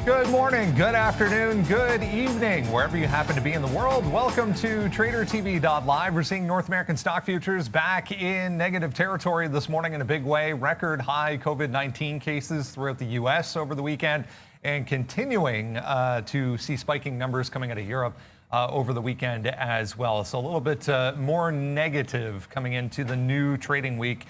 Good morning, good afternoon, good evening, wherever you happen to be in the world. Welcome to tradertv.live. We're seeing North American stock futures back in negative territory this morning in a big way. Record high COVID-19 cases throughout the U.S. over the weekend and continuing to see spiking numbers coming out of Europe over the weekend as well. So a little bit more negative coming into the new trading week.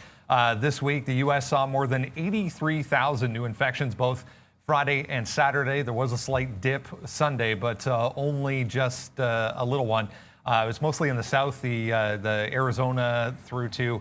This week, the U.S. saw more than 83,000 new infections, both Friday and Saturday. There was a slight dip Sunday, but only just a little one. It was mostly in the south, the Arizona through to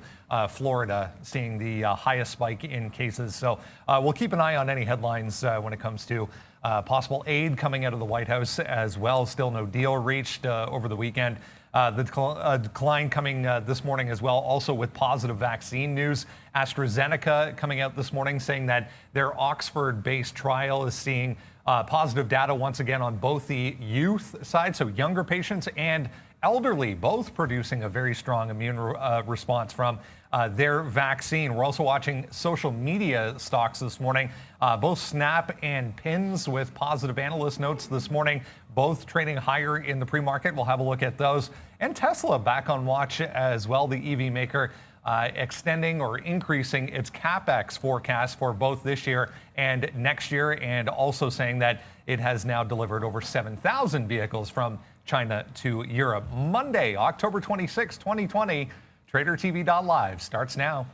Florida, seeing the highest spike in cases. So we'll keep an eye on any headlines when it comes to possible aid coming out of the White House as well. Still no deal reached over the weekend. The decline coming this morning as well, also with positive vaccine news. AstraZeneca coming out this morning saying that their Oxford-based trial is seeing positive data once again on both the youth side, so younger patients, and elderly, both producing a very strong immune response from their vaccine. We're also watching social media stocks this morning, both Snap and Pins with positive analyst notes this morning, both trading higher in the pre-market. We'll have a look at those. And Tesla back on watch as well, the EV maker extending or increasing its CapEx forecast for both this year and next year, and also saying that it has now delivered over 7,000 vehicles from China to Europe. Monday, October 26, 2020, tradertv.live starts now.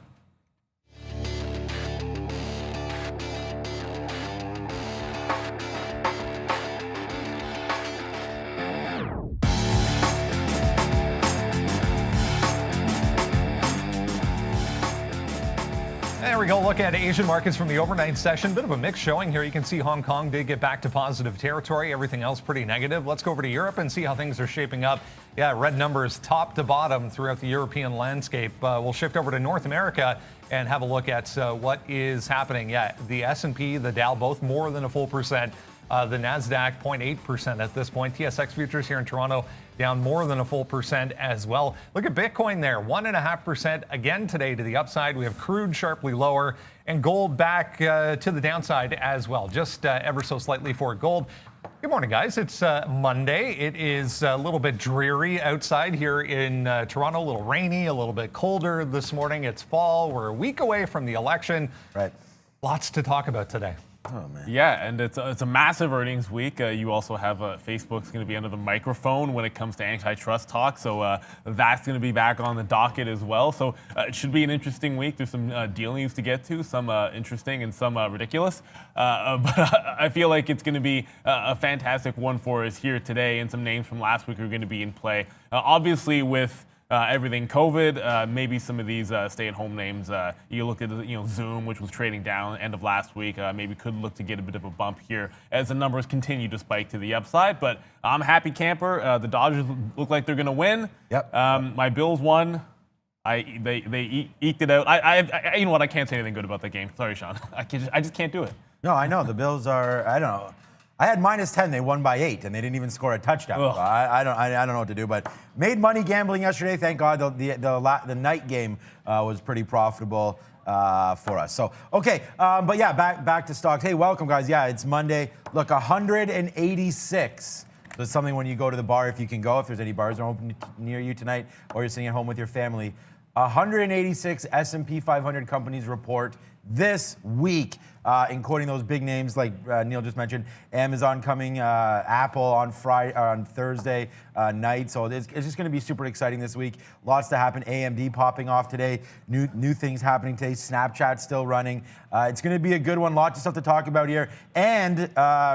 There we go. Look at Asian markets from the overnight session. Bit of a mixed showing here. You can see Hong Kong did get back to positive territory. Everything else pretty negative. Let's go over to Europe and see how things are shaping up. Yeah, red numbers top to bottom throughout the European landscape. We'll shift over to North America and have a look at what is happening. Yeah, the S&P, the Dow, both more than a full percent. The NASDAQ 0.8% at this point. TSX futures here in Toronto down more than a full percent as well. Look at Bitcoin there, 1.5% again today to the upside. We have crude sharply lower and gold back to the downside as well, just ever so slightly for gold. Good morning, guys. It's Monday. It is a little bit dreary outside here in Toronto, a little rainy, a little bit colder this morning. It's fall. We're a week away from the election. Right. Lots to talk about today. Oh, man. Yeah, and it's a massive earnings week. You also have Facebook's going to be under the microphone when it comes to antitrust talk, so that's going to be back on the docket as well. So it should be an interesting week. There's some deal news to get to, some interesting and some ridiculous. But I feel like it's going to be a fantastic one for us here today, and some names from last week are going to be in play. Obviously, with everything COVID, maybe some of these stay-at-home names. You look at Zoom, which was trading down end of last week. Maybe could look to get a bit of a bump here as the numbers continue to spike to the upside. But I'm a happy camper. The Dodgers look like they're going to win. Yep. My Bills won. They eked it out. You know what? I can't say anything good about that game. Sorry, Sean. I just can't do it. No, I know the Bills are. I don't know. I had -10. They won by 8, and they didn't even score a touchdown. I don't know what to do, but made money gambling yesterday. Thank God the night game was pretty profitable for us. So okay, but yeah, back to stocks. Hey, welcome guys. Yeah, it's Monday. Look, 186. So it's something when you go to the bar, if you can go, if there's any bars are open near you tonight, or you're sitting at home with your family. 186 S&P 500 companies report this week, including those big names like Neil just mentioned, Amazon coming, Apple on Thursday night. So it's just going to be super exciting this week. Lots to happen. AMD popping off today. New things happening today. Snapchat still running. It's going to be a good one. Lots of stuff to talk about here. And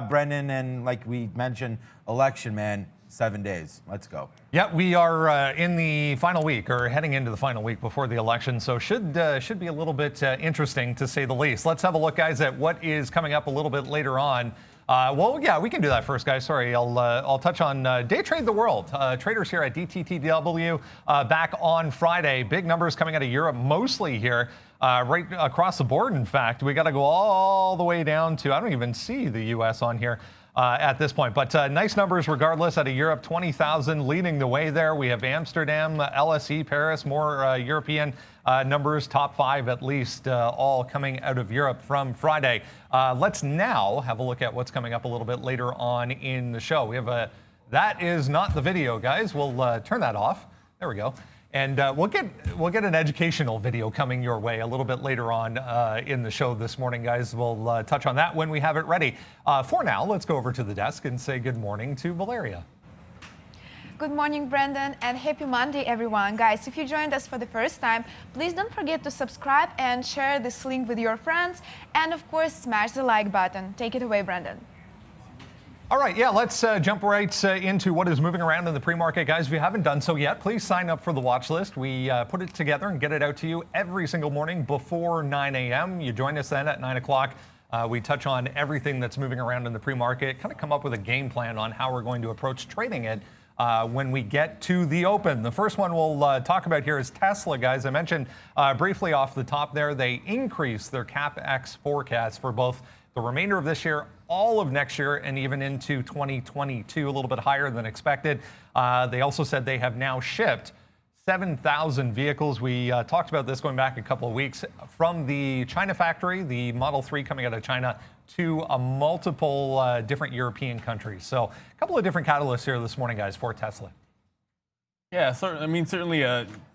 Brendan, and like we mentioned, election, man. 7 days. Let's go. Yeah, we are in the final week, or heading into the final week before the election, so should be a little bit interesting to say the least. Let's have a look, guys, at what is coming up a little bit later on. Well, yeah, we can do that first, guys. Sorry, I'll touch on Day Trade the World. Traders here at DTTW back on Friday. Big numbers coming out of Europe, mostly here. Right across the board, in fact. We got to go all the way down to, I don't even see the U.S. on here. at this point. But nice numbers regardless out of Europe, 20,000 leading the way there. We have Amsterdam, LSE, Paris, more European numbers, top 5 at least, all coming out of Europe from Friday. Let's now have a look at what's coming up a little bit later on in the show. We have that is not the video, guys. We'll turn that off. There we go. And we'll get an educational video coming your way a little bit later on in the show this morning, guys. We'll touch on that when we have it ready. For now, let's go over to the desk and say good morning to Valeria. Good morning, Brendan, and happy Monday, everyone. Guys, if you joined us for the first time, please don't forget to subscribe and share this link with your friends. And of course, smash the like button. Take it away, Brendan. All right, yeah, let's jump right into what is moving around in the pre-market. Guys, if you haven't done so yet, please sign up for the watch list. We put it together and get it out to you every single morning before 9 a.m. You join us then at 9 o'clock. We touch on everything that's moving around in the pre-market, kind of come up with a game plan on how we're going to approach trading it when we get to the open. The first one we'll talk about here is Tesla, guys. I mentioned briefly off the top there, they increased their CapEx forecast for both the remainder of this year, all of next year, and even into 2022, a little bit higher than expected. They also said they have now shipped 7,000 vehicles. We talked about this going back a couple of weeks from the China factory, the Model 3 coming out of China, to multiple different European countries. So a couple of different catalysts here this morning, guys, for Tesla. Yeah, certainly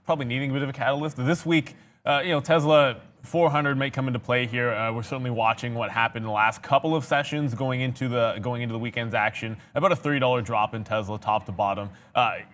probably needing a bit of a catalyst. This week, Tesla 400 may come into play here. We're certainly watching what happened in the last couple of sessions going into the weekend's action. About a $30 drop in Tesla, top to bottom.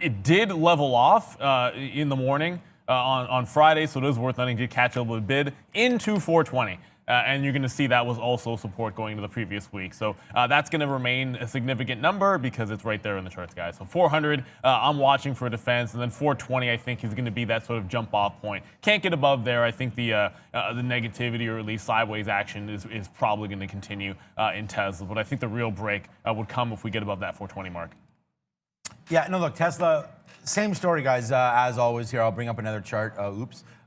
It did level off in the morning on Friday, so it is worth noting to catch a little bid into 420. And you're going to see that was also support going into the previous week. So that's going to remain a significant number because it's right there in the charts, guys. So 400, I'm watching for a defense. And then 420, I think, is going to be that sort of jump-off point. Can't get above there. I think the negativity or at least sideways action is probably going to continue in Tesla. But I think the real break would come if we get above that 420 mark. Yeah, no, look, Tesla, same story, guys, as always here. I'll bring up another chart.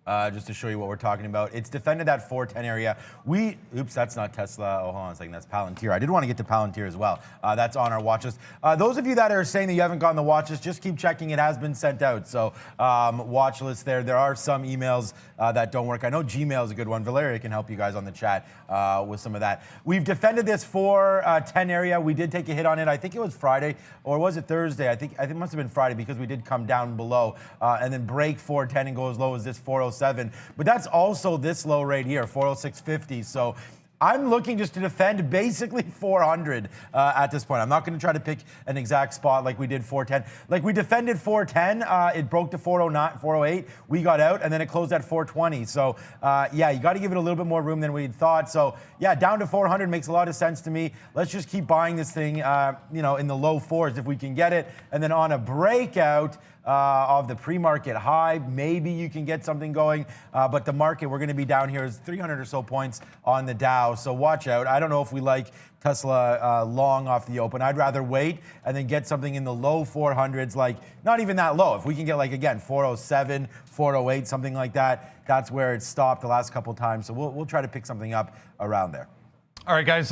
Just to show you what we're talking about. It's defended that 410 area. Oops, that's not Tesla. Oh, hold on a second. That's Palantir. I did want to get to Palantir as well. That's on our watch list. Those of you that are saying that you haven't gotten the watch list, just keep checking. It has been sent out. So watch list there. There are some emails that don't work. I know Gmail is a good one. Valeria can help you guys on the chat with some of that. We've defended this 410 area. We did take a hit on it. I think it was Friday, or was it Thursday? I think it must have been Friday because we did come down below and then break 410 and go as low as this 407. But that's also this low right here, 406.50. So I'm looking just to defend basically 400 at this point. I'm not going to try to pick an exact spot like we did 410. Like we defended 410, it broke to 409, 408. We got out, and then it closed at 420. So yeah, you got to give it a little bit more room than we thought. So yeah, down to 400 makes a lot of sense to me. Let's just keep buying this thing, in the low fours if we can get it, and then on a breakout of the pre-market high, maybe you can get something going, but the market, we're going to be down here is 300 or so points on the Dow, so watch out. I don't know if we like Tesla long off the open. I'd rather wait and then get something in the low 400s, like not even that low. If we can get, like, again, 407, 408, something like that, that's where it stopped the last couple times, so we'll try to pick something up around there. All right, guys,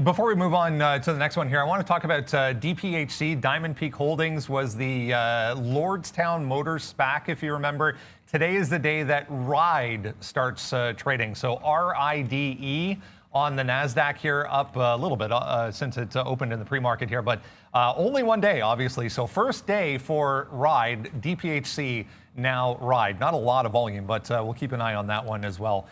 before we move on to the next one here, I want to talk about DPHC. Diamond Peak Holdings was the Lordstown Motors SPAC, if you remember. Today is the day that RIDE starts trading. So RIDE on the NASDAQ here, up a little bit since it's opened in the pre-market here, but only one day, obviously. So first day for RIDE, DPHC, now RIDE. Not a lot of volume, but we'll keep an eye on that one as well.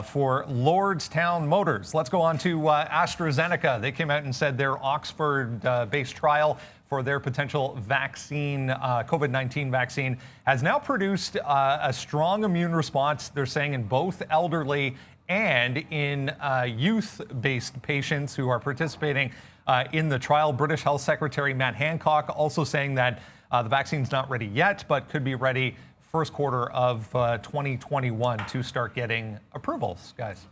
For Lordstown Motors, let's go on to AstraZeneca. They came out and said their Oxford-based trial for their potential vaccine, COVID-19 vaccine, has now produced a strong immune response, they're saying, in both elderly and in youth-based patients who are participating in the trial. British Health Secretary Matt Hancock also saying that the vaccine's not ready yet, but could be ready first quarter of 2021 to start getting approvals, guys.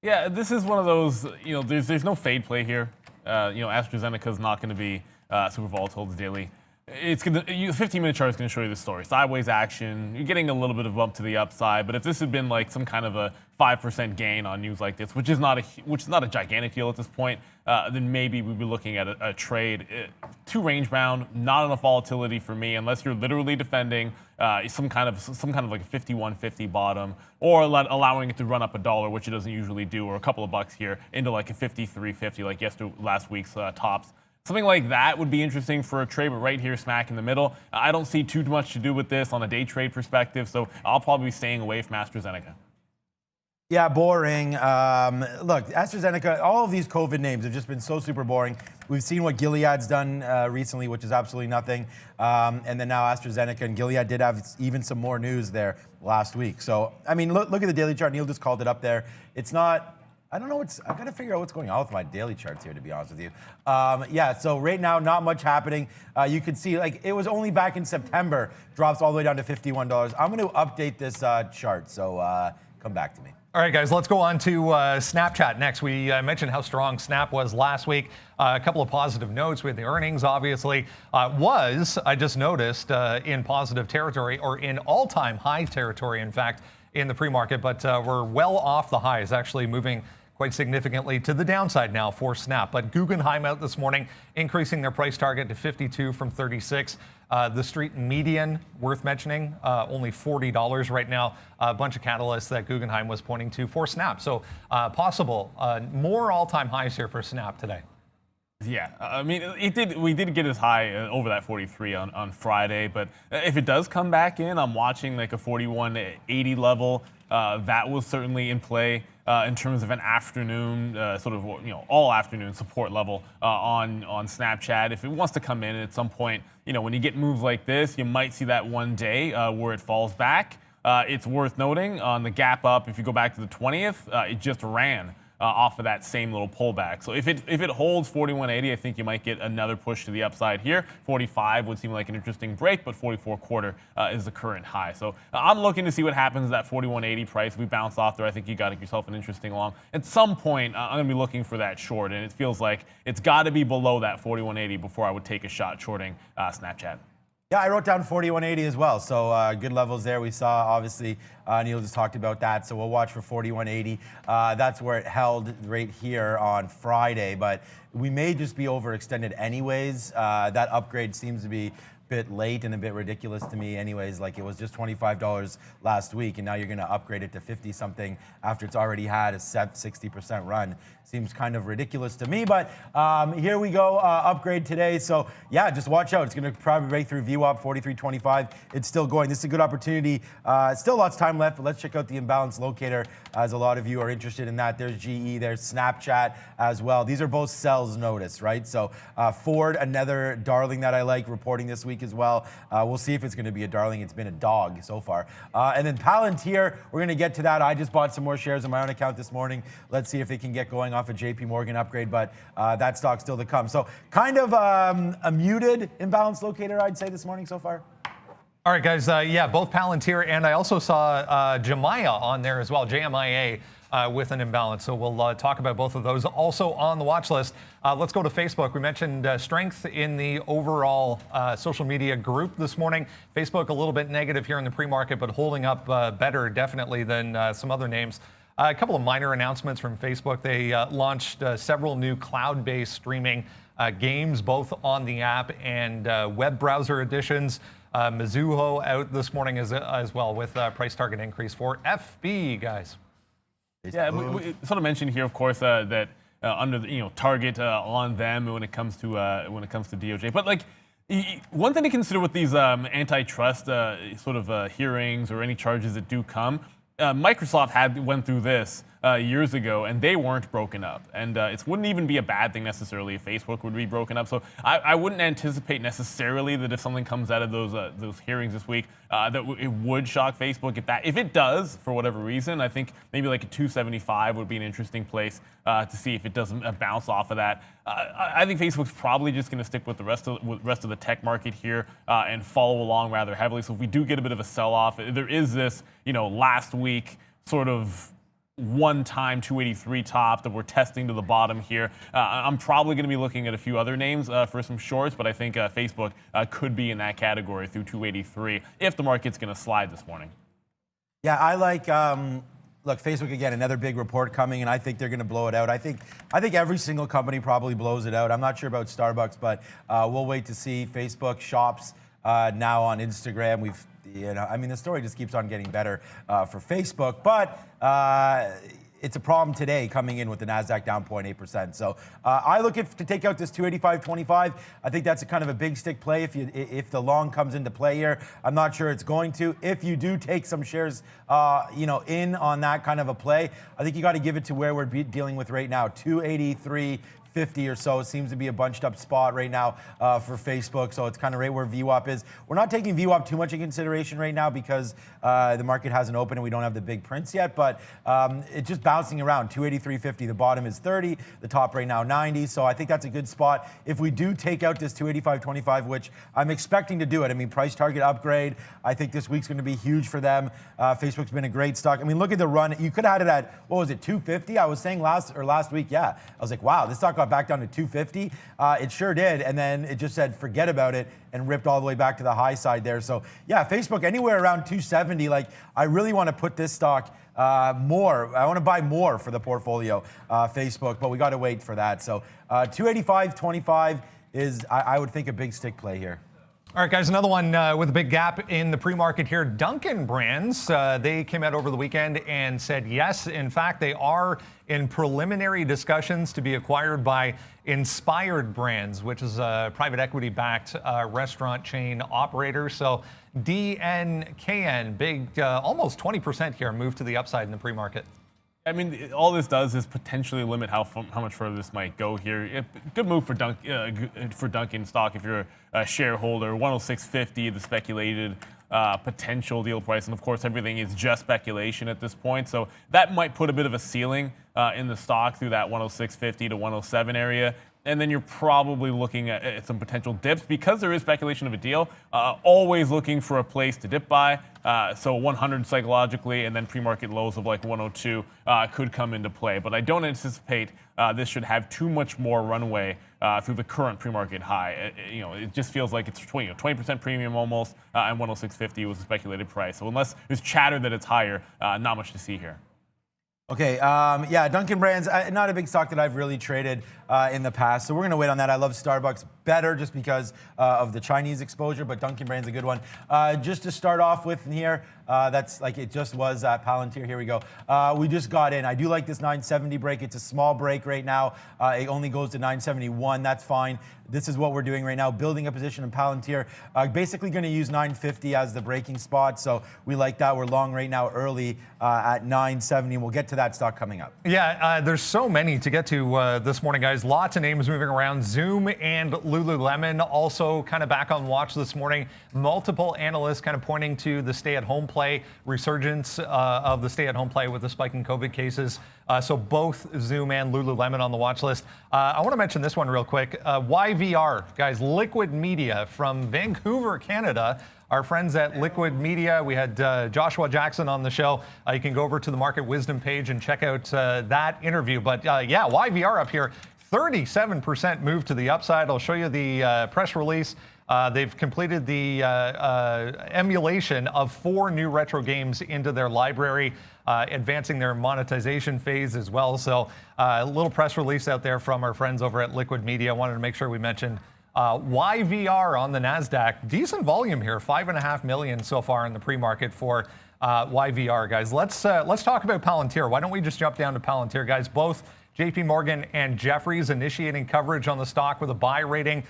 Yeah, this is one of those, there's no fade play here. AstraZeneca is not going to be super volatile daily. It's gonna. 15-minute chart is going to show you the story. Sideways action. You're getting a little bit of bump to the upside, but if this had been like some kind of a 5% gain on news like this, which is not a gigantic deal at this point, then maybe we'd be looking at a trade. Too range bound, not enough volatility for me, unless you're literally defending some kind of like a 51.50 bottom, or allowing it to run up $1, which it doesn't usually do, or a couple of bucks here into like a 53.50, like last week's tops. Something like that would be interesting for a trade, but right here, smack in the middle. I don't see too much to do with this on a day trade perspective, so I'll probably be staying away from AstraZeneca. Yeah, boring. Look, AstraZeneca, all of these COVID names have just been so super boring. We've seen what Gilead's done recently, which is absolutely nothing. And then now AstraZeneca, and Gilead did have even some more news there last week. So, I mean, look at the daily chart. Neil just called it up there. It's not... I don't know I've got to figure out what's going on with my daily charts here, to be honest with you. Yeah, so right now, not much happening. You can see, like, it was only back in September, drops all the way down to $51. I'm going to update this chart, so come back to me. All right, guys, let's go on to Snapchat next. We mentioned how strong Snap was last week. A couple of positive notes. We had the earnings, obviously. I just noticed, in positive territory, or in all-time high territory, in fact, in the pre-market, but we're well off the highs, actually moving quite significantly to the downside now for Snap. But Guggenheim out this morning, increasing their price target to 52 from 36. The street median, worth mentioning, only $40 right now. A bunch of catalysts that Guggenheim was pointing to for Snap. So possible more all-time highs here for Snap today. Yeah, I mean, we did get as high over that 43 on Friday, but if it does come back in, I'm watching like a 41.80 level. That was certainly in play in terms of an afternoon, sort of, all afternoon support level on Snapchat. If it wants to come in at some point, when you get moves like this, you might see that one day where it falls back. It's worth noting on the gap up, if you go back to the 20th, it just ran off of that same little pullback. So if it holds 41.80, I think you might get another push to the upside here. 45 would seem like an interesting break, but 44.25 is the current high. So I'm looking to see what happens at that 41.80 price. If we bounce off there, I think you got yourself an interesting long. At some point, I'm going to be looking for that short, and it feels like it's got to be below that 41.80 before I would take a shot shorting Snapchat. Yeah, I wrote down 41.80 as well, so good levels there. We saw, obviously, Neil just talked about that, so we'll watch for 41.80. That's where it held right here on Friday, but we may just be overextended anyways. That upgrade seems to be a bit late and a bit ridiculous to me anyways. Like, it was just $25 last week, and now you're going to upgrade it to 50-something after it's already had a 60% run. Seems kind of ridiculous to me, but here we go, upgrade today. So yeah, just watch out. It's going to probably break through VWAP 43.25. It's still going. This is a good opportunity. Still lots of time left, but let's check out the imbalance locator, as a lot of you are interested in that. There's GE, there's Snapchat as well. These are both sells notice, right? So Ford, another darling that I like, reporting this week as well. We'll see if it's going to be a darling. It's been a dog so far. And then Palantir, we're going to get to that. I just bought some more shares on my own account this morning. Let's see if they can get going off a JP Morgan upgrade, but that stock's still to come. So kind of a muted imbalance locator, I'd say, this morning so far. All right, guys. Yeah, both Palantir and I also saw Jumia on there as well, JMIA, with an imbalance. So we'll talk about both of those. Also on the watch list, let's go to Facebook. We mentioned strength in the overall social media group this morning. Facebook a little bit negative here in the pre-market, but holding up better definitely than some other names. A couple of minor announcements from Facebook. They launched several new cloud-based streaming games, both on the app and web browser editions. Mizuho out this morning as well with price target increase for FB, guys. Yeah, we sort of mentioned here, of course, that under the target on them when it comes to DOJ. But like, one thing to consider with these antitrust sort of hearings or any charges that do come. Microsoft went through this years ago, and they weren't broken up. And it wouldn't even be a bad thing necessarily if Facebook would be broken up. So I wouldn't anticipate necessarily that if something comes out of those hearings this week, that it would shock Facebook. If it does, for whatever reason, I think maybe like a 275 would be an interesting place to see if it doesn't bounce off of that. I think Facebook's probably just going to stick with the rest of the tech market here and follow along rather heavily. So if we do get a bit of a sell-off, there is this, last week sort of one-time 283 top that we're testing to the bottom here. I'm probably going to be looking at a few other names for some shorts, but I think Facebook could be in that category through 283 if the market's going to slide this morning. Yeah, I like. Look, Facebook again, another big report coming, and I think they're going to blow it out. I think every single company probably blows it out. I'm not sure about Starbucks, but we'll wait to see. Facebook shops now on Instagram. The story just keeps on getting better for Facebook, but it's a problem today coming in with the NASDAQ down 0.8%. So I look to take out this 285.25. I think that's a kind of a big stick play if the long comes into play here. I'm not sure it's going to. If you do take some shares in on that kind of a play, I think you got to give it to where we're dealing with right now, 283.50 or so. It seems to be a bunched up spot right now for Facebook, so it's kind of right where VWAP is. We're not taking VWAP too much in consideration right now because the market hasn't opened and we don't have the big prints yet, but it's just bouncing around. 283.50, the bottom is 30, the top right now 90, so I think that's a good spot. If we do take out this 285.25, which I'm expecting to do it, I mean, price target upgrade, I think this week's going to be huge for them. Facebook's been a great stock. I mean, look at the run. You could have had it at, what was it, 250? I was saying last week, yeah. I was like, wow, this stock got back down to 250. It sure did, and then it just said forget about it and ripped all the way back to the high side there. So yeah, Facebook anywhere around 270. Like, I really want to put this stock more. I want to buy more for the portfolio, Facebook, but we got to wait for that. So 285.25 is, I would think, a big stick play here. All right, guys, another one with a big gap in the pre-market here. Dunkin' Brands, they came out over the weekend and said, yes, in fact, they are in preliminary discussions to be acquired by Inspired Brands, which is a private equity-backed restaurant chain operator. So DNKN, big, almost 20% here, move to the upside in the pre-market. I mean, all this does is potentially limit how much further this might go here. Good move for Dunkin' stock if you're a shareholder. 106.50, the speculated potential deal price, and of course everything is just speculation at this point. So that might put a bit of a ceiling in the stock through that 106.50 to 107 area. And then you're probably looking at some potential dips because there is speculation of a deal. Always looking for a place to dip by. So 100 psychologically, and then pre-market lows of like 102 could come into play. But I don't anticipate this should have too much more runway through the current pre-market high. It just feels like it's 20% premium almost, and 106.50 was the speculated price. So unless there's chatter that it's higher, not much to see here. Okay, yeah, Dunkin' Brands, not a big stock that I've really traded in the past, so we're going to wait on that. I love Starbucks better just because of the Chinese exposure, but Dunkin' Brands a good one. Just to start off with here, that's like it just was at Palantir. Here we go. We just got in. I do like this 970 break. It's a small break right now. It only goes to 971. That's fine. This is what we're doing right now, building a position in Palantir. Basically going to use 950 as the breaking spot, so we like that. We're long right now early at 970, and we'll get to that stock coming up. Yeah, there's so many to get to this morning, guys. Lots of names moving around. Zoom and Lululemon also kind of back on watch this morning. Multiple analysts kind of pointing to the stay-at-home play, resurgence of the stay-at-home play with the spike in COVID cases. So both Zoom and Lululemon on the watch list. I want to mention this one real quick. YVR, guys, Liquid Media from Vancouver, Canada. Our friends at Liquid Media, we had Joshua Jackson on the show. You can go over to the Market Wisdom page and check out that interview. But yeah, YVR up here, 37% move to the upside. I'll show you the press release. They've completed the emulation of 4 new retro games into their library, advancing their monetization phase as well. So a little press release out there from our friends over at Liquid Media. I wanted to make sure we mentioned YVR on the NASDAQ. Decent volume here, 5.5 million so far in the pre-market for YVR, guys. Let's talk about Palantir. Why don't we just jump down to Palantir, guys? Both JP Morgan and Jefferies initiating coverage on the stock with a buy rating,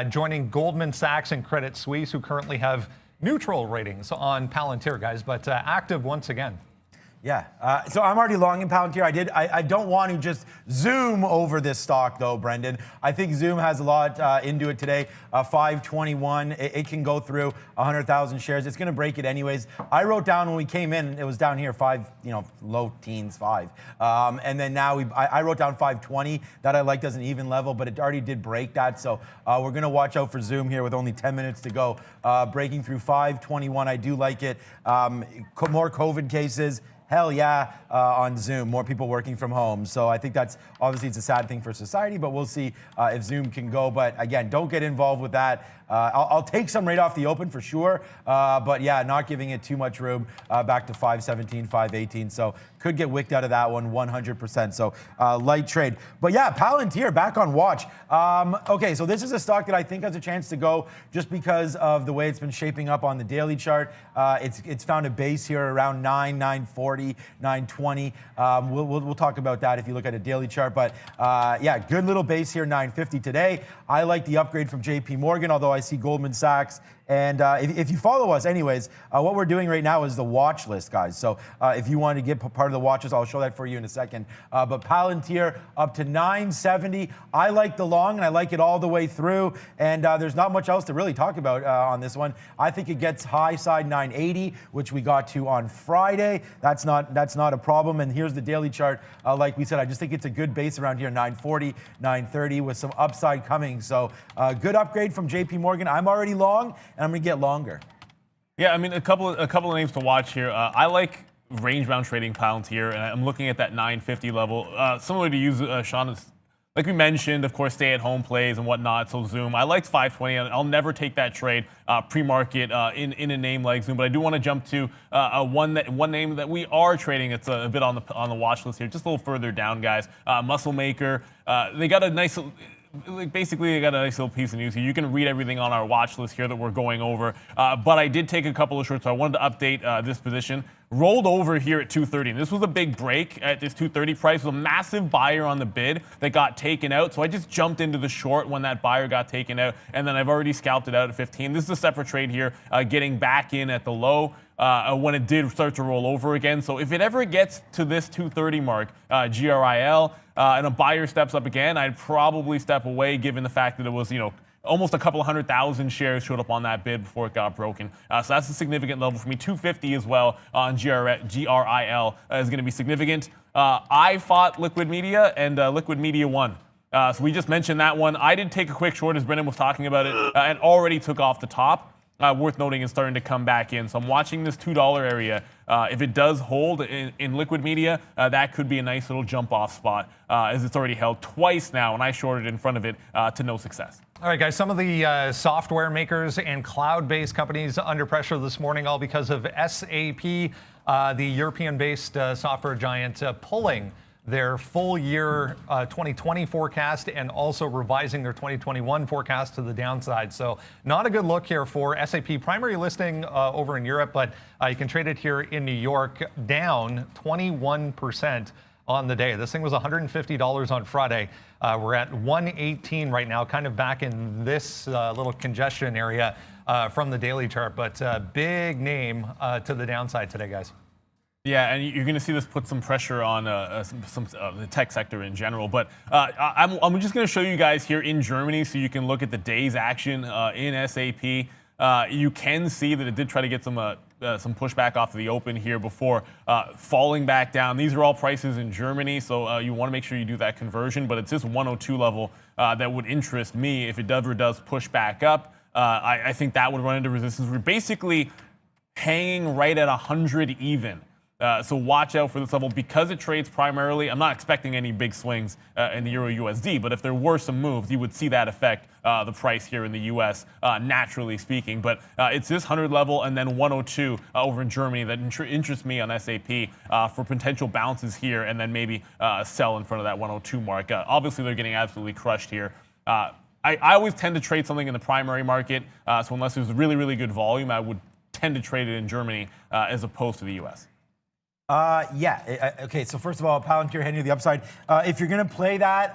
joining Goldman Sachs and Credit Suisse, who currently have neutral ratings on Palantir, guys, but active once again. Yeah, so I'm already long in Palantir. I don't want to just zoom over this stock, though, Brendan. I think Zoom has a lot into it today. 521, it can go through 100,000 shares. It's going to break it anyways. I wrote down when we came in, it was down here 5, low teens 5, and then now I wrote down 520. That I liked as an even level, but it already did break that. So we're going to watch out for Zoom here with only 10 minutes to go. Breaking through 521, I do like it. More COVID cases. hell yeah, on Zoom, more people working from home. So I think that's obviously it's a sad thing for society, but we'll see if Zoom can go. But again, don't get involved with that. I'll take some right off the open for sure. But yeah, not giving it too much room back to 517, 518. So could get wicked out of that one 100%. So light trade. But yeah, Palantir back on watch. Okay, so this is a stock that I think has a chance to go just because of the way it's been shaping up on the daily chart. It's found a base here around 940, 920. We'll talk about that if you look at a daily chart. But yeah, good little base here, 950 today. I like the upgrade from JP Morgan, although I see Goldman Sachs. And if you follow us anyways, what we're doing right now is the watch list, guys. So if you want to get part of the watch list, I'll show that for you in a second. But Palantir up to 970. I like the long, and I like it all the way through. And there's not much else to really talk about on this one. I think it gets high side 980, which we got to on Friday. That's not a problem. And here's the daily chart. Like we said, I just think it's a good base around here, 940, 930, with some upside coming. So good upgrade from JP Morgan. I'm already long, and I'm going to get longer. Yeah, I mean, a couple of names to watch here. I like range-bound trading Palantir, and I'm looking at that 950 level. Similar to you, Sean, like we mentioned, of course, stay-at-home plays and whatnot, so Zoom. I liked 520, and I'll never take that trade pre-market in a name like Zoom. But I do want to jump to one name that we are trading. It's a bit on the watch list here, just a little further down, guys. Muscle Maker. They got a nice... Basically, I got a nice little piece of news here. You can read everything on our watch list here that we're going over. But I did take a couple of shorts, so I wanted to update this position. Rolled over here at 230. And this was a big break at this 230 price. It was a massive buyer on the bid that got taken out. So I just jumped into the short when that buyer got taken out. And then I've already scalped it out at 15. This is a separate trade here, getting back in at the low. When it did start to roll over again. So if it ever gets to this 230 mark, GRIL, and a buyer steps up again, I'd probably step away given the fact that it was, almost a couple of 100,000 shares showed up on that bid before it got broken. So that's a significant level for me. 250 as well on GRIL is going to be significant. I fought Liquid Media, and Liquid Media won. So we just mentioned that one. I did take a quick short as Brendan was talking about it, and already took off the top. Worth noting is starting to come back in. So I'm watching this $2 area. If it does hold in Liquid Media, that could be a nice little jump-off spot, as it's already held twice now, and I shorted in front of it to no success. All right, guys, some of the software makers and cloud-based companies under pressure this morning, all because of SAP, the European-based software giant, pulling their full year 2020 forecast and also revising their 2021 forecast to the downside. So not a good look here for SAP. Primary listing over in Europe, but you can trade it here in New York, down 21% on the day. This thing was $150 on Friday. We're at 118 right now, kind of back in this little congestion area from the daily chart, but big name to the downside today, guys. Yeah, and you're going to see this put some pressure on the tech sector in general. But I'm just going to show you guys here in Germany so you can look at the day's action in SAP. You can see that it did try to get some pushback off of the open here before falling back down. These are all prices in Germany, so you want to make sure you do that conversion. But it's this 102 level that would interest me if it ever does push back up. I think that would run into resistance. We're basically hanging right at 100 even. So watch out for this level because it trades primarily. I'm not expecting any big swings in the Euro USD, but if there were some moves, you would see that affect the price here in the US, naturally speaking. But it's this 100 level and then 102 over in Germany that interests me on SAP for potential bounces here and then maybe sell in front of that 102 mark. Obviously, they're getting absolutely crushed here. I always tend to trade something in the primary market, so unless there's really, really good volume, I would tend to trade it in Germany as opposed to the US. Yeah. Okay. So first of all, Palantir heading to the upside. If you're going to play that,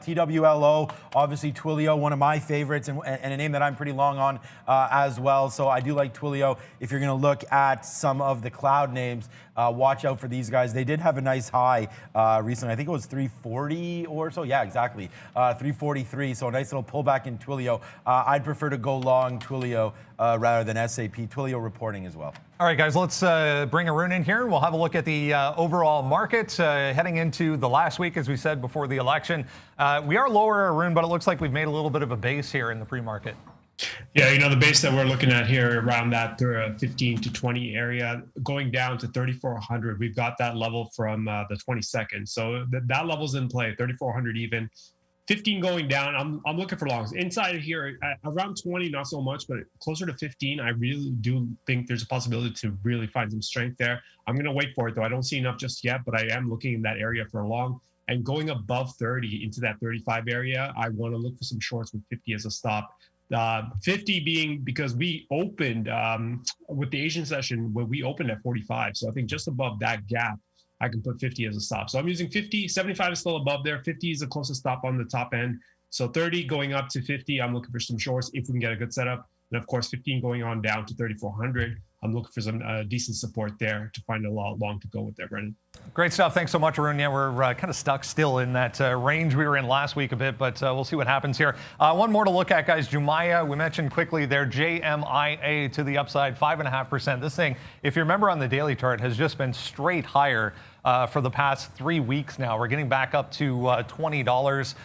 TWLO, obviously Twilio, one of my favorites and a name that I'm pretty long on as well. So I do like Twilio. If you're going to look at some of the cloud names, watch out for these guys. They did have a nice high recently. I think it was 340 or so. Yeah, exactly. 343. So a nice little pullback in Twilio. I'd prefer to go long Twilio rather than SAP. Twilio reporting as well. All right, guys, let's bring Arun in here and we'll have a look at the overall market heading into the last week, as we said before the election. We are lower, Arun, but it looks like we've made a little bit of a base here in the pre-market. Yeah, the base that we're looking at here around that 15 to 20 area, going down to 3,400. We've got that level from the 22nd. So that level's in play, 3,400 even. 15 going down. I'm looking for longs. Inside of here, around 20, not so much, but closer to 15, I really do think there's a possibility to really find some strength there. I'm going to wait for it, though. I don't see enough just yet, but I am looking in that area for a long. And going above 30 into that 35 area, I want to look for some shorts with 50 as a stop. 50 being because we opened with the Asian session where we opened at 45. So I think just above that gap, I can put 50 as a stop. So I'm using 50, 75 is still above there. 50 is the closest stop on the top end. So 30 going up to 50, I'm looking for some shorts if we can get a good setup. And of course, 15 going on down to 3,400. I'm looking for some decent support there to find a long to go with there, Brendan. Great stuff. Thanks so much, Arun. Yeah, we're kind of stuck still in that range we were in last week a bit, but we'll see what happens here. One more to look at, guys. Jumaya, we mentioned quickly there, JMIA to the upside, 5.5%. This thing, if you remember on the daily chart, has just been straight higher for the past 3 weeks now. We're getting back up to $20.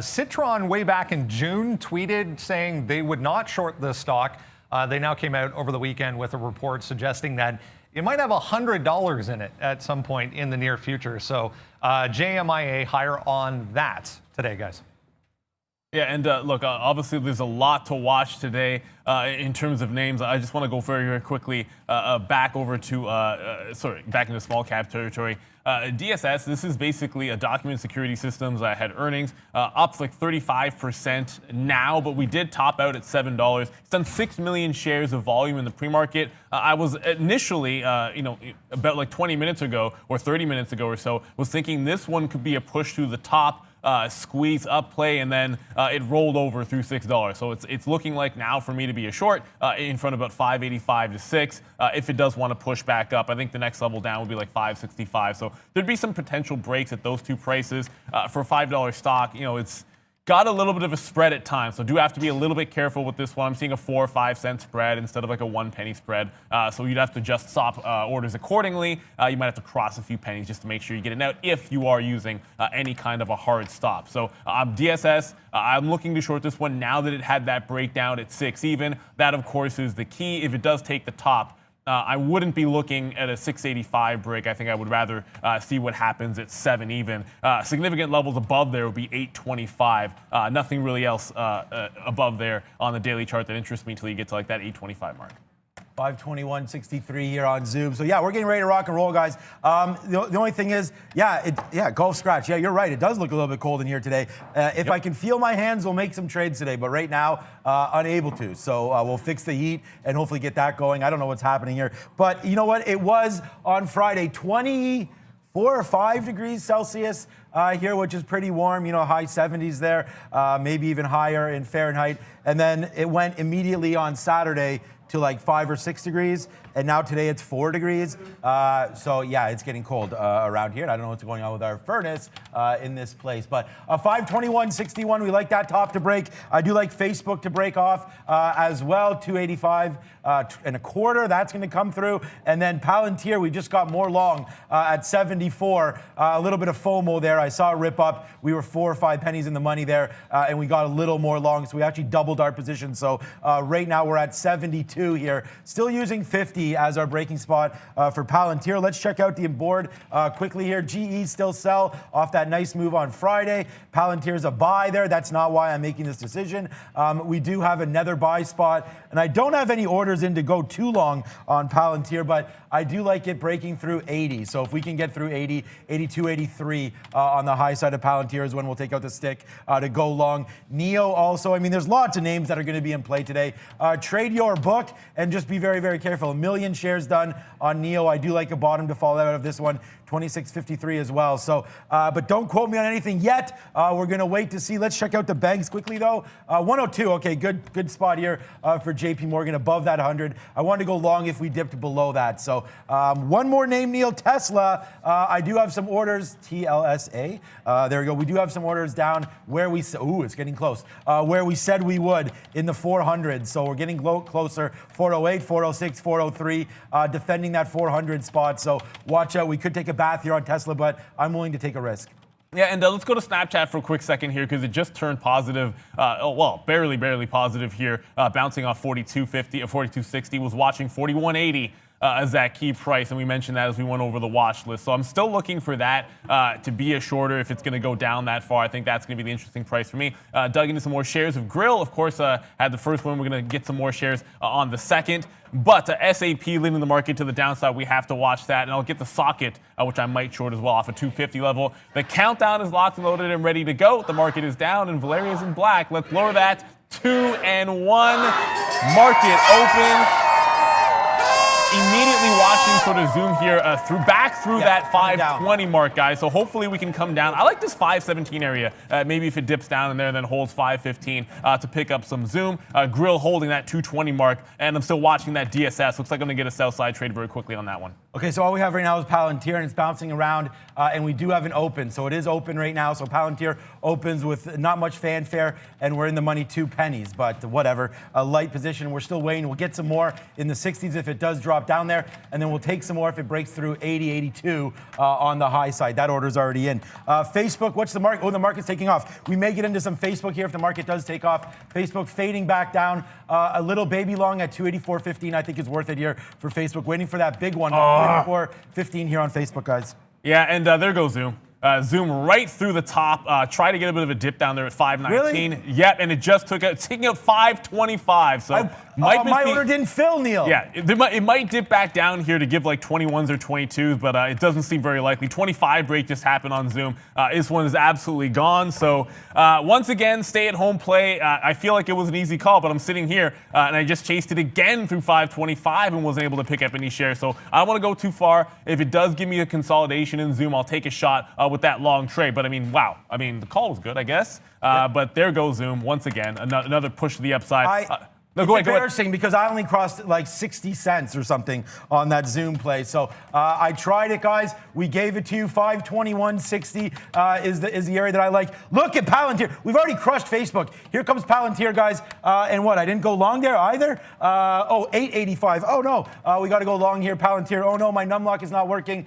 Citron, way back in June, tweeted saying they would not short the stock. They now came out over the weekend with a report suggesting that it might have $100 in it at some point in the near future. So JMIA higher on that today, guys. Yeah, and look, obviously there's a lot to watch today in terms of names. I just want to go very, very quickly back over to, back into small cap territory. DSS, this is basically a document security systems that had earnings up like 35% now, but we did top out at $7. It's done 6 million shares of volume in the pre-market. I was initially, about like 20 minutes ago or 30 minutes ago or so, was thinking this one could be a push to the top. Squeeze up play, and then it rolled over through $6. So it's looking like now for me to be a short in front of about 585 to 6. If it does want to push back up, I think the next level down would be like 565. So there'd be some potential breaks at those two prices for a $5 stock. It's got a little bit of a spread at times, so do have to be a little bit careful with this one. I'm seeing a 4 or 5 cent spread instead of like a 1 penny spread. So you'd have to just stop orders accordingly. You might have to cross a few pennies just to make sure you get it out if you are using any kind of a hard stop. So DSS, I'm looking to short this one now that it had that breakdown at 6 even. That, of course, is the key. If it does take the top, I wouldn't be looking at a 685 break. I think I would rather see what happens at 7 even. Significant levels above there would be 825. Nothing really else above there on the daily chart that interests me until you get to like that 825 mark. 521.63 here on Zoom. So yeah, we're getting ready to rock and roll, guys. The only thing is, golf scratch. Yeah, you're right. It does look a little bit cold in here today. If I can feel my hands, we'll make some trades today. But right now, unable to. So we'll fix the heat and hopefully get that going. I don't know what's happening here. But you know what? It was on Friday, 24 or 5 degrees Celsius here, which is pretty warm, high 70s there, maybe even higher in Fahrenheit. And then it went immediately on Saturday to like 5 or 6 degrees, and now today it's 4 degrees. So yeah, it's getting cold around here. And I don't know what's going on with our furnace in this place, but 521.61, we like that top to break. I do like Facebook to break off as well, 285 and a quarter, that's gonna come through. And then Palantir, we just got more long at 74, a little bit of FOMO there. I saw a rip up. We were 4 or 5 pennies in the money there, and we got a little more long, so we actually doubled our position. So right now we're at 72 here, still using 50 as our breaking spot for Palantir. Let's check out the board quickly here. GE still sell off that nice move on Friday. Palantir's a buy there. That's not why I'm making this decision. We do have another buy spot, and I don't have any orders in to go too long on Palantir, but I do like it breaking through 80. So if we can get through 80, 82, 83 on the high side of Palantir is when we'll take out the stick to go long. NEO also, there's lots of names that are going to be in play today. Trade your book and just be very, very careful. 1 million shares done on NEO. I do like a bottom to fall out of this one. 26.53 as well. So, but don't quote me on anything yet. We're going to wait to see. Let's check out the banks quickly, though. 102. Okay, good spot here for JP Morgan above that 100. I wanted to go long if we dipped below that. So, one more name, Neil. Tesla. I do have some orders. TLSA. There we go. We do have some orders down where we. Ooh, it's getting close. Where we said we would in the 400. So we're getting closer. 408, 406, 403. Defending that 400 spot. So watch out. We could take a bath here on Tesla, but I'm willing to take a risk. Yeah, and let's go to Snapchat for a quick second here because it just turned positive. Barely positive here, bouncing off 42.50 or 42.60. Was watching 41.80 as that key price, and we mentioned that as we went over the watch list. So I'm still looking for that to be a shorter if it's going to go down that far. I think that's going to be the interesting price for me. Dug into some more shares of Grill. Of course, had the first one. We're going to get some more shares on the second. But SAP leading the market to the downside, we have to watch that. And I'll get the socket, which I might short as well, off a 250 level. The countdown is locked and loaded and ready to go. The market is down and Valeria's in black. Let's lower that. 2-1. Market open. Immediately watching sort of zoom here back through that 520 mark, guys. So hopefully we can come down. I like this 517 area. Maybe if it dips down in there and then holds 515 to pick up some zoom. Grill holding that 220 mark, and I'm still watching that DSS. Looks like I'm going to get a sell side trade very quickly on that one. Okay, so all we have right now is Palantir, and it's bouncing around, and we do have an open. So it is open right now. So Palantir opens with not much fanfare, and we're in the money 2 pennies, but whatever. A light position. We're still waiting. We'll get some more in the 60s if it does drop down there, and then we'll take some more if it breaks through 80, 82 on the high side. That order's already in. Facebook, what's the market? Oh, the market's taking off. We may get into some Facebook here if the market does take off. Facebook fading back down. A little baby long at 284.15, I think is worth it here for Facebook. Waiting for that big one. 284.15 here on Facebook, guys. Yeah, and there goes Zoom. Zoom right through the top. Try to get a bit of a dip down there at 519. Really? Yep, and it just took out, taking out 525. So my order didn't fill, Neil. Yeah, it might dip back down here to give like 21s or 22s, but it doesn't seem very likely. 25 break just happened on Zoom. This one is absolutely gone. So once again, stay-at-home play. I feel like it was an easy call, but I'm sitting here and I just chased it again through 525 and wasn't able to pick up any shares. So I don't want to go too far. If it does give me a consolidation in Zoom, I'll take a shot with that long trade. But I mean, wow. I mean, the call was good, I guess. But there goes Zoom once again. Another push to the upside. It's embarrassing because I only crossed like 60 cents or something on that Zoom play. So I tried it, guys. We gave it to you. 521.60 is the area that I like. Look at Palantir. We've already crushed Facebook. Here comes Palantir, guys. And what? I didn't go long there either. 885. Oh no, we got to go long here. Palantir. Oh no, my numlock is not working.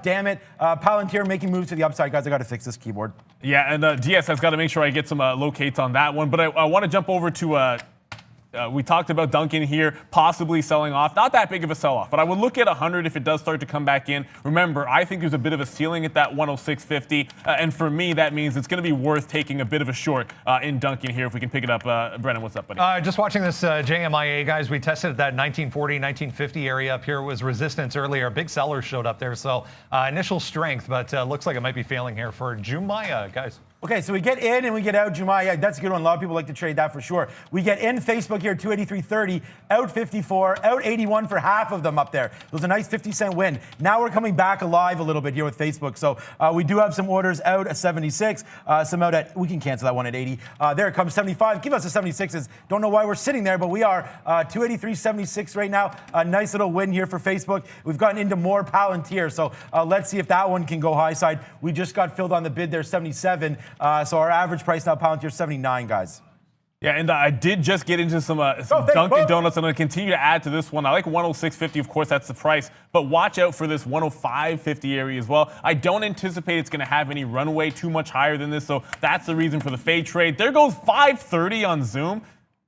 Damn it. Palantir making moves to the upside, guys. I got to fix this keyboard. Yeah, and DS has got to make sure I get some locates on that one. But I want to jump over to. We talked about Duncan here possibly selling off. Not that big of a sell-off, but I would look at 100 if it does start to come back in. Remember, I think there's a bit of a ceiling at that 106.50, and for me, that means it's going to be worth taking a bit of a short in Duncan here if we can pick it up. Brennan, what's up, buddy? Just watching this JMIA, guys. We tested that 1940, 1950 area up here. It was resistance earlier. Big sellers showed up there, so initial strength, but looks like it might be failing here for Jumaya, guys. Okay, so we get in and we get out. Jumaya, that's a good one. A lot of people like to trade that for sure. We get in Facebook here, 283.30, out 54, out 81 for half of them up there. It was a nice 50-cent win. Now we're coming back alive a little bit here with Facebook. So we do have some orders out at 76, some out at, we can cancel that one at 80. There it comes, 75. Give us a 76s. Don't know why we're sitting there, but we are 283.76 right now. A nice little win here for Facebook. We've gotten into more Palantir, so let's see if that one can go high side. We just got filled on the bid there, 77. So our average price now, Palantir, 79, guys. Yeah, and I did just get into some Dunkin' Donuts. I'm going to continue to add to this one. I like 106.50, of course, that's the price. But watch out for this 105.50 area as well. I don't anticipate it's going to have any runway too much higher than this, so that's the reason for the fade trade. There goes 530 on Zoom.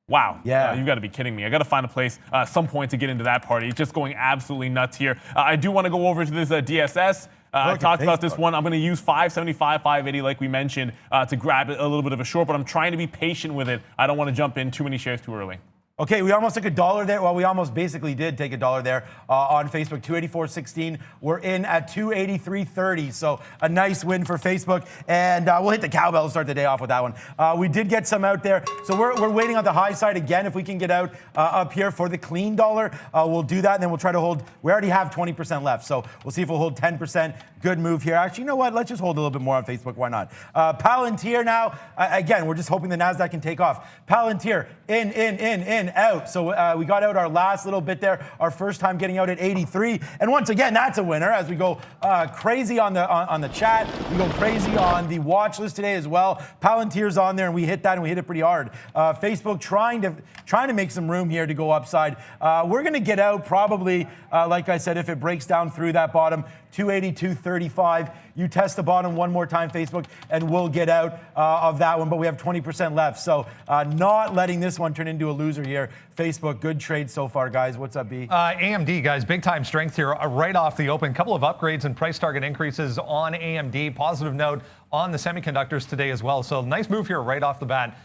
Wow. Yeah. You've got to be kidding me. I got to find a place some point to get into that party. It's just going absolutely nuts here. I do want to go over to this DSS. I talked about this one. I'm going to use 575, 580 like we mentioned to grab a little bit of a short, but I'm trying to be patient with it. I don't want to jump in too many shares too early. Okay, we almost took $1 there. Well, we almost basically did take $1 there on Facebook, 284.16. We're in at 283.30, so a nice win for Facebook. And we'll hit the cowbell and start the day off with that one. We did get some out there, so we're waiting on the high side again. If we can get out up here for the clean dollar, we'll do that, and then we'll try to hold. We already have 20% left, so we'll see if we'll hold 10%. Good move here. Actually, you know what? Let's just hold a little bit more on Facebook. Why not? Palantir now. Again, we're just hoping the NASDAQ can take off. Palantir, in. in, out. So we got out our last little bit there, our first time getting out at 83. And once again, that's a winner as we go crazy on the chat. We go crazy on the watch list today as well. Palantir's on there, and we hit that, and we hit it pretty hard. Facebook trying to make some room here to go upside. We're going to get out probably, like I said, if it breaks down through that bottom, 282.35. You test the bottom one more time, Facebook, and we'll get out of that one. But we have 20% left, so not letting this one turn into a loser here. Facebook, good trade so far, guys. What's up, B? AMD, guys, big time strength here right off the open. Couple of upgrades and price target increases on AMD. Positive note on the semiconductors today as well. So nice move here right off the bat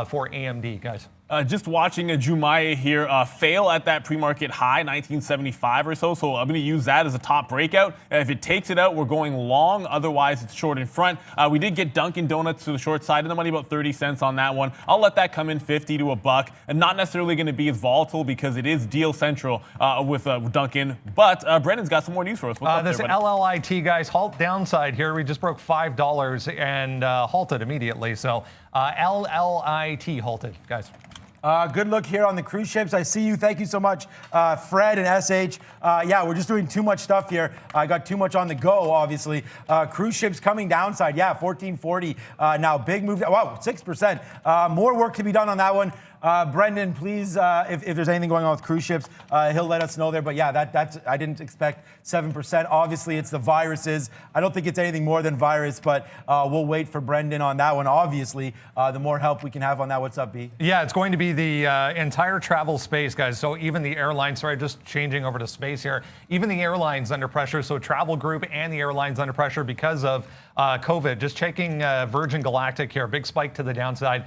for AMD, guys. Just watching a Jumaya here fail at that pre-market high, 1975 or so. So I'm going to use that as a top breakout. If it takes it out, we're going long. Otherwise, it's short in front. We did get Dunkin' Donuts to the short side of the money, about 30 cents on that one. I'll let that come in 50 to $1, and not necessarily going to be as volatile because it is deal central with Dunkin'. But Brendan's got some more news for us. What's up this there, buddy? LLIT, guys, halt downside here. We just broke $5 and halted immediately. So LLIT halted, guys. Good look here on the cruise ships. I see you. Thank you so much, Fred and SH. Yeah, we're just doing too much stuff here. I got too much on the go, obviously. Cruise ships coming downside. Yeah, 1440. Now, big move. Wow, 6%. More work to be done on that one. Brendan, please, if there's anything going on with cruise ships, he'll let us know there. But yeah, that's I didn't expect 7%. Obviously, it's the viruses. I don't think it's anything more than virus, but we'll wait for Brendan on that one. Obviously, the more help we can have on that. What's up, B? Yeah, it's going to be the entire travel space, guys. So even the airlines, sorry, just changing over to space here. Even the airlines under pressure. So travel group and the airlines under pressure because of COVID. Just checking Virgin Galactic here. Big spike to the downside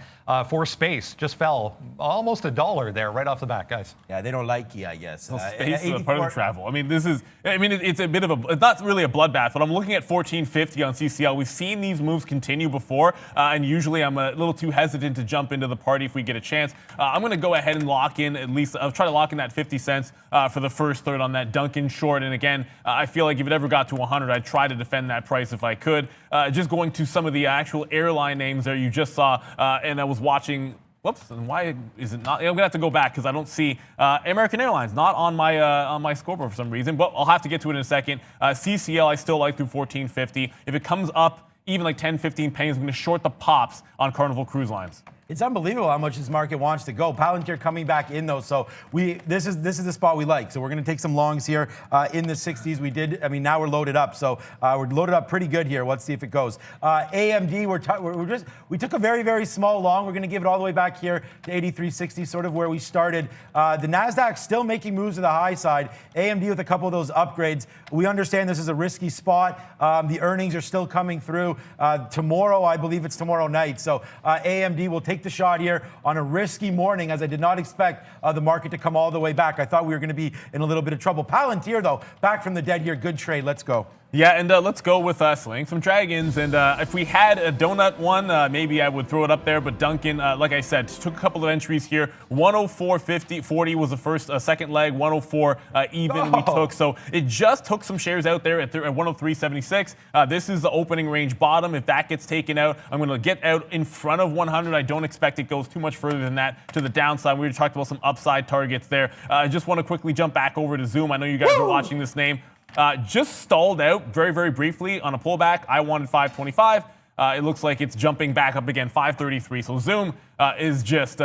for space. Just fell almost $1 there right off the bat, guys. Yeah, they don't like you, I guess. Well, space is a part of travel. I mean, it's a bit of it's not really a bloodbath, but I'm looking at 1450 on CCL. We've seen these moves continue before, and usually I'm a little too hesitant to jump into the party if we get a chance. I'm going to go ahead and lock in at least. I'll try to lock in that 50 cents for the first third on that Dunkin' short. And again, I feel like if it ever got to 100, I'd try to defend that price if I could. Just going to some of the actual airline names there you just saw, and I was watching. Whoops, and why is it not? I'm gonna have to go back because I don't see American Airlines not on my scoreboard for some reason. But I'll have to get to it in a second. CCL I still like through 1450. If it comes up even like 10, 15 pennies, I'm gonna short the pops on Carnival Cruise Lines. It's unbelievable how much this market wants to go. Palantir coming back in though, so this is the spot we like. So we're going to take some longs here in the 60s. We did. I mean, now we're loaded up, so we're loaded up pretty good here. Let's see if it goes. AMD, we took a very, very small long. We're going to give it all the way back here to 83.60, sort of where we started. The Nasdaq still making moves to the high side. AMD with a couple of those upgrades. We understand this is a risky spot. The earnings are still coming through tomorrow. I believe it's tomorrow night. So AMD will take the shot here on a risky morning, as I did not expect the market to come all the way back. I thought we were going to be in a little bit of trouble. Palantir, though, back from the dead here. Good trade. Let's go. Yeah, and let's go with slaying some dragons. And if we had a donut one, maybe I would throw it up there. But Dunkin', like I said, took a couple of entries here. 104.40 was the first, second leg. 104 even we took. So it just took some shares out there at 103.76. This is the opening range bottom. If that gets taken out, I'm going to get out in front of 100. I don't expect it goes too much further than that to the downside. We already talked about some upside targets there. I just want to quickly jump back over to Zoom. I know you guys are watching this name. Just stalled out very, very briefly on a pullback. I wanted 525. It looks like it's jumping back up again, 533. So Zoom is just,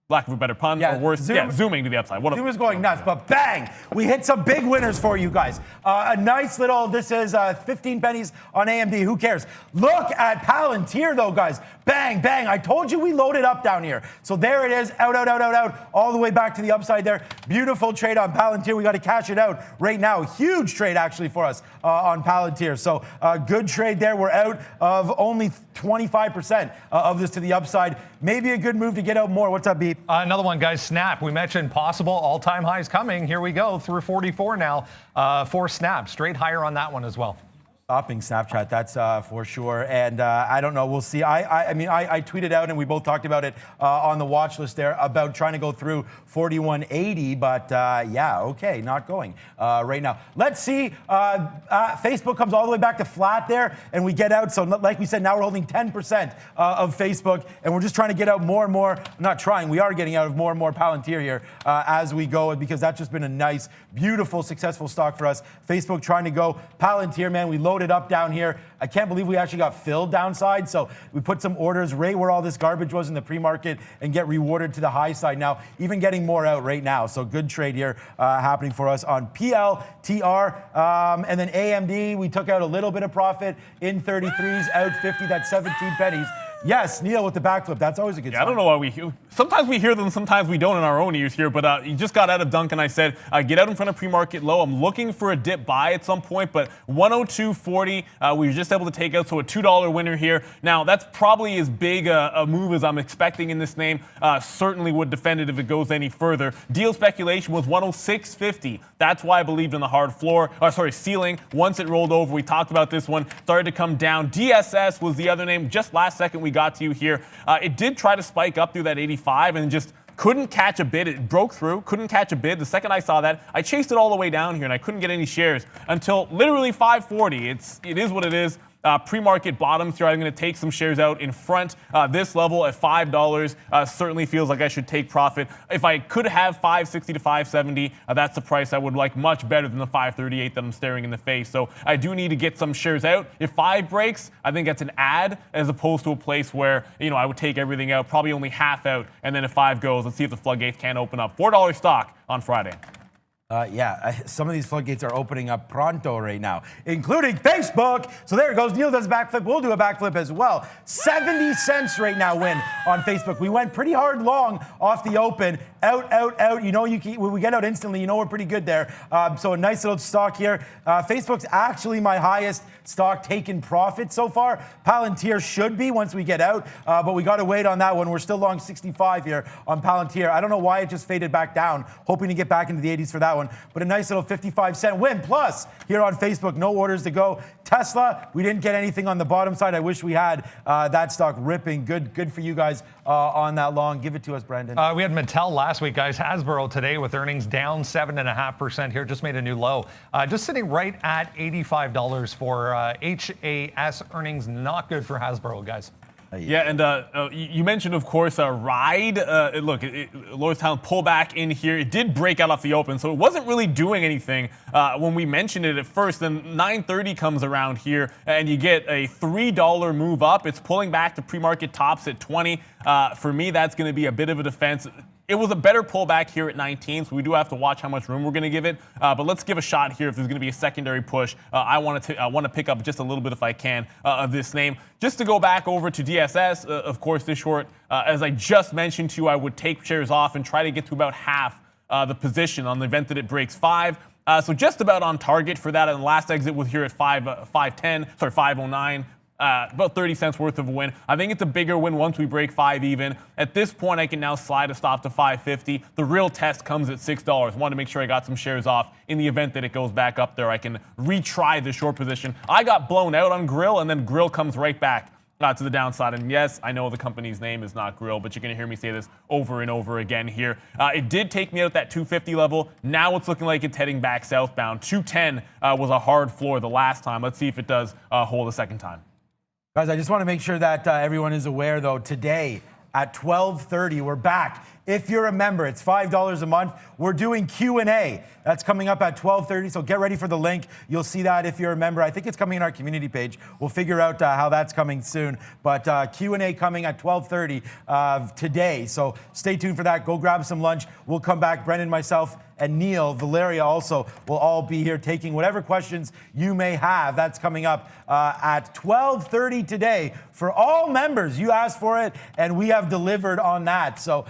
lack of a better pun, or worse, zooming to the upside. Zoom is going nuts, but bang! We hit some big winners for you guys. A nice little, this is 15 pennies on AMD. Who cares? Look at Palantir, though, guys. Bang, bang. I told you we loaded up down here. So there it is, out, all the way back to the upside there. Beautiful trade on Palantir. We got to cash it out right now. Huge trade, actually, for us on Palantir. So good trade there. We're out of only 25% of this to the upside. Maybe a good move to get out more. What's up, Beep? Another one, guys. Snap. We mentioned possible all-time highs coming. Here we go, through 44 now for Snap. Straight higher on that one as well. Stopping Snapchat, that's for sure. And I don't know, we'll see. I mean, I tweeted out, and we both talked about it on the watch list there, about trying to go through 4180, but yeah, okay, not going right now. Let's see. Facebook comes all the way back to flat there, and we get out. So like we said, now we're holding 10% of Facebook, and we're just trying to get out more and more. Not trying, we are getting out of more and more Palantir here as we go, because that's just been a nice, beautiful, successful stock for us. Facebook trying to go. Palantir, man, we loaded up down here. I can't believe we actually got filled downside. So we put some orders right where all this garbage was in the pre-market and get rewarded to the high side now, even getting more out right now. So good trade here happening for us on PLTR. And then AMD, we took out a little bit of profit in 33s, out 50, that's 17 pennies. Yes, Neil with the backflip. That's always a good sign. I don't know why we hear. Sometimes we hear them, sometimes we don't in our own ears here. But you just got out of Duncan. I said, get out in front of pre-market low. I'm looking for a dip buy at some point, but 102.40, we were just able to take out, so a $2 winner here. Now, that's probably as big a move as I'm expecting in this name. Certainly would defend it if it goes any further. Deal speculation was 106.50. That's why I believed in the hard floor, ceiling. Once it rolled over, we talked about this one, started to come down. DSS was the other name. Just last second, we got to you here. It did try to spike up through that 85 and just couldn't catch a bid. It broke through, couldn't catch a bid. The second I saw that, I chased it all the way down here and I couldn't get any shares until literally 540. It is what it is. Pre-market bottoms here. I'm going to take some shares out in front. This level at $5 certainly feels like I should take profit. If I could have 560 to 570, that's the price I would like, much better than the 538 that I'm staring in the face. So I do need to get some shares out. If 5 breaks, I think that's an add as opposed to a place where, I would take everything out, probably only half out. And then if 5 goes, let's see if the floodgates can open up. $4 stock on Friday. Some of these floodgates are opening up pronto right now, including Facebook. So there it goes. Neil does a backflip. We'll do a backflip as well. 70 cents right now win on Facebook. We went pretty hard long off the open. Out. When we get out instantly, we're pretty good there. So a nice little stock here. Facebook's actually my highest stock taken profit so far. Palantir should be once we get out, but we got to wait on that one. We're still long 65 here on Palantir. I don't know why it just faded back down. Hoping to get back into the 80s for that one, but a nice little 55-cent win. Plus, here on Facebook, no orders to go. Tesla, we didn't get anything on the bottom side. I wish we had that stock ripping. Good for you guys on that long. Give it to us, Brandon. We had Mattel last week, guys. Hasbro today with earnings down 7.5% here. Just made a new low. Just sitting right at $85 for HAS earnings. Not good for Hasbro, guys. Yeah, and you mentioned, of course, Ride. Look, Lordstown pullback in here. It did break out off the open, so it wasn't really doing anything when we mentioned it at first. Then 9:30 comes around here, and you get a $3 move up. It's pulling back to pre-market tops at 20. For me, that's going to be a bit of a defense. It was a better pullback here at 19, so we do have to watch how much room we're going to give it. But let's give a shot here if there's going to be a secondary push. I want to pick up just a little bit, if I can, of this name. Just to go back over to DSS, of course, this short, as I just mentioned to you, I would take shares off and try to get to about half the position on the event that it breaks 5. So just about on target for that. And the last exit was here at 509. About 30 cents worth of a win. I think it's a bigger win once we break 5 even. At this point, I can now slide a stop to 550. The real test comes at $6. Want to make sure I got some shares off in the event that it goes back up there. I can retry the short position. I got blown out on Grill, and then Grill comes right back to the downside. And yes, I know the company's name is not Grill, but you're going to hear me say this over and over again here. It did take me out that 250 level. Now it's looking like it's heading back southbound. 210 was a hard floor the last time. Let's see if it does hold a second time. Guys, I just want to make sure that everyone is aware, though, today at 12:30, we're back. If you're a member, it's $5 a month. We're doing Q&A. That's coming up at 12:30, so get ready for the link. You'll see that if you're a member. I think it's coming in our community page. We'll figure out how that's coming soon. But Q&A coming at 12:30 today, so stay tuned for that. Go grab some lunch. We'll come back. Brendan, myself, and Neil, Valeria also will all be here taking whatever questions you may have. That's coming up at 12:30 today for all members. You asked for it, and we have delivered on that. So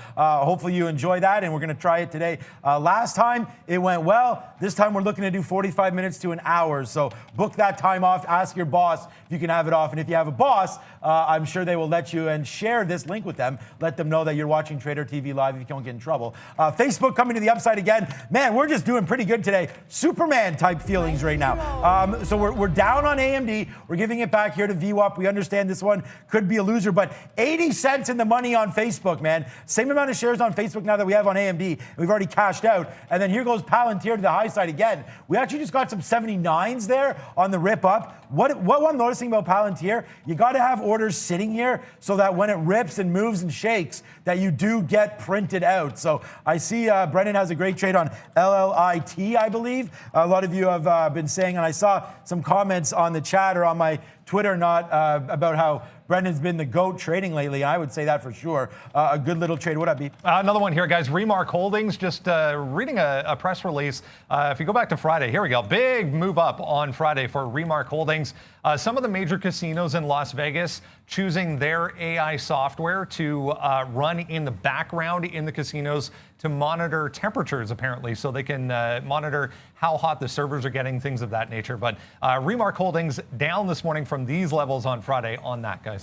hopefully you enjoy that, and we're going to try it today. Last time it went well. This time we're looking to do 45 minutes to an hour. So book that time off. Ask your boss if you can have it off. And if you have a boss, I'm sure they will let you, and share this link with them. Let them know that you're watching Trader TV Live if you don't get in trouble. Facebook coming to the upside again. Man, we're just doing pretty good today. Superman type feelings right now. So we're down on AMD. We're giving it back here to VWAP. We understand this one could be a loser, but 80 cents in the money on Facebook, man. Same amount of shares on Facebook now that we have on AMD. We've already cashed out. And then here goes Palantir to the high side again. We actually just got some 79s there on the rip up. What I'm noticing about Palantir, you got to have orders sitting here so that when it rips and moves and shakes, that you do get printed out. So I see Brendan has a great trade on LLIT, I believe. A lot of you have been saying, and I saw some comments on the chat or on my Twitter about how Brendan's been the GOAT trading lately. I would say that for sure. A good little trade. What'd that be? Another one here, guys. Remark Holdings, just reading a press release. If you go back to Friday, here we go. Big move up on Friday for Remark Holdings. Some of the major casinos in Las Vegas choosing their AI software to run in the background in the casinos to monitor temperatures, apparently, so they can monitor how hot the servers are getting, things of that nature. But Remark Holdings down this morning from these levels on Friday on that, guys.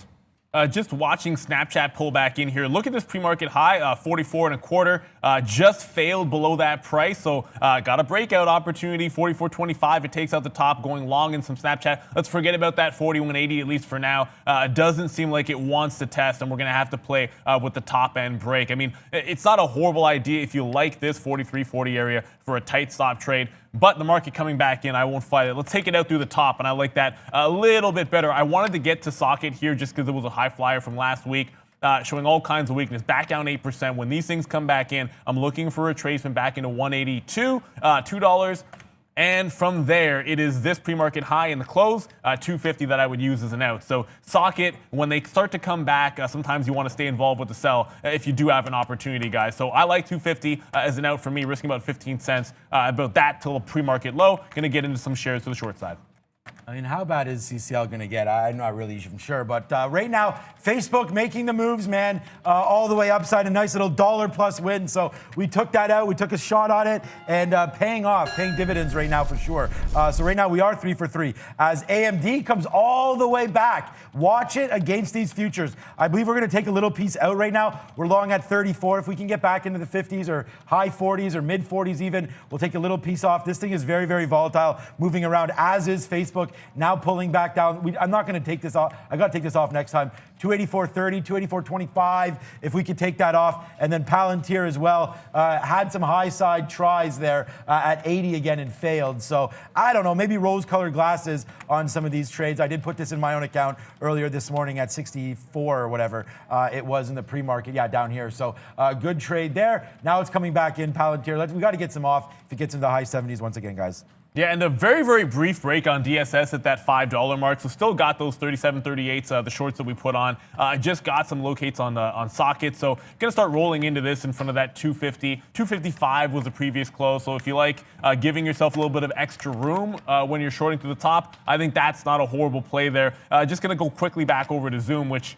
Just watching Snapchat pull back in here. Look at this pre-market high, 44 and a quarter. Just failed below that price, so got a breakout opportunity. 44.25. It takes out the top, going long in some Snapchat. Let's forget about that 41.80 at least for now. It doesn't seem like it wants to test, and we're going to have to play with the top end break. I mean, it's not a horrible idea if you like this 43.40 area for a tight stop trade. But the market coming back in, I won't fight it. Let's take it out through the top, and I like that a little bit better. I wanted to get to socket here just because it was a high flyer from last week, showing all kinds of weakness. Back down 8%. When these things come back in, I'm looking for a retracement back into 182, $2. And from there, it is this pre-market high in the close, 250 that I would use as an out. So socket, when they start to come back, sometimes you want to stay involved with the sell if you do have an opportunity, guys. So I like 250 as an out for me, risking about 15 cents, about that till a pre-market low. Going to get into some shares to the short side. I mean, how bad is CCL going to get? I'm not really even sure. But right now, Facebook making the moves, man, all the way upside. A nice little $1+ win. So we took that out. We took a shot on it and paying dividends right now for sure. So right now we are 3 for 3. As AMD comes all the way back, watch it against these futures. I believe we're going to take a little piece out right now. We're long at 34. If we can get back into the 50s or high 40s or mid 40s even, we'll take a little piece off. This thing is very, very volatile, moving around, as is Facebook. Now pulling back down. I'm not going to take this off. I got to take this off next time. 284.30, 284.25. If we could take that off. And then Palantir as well. Had some high side tries there at 80 again and failed. So I don't know, maybe rose-colored glasses on some of these trades. I did put this in my own account earlier this morning at 64 or whatever it was in the pre-market. Yeah, down here. So good trade there. Now it's coming back in Palantir. We got to get some off if it gets into the high 70s once again, guys. Yeah, and a very, very brief break on DSS at that $5 mark. So still got those 37.38s, the shorts that we put on. Just got some locates on socket. So going to start rolling into this in front of that 250. 255 was the previous close. So if you like giving yourself a little bit of extra room when you're shorting to the top, I think that's not a horrible play there. Just going to go quickly back over to Zoom, which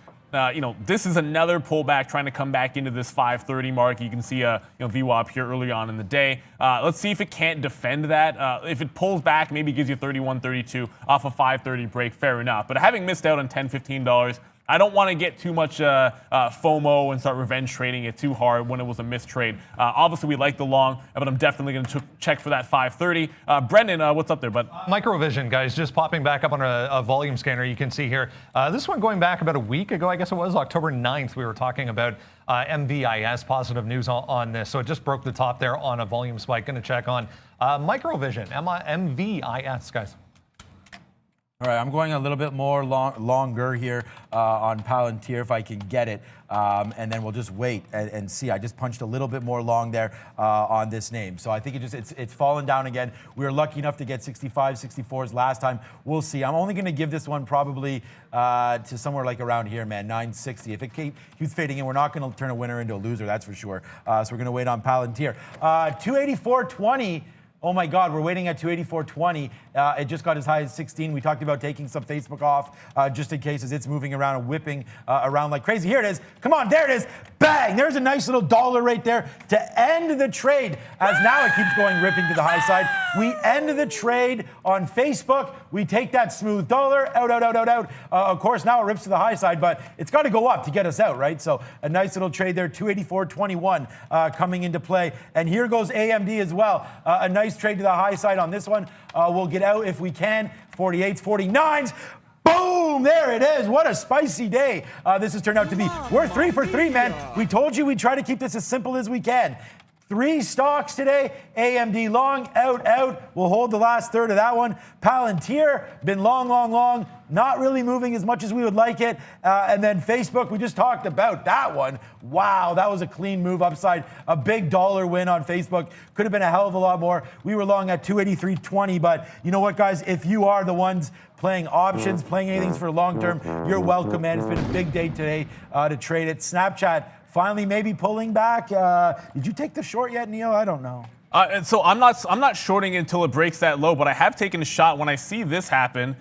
this is another pullback trying to come back into this 530 mark. You can see VWAP here early on in the day. Let's see if it can't defend that. If it pulls back, maybe gives you 31, 32 off a 530 break, fair enough. But having missed out on $10, $15, I don't want to get too much FOMO and start revenge trading it too hard when it was a missed trade. Obviously, we like the long, but I'm definitely going to check for that 530. Brendan, what's up there, bud? Microvision, guys, just popping back up on a volume scanner. You can see here. This one going back about a week ago, I guess it was, October 9th, we were talking about MVIS, positive news on this. So it just broke the top there on a volume spike. Going to check on Microvision, MVIS, guys. All right, I'm going a little bit more longer here on Palantir if I can get it. And then we'll just wait and see. I just punched a little bit more long there on this name. So I think it's fallen down again. We were lucky enough to get 65, 64s last time. We'll see. I'm only going to give this one probably to somewhere like around here, man, 960. If it keeps fading in, we're not going to turn a winner into a loser, that's for sure. So we're going to wait on Palantir. 284.20. oh my God, we're waiting at 284.20. It just got as high as 16. We talked about taking some Facebook off just in case as it's moving around and whipping around like crazy. Here it is. Come on, there it is. Bang! There's a nice little dollar right there to end the trade, as now it keeps going ripping to the high side. We end the trade on Facebook. We take that smooth dollar out. Of course, now it rips to the high side, but it's got to go up to get us out, right? So a nice little trade there, 284.21 coming into play. And here goes AMD as well. A nice trade to the high side on this one. We'll get out if we can. 48s, 49s. Boom! There it is. What a spicy day this has turned out to be. We're 3 for 3, man. We told you we'd try to keep this as simple as we can. 3 stocks today. AMD long, out. We'll hold the last third of that one. Palantir, been long. Not really moving as much as we would like it. And then Facebook, we just talked about that one. Wow, that was a clean move upside. A big dollar win on Facebook. Could have been a hell of a lot more. We were long at 283.20, but you know what, guys? If you are the ones playing options, playing anything for long term, you're welcome, man. It's been a big day today to trade it. Snapchat finally maybe pulling back. Did you take the short yet, Neil? I don't know. So I'm not shorting it until it breaks that low, but I have taken a shot when I see this happen.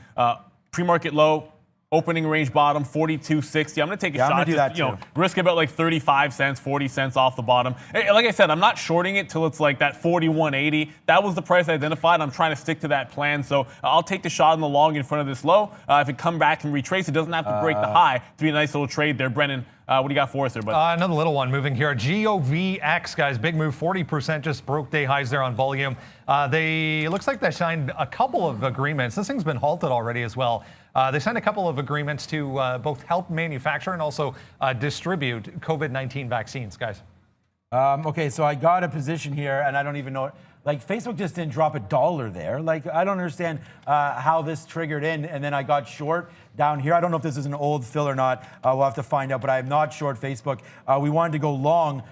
Pre-market low, opening range bottom, 42.60. I'm going to take a shot. I'm going to do that too. Risk about like 35 cents, 40 cents off the bottom. Like I said, I'm not shorting it till it's like that 41.80. That was the price I identified. I'm trying to stick to that plan. So I'll take the shot on the long in front of this low. If it come back and retrace, it doesn't have to break the high to be a nice little trade there. Brennan, what do you got for us there, bud? Another little one moving here. GOVX, guys, big move, 40%, just broke day highs there on volume. It looks like they signed a couple of agreements. This thing's been halted already as well. They signed a couple of agreements to both help manufacture and also distribute COVID-19 vaccines, guys. Okay, so I got a position here, and I don't even know. Like, Facebook just didn't drop $1 there. Like, I don't understand how this triggered in, and then I got short down here. I don't know if this is an old fill or not. We'll have to find out, but I am not short Facebook. We wanted to go long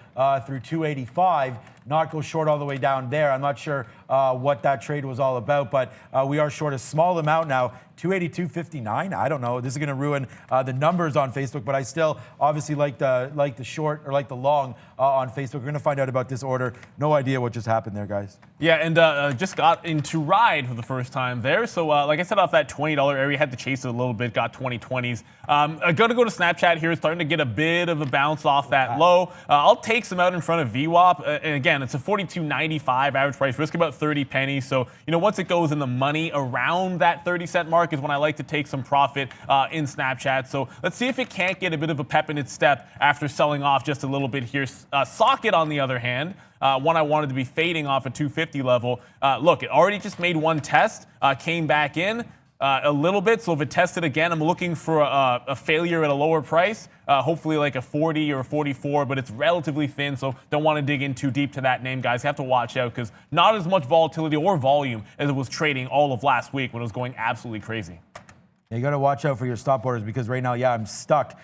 through 285, not go short all the way down there. I'm not sure what that trade was all about, but we are short a small amount now. 282.59. I don't know. This is going to ruin the numbers on Facebook, but I still obviously like the short or like the long on Facebook. We're going to find out about this order. No idea what just happened there, guys. Yeah, and just got into ride for the first time there. So like I said, off that $20 area, had to chase it a little bit, got 2020s. I'm going to go to Snapchat here. Starting to get a bit of a bounce off that low. I'll take some out in front of VWAP. And again, it's a 42.95 average price, risk about 30 pennies. So, you know, once it goes in the money around that 30-cent mark is when I like to take some profit in Snapchat. So let's see if it can't get a bit of a pep in its step after selling off just a little bit here. Socket, on the other hand, one I wanted to be fading off a 250 level. Look, it already just made one test, came back in a little bit. So if it tested again, I'm looking for a failure at a lower price, hopefully like a 40 or a 44, but it's relatively thin, so don't want to dig in too deep to that name, guys. You have to watch out because not as much volatility or volume as it was trading all of last week when it was going absolutely crazy. You got to watch out for your stop orders because right now, I'm stuck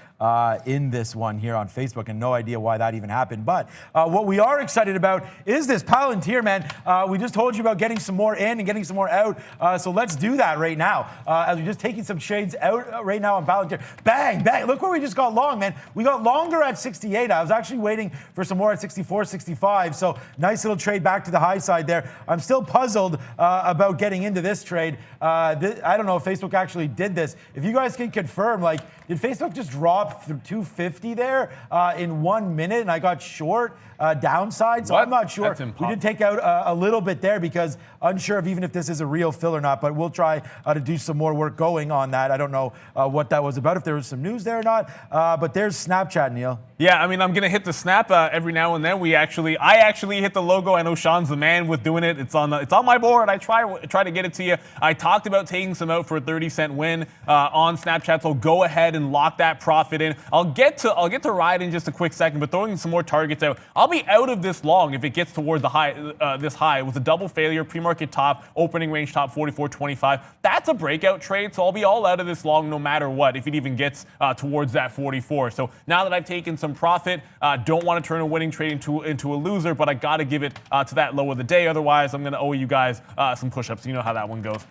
in this one here on Facebook and no idea why that even happened. But what we are excited about is this Palantir, man. We just told you about getting some more in and getting some more out. So let's do that right now. As we're just taking some shades out right now on Palantir. Bang, bang. Look where we just got long, man. We got longer at 68. I was actually waiting for some more at 64, 65. So nice little trade back to the high side there. I'm still puzzled about getting into this trade. I don't know if Facebook actually did this. If you guys can confirm, like, did Facebook just drop through 250 there in 1 minute and I got short downside? So what? I'm not sure. We did take out a little bit there because unsure of even if this is a real fill or not, but we'll try to do some more work going on that. I don't know what that was about, if there was some news there or not, but there's Snapchat, Neil. Yeah, I mean, I'm going to hit the snap every now and then. I actually hit the logo. I know Sean's the man with doing it. It's on my board. I try to get it to you. I talked about taking some out for a 30-cent win on Snapchat, so go ahead and lock that profit in. I'll get to ride in just a quick second, but throwing some more targets out. I'll be out of this long if it gets toward the high. This high. It was a double failure, pre-market top, opening range top 44.25. That's a breakout trade, so I'll be all out of this long no matter what if it even gets towards that 44. So now that I've taken some profit, don't want to turn a winning trade into a loser, but I got to give it to that low of the day. Otherwise, I'm going to owe you guys some push-ups. You know how that one goes.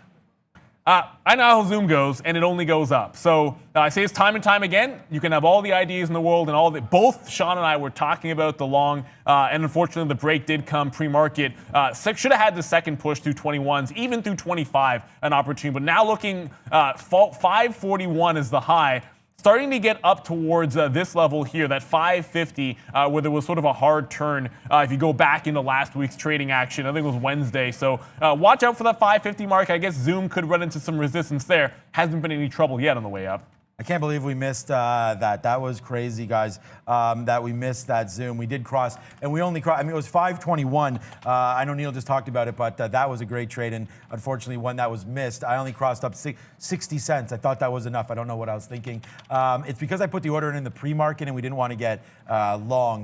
I know how Zoom goes, and it only goes up. So I say it's time and time again. You can have all the ideas in the world and all the. Both Sean and I were talking about the long, and unfortunately the break did come pre-market. Should have had the second push through 21s, even through 25, an opportunity. But now looking 541 is the high. Starting to get up towards this level here, that 550, where there was sort of a hard turn. If you go back into last week's trading action, I think it was Wednesday. So watch out for that 550 mark. I guess Zoom could run into some resistance there. Hasn't been any trouble yet on the way up. I can't believe we missed that. That was crazy, guys, that we missed that Zoom. We did cross, and we only crossed. I mean, it was 521. I know Neil just talked about it, but that was a great trade, and unfortunately, one that was missed. I only crossed up 60 cents. I thought that was enough. I don't know what I was thinking. It's because I put the order in the pre-market, and we didn't want to get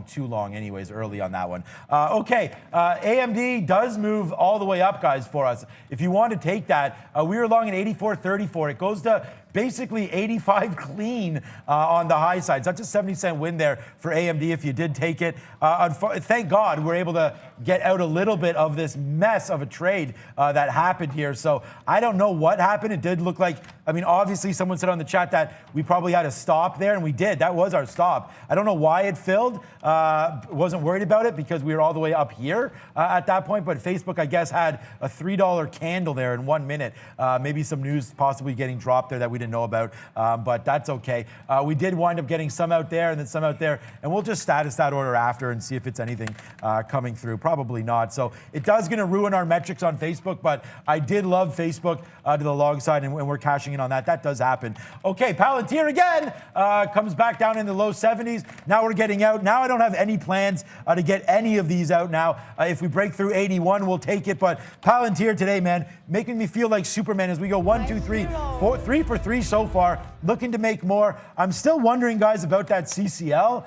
too long anyways, early on that one. Okay, AMD does move all the way up, guys, for us. If you want to take that, we were long at 84.34. It goes to basically 85 clean on the high side. Such a 70-cent win there for AMD if you did take it. Thank God we're able to get out a little bit of this mess of a trade that happened here. So I don't know what happened. It did look like, I mean, obviously someone said on the chat that we probably had a stop there, and we did. That was our stop. I don't know why it filled. Wasn't worried about it because we were all the way up here at that point. But Facebook, I guess, had a $3 candle there in 1 minute. Maybe some news possibly getting dropped there that we didn't know about, but that's okay. We did wind up getting some out there and then some out there, and we'll just status that order after and see if it's anything coming through. Probably not. So it does going to ruin our metrics on Facebook, but I did love Facebook to the long side, and we're cashing in on that. That does happen. Okay, Palantir again comes back down in the low 70s. Now we're getting out. Now I don't have any plans to get any of these out now. If we break through 81, we'll take it. But Palantir today, man, making me feel like Superman as we go 1, 2, 3, 4, 3 for 3 so far, looking to make more. I'm still wondering, guys, about that CCL.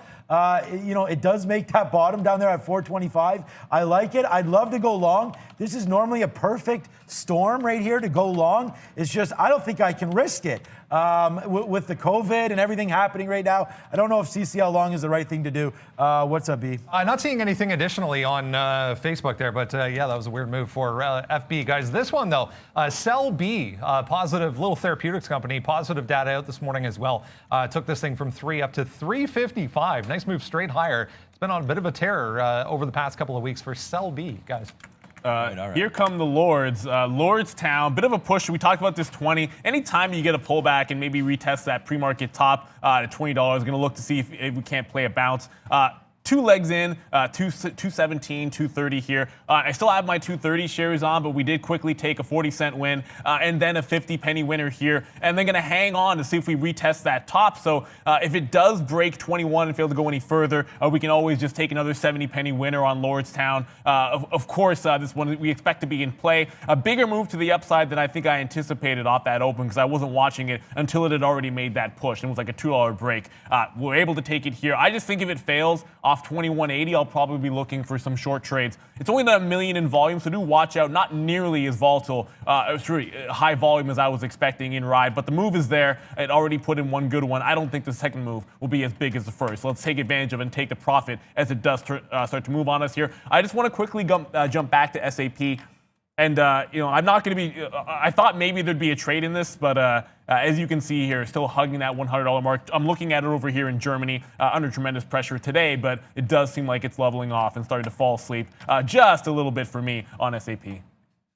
You know, it does make that bottom down there at 425. I like it. I'd love to go long. This is normally a perfect storm right here to go long. It's just, I don't think I can risk it. With the COVID and everything happening right now, I don't know if CCL long is the right thing to do. What's up, B? Not seeing anything additionally on Facebook there, but yeah, that was a weird move for FB. Guys, this one though, Cell B, positive, little therapeutics company, positive data out this morning as well. Took this thing from 3 up to 355. Nice move straight higher. It's been on a bit of a tear over the past couple of weeks for Cell B, guys. All right. Here come the Lords. Lordstown, bit of a push. We talked about this 20. Anytime you get a pullback and maybe retest that pre-market top at $20, going to look to see if we can't play a bounce. 2 legs in, 217, 230 here. I still have my 230 shares on, but we did quickly take a 40-cent win and then a 50-penny winner here. And then going to hang on to see if we retest that top. So if it does break 21 and fail to go any further, we can always just take another 70-penny winner on Lordstown. Of course, this one we expect to be in play. A bigger move to the upside than I think I anticipated off that open because I wasn't watching it until it had already made that push. It was like a $2 break. We're able to take it here. I just think if it fails off 2180, I'll probably be looking for some short trades. It's only about $1 million in volume, so do watch out. Not nearly as volatile, high volume as I was expecting in ride, but the move is there. It already put in one good one. I don't think the second move will be as big as the first. So let's take advantage of it and take the profit as it does start to move on us here. I just want to quickly jump back to SAP. And, you know, I'm not going to be, I thought maybe there'd be a trade in this, but as you can see here, still hugging that $100 mark. I'm looking at it over here in Germany under tremendous pressure today, but it does seem like it's leveling off and starting to fall asleep just a little bit for me on SAP.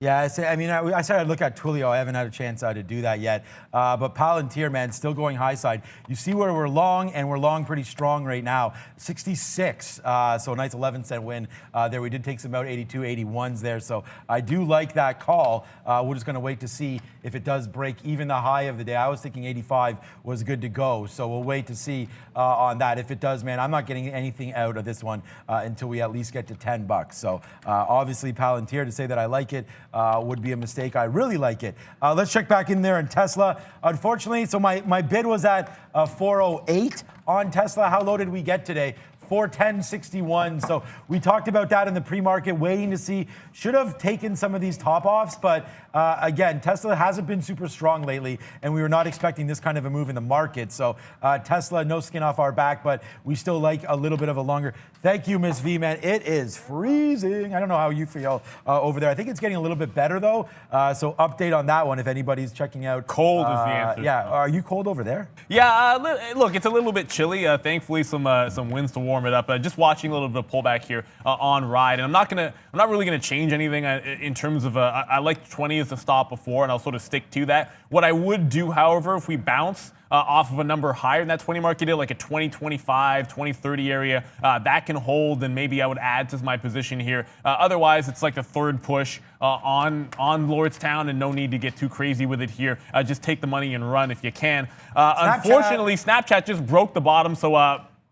Yeah, I said I'd look at Twilio. I haven't had a chance to do that yet. But Palantir, man, still going high side. You see where we're long, and we're long pretty strong right now. 66, so a nice 11-cent win there. We did take some out 82, 81s there. So I do like that call. We're just going to wait to see if it does break even the high of the day. I was thinking 85 was good to go. So we'll wait to see on that. If it does, man, I'm not getting anything out of this one until we at least get to $10. So obviously Palantir, to say that I like it, would be a mistake. I really like it. Let's check back in there in Tesla. Unfortunately, so my bid was at 408 on Tesla. How low did we get today? 410.61. So we talked about that in the pre-market, waiting to see. Should have taken some of these top offs, but again, Tesla hasn't been super strong lately, and we were not expecting this kind of a move in the market. So Tesla, no skin off our back, but we still like a little bit of a longer. Thank you, Miss V, man. It is freezing. I don't know how you feel over there. I think it's getting a little bit better though. So update on that one if anybody's checking out. Cold is the answer. Yeah, are you cold over there? Yeah, look, it's a little bit chilly. Thankfully, some winds to warm it up. Just watching a little bit of pullback here on ride, and I'm not really gonna change anything in terms of. I like 20 as the stop before, and I'll sort of stick to that. What I would do, however, if we bounce off of a number higher than that 20 mark you did, like a 2025, 2030 area, that can hold, and maybe I would add to my position here. Otherwise, it's like the third push on Lordstown, and no need to get too crazy with it here. Just take the money and run if you can. Unfortunately, Snapchat just broke the bottom, so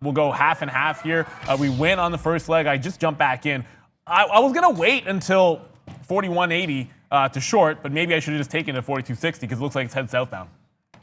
we'll go half and half here. We win on the first leg. I just jumped back in. I was going to wait until 41.80 to short, but maybe I should have just taken it at 42.60 because it looks like it's head southbound.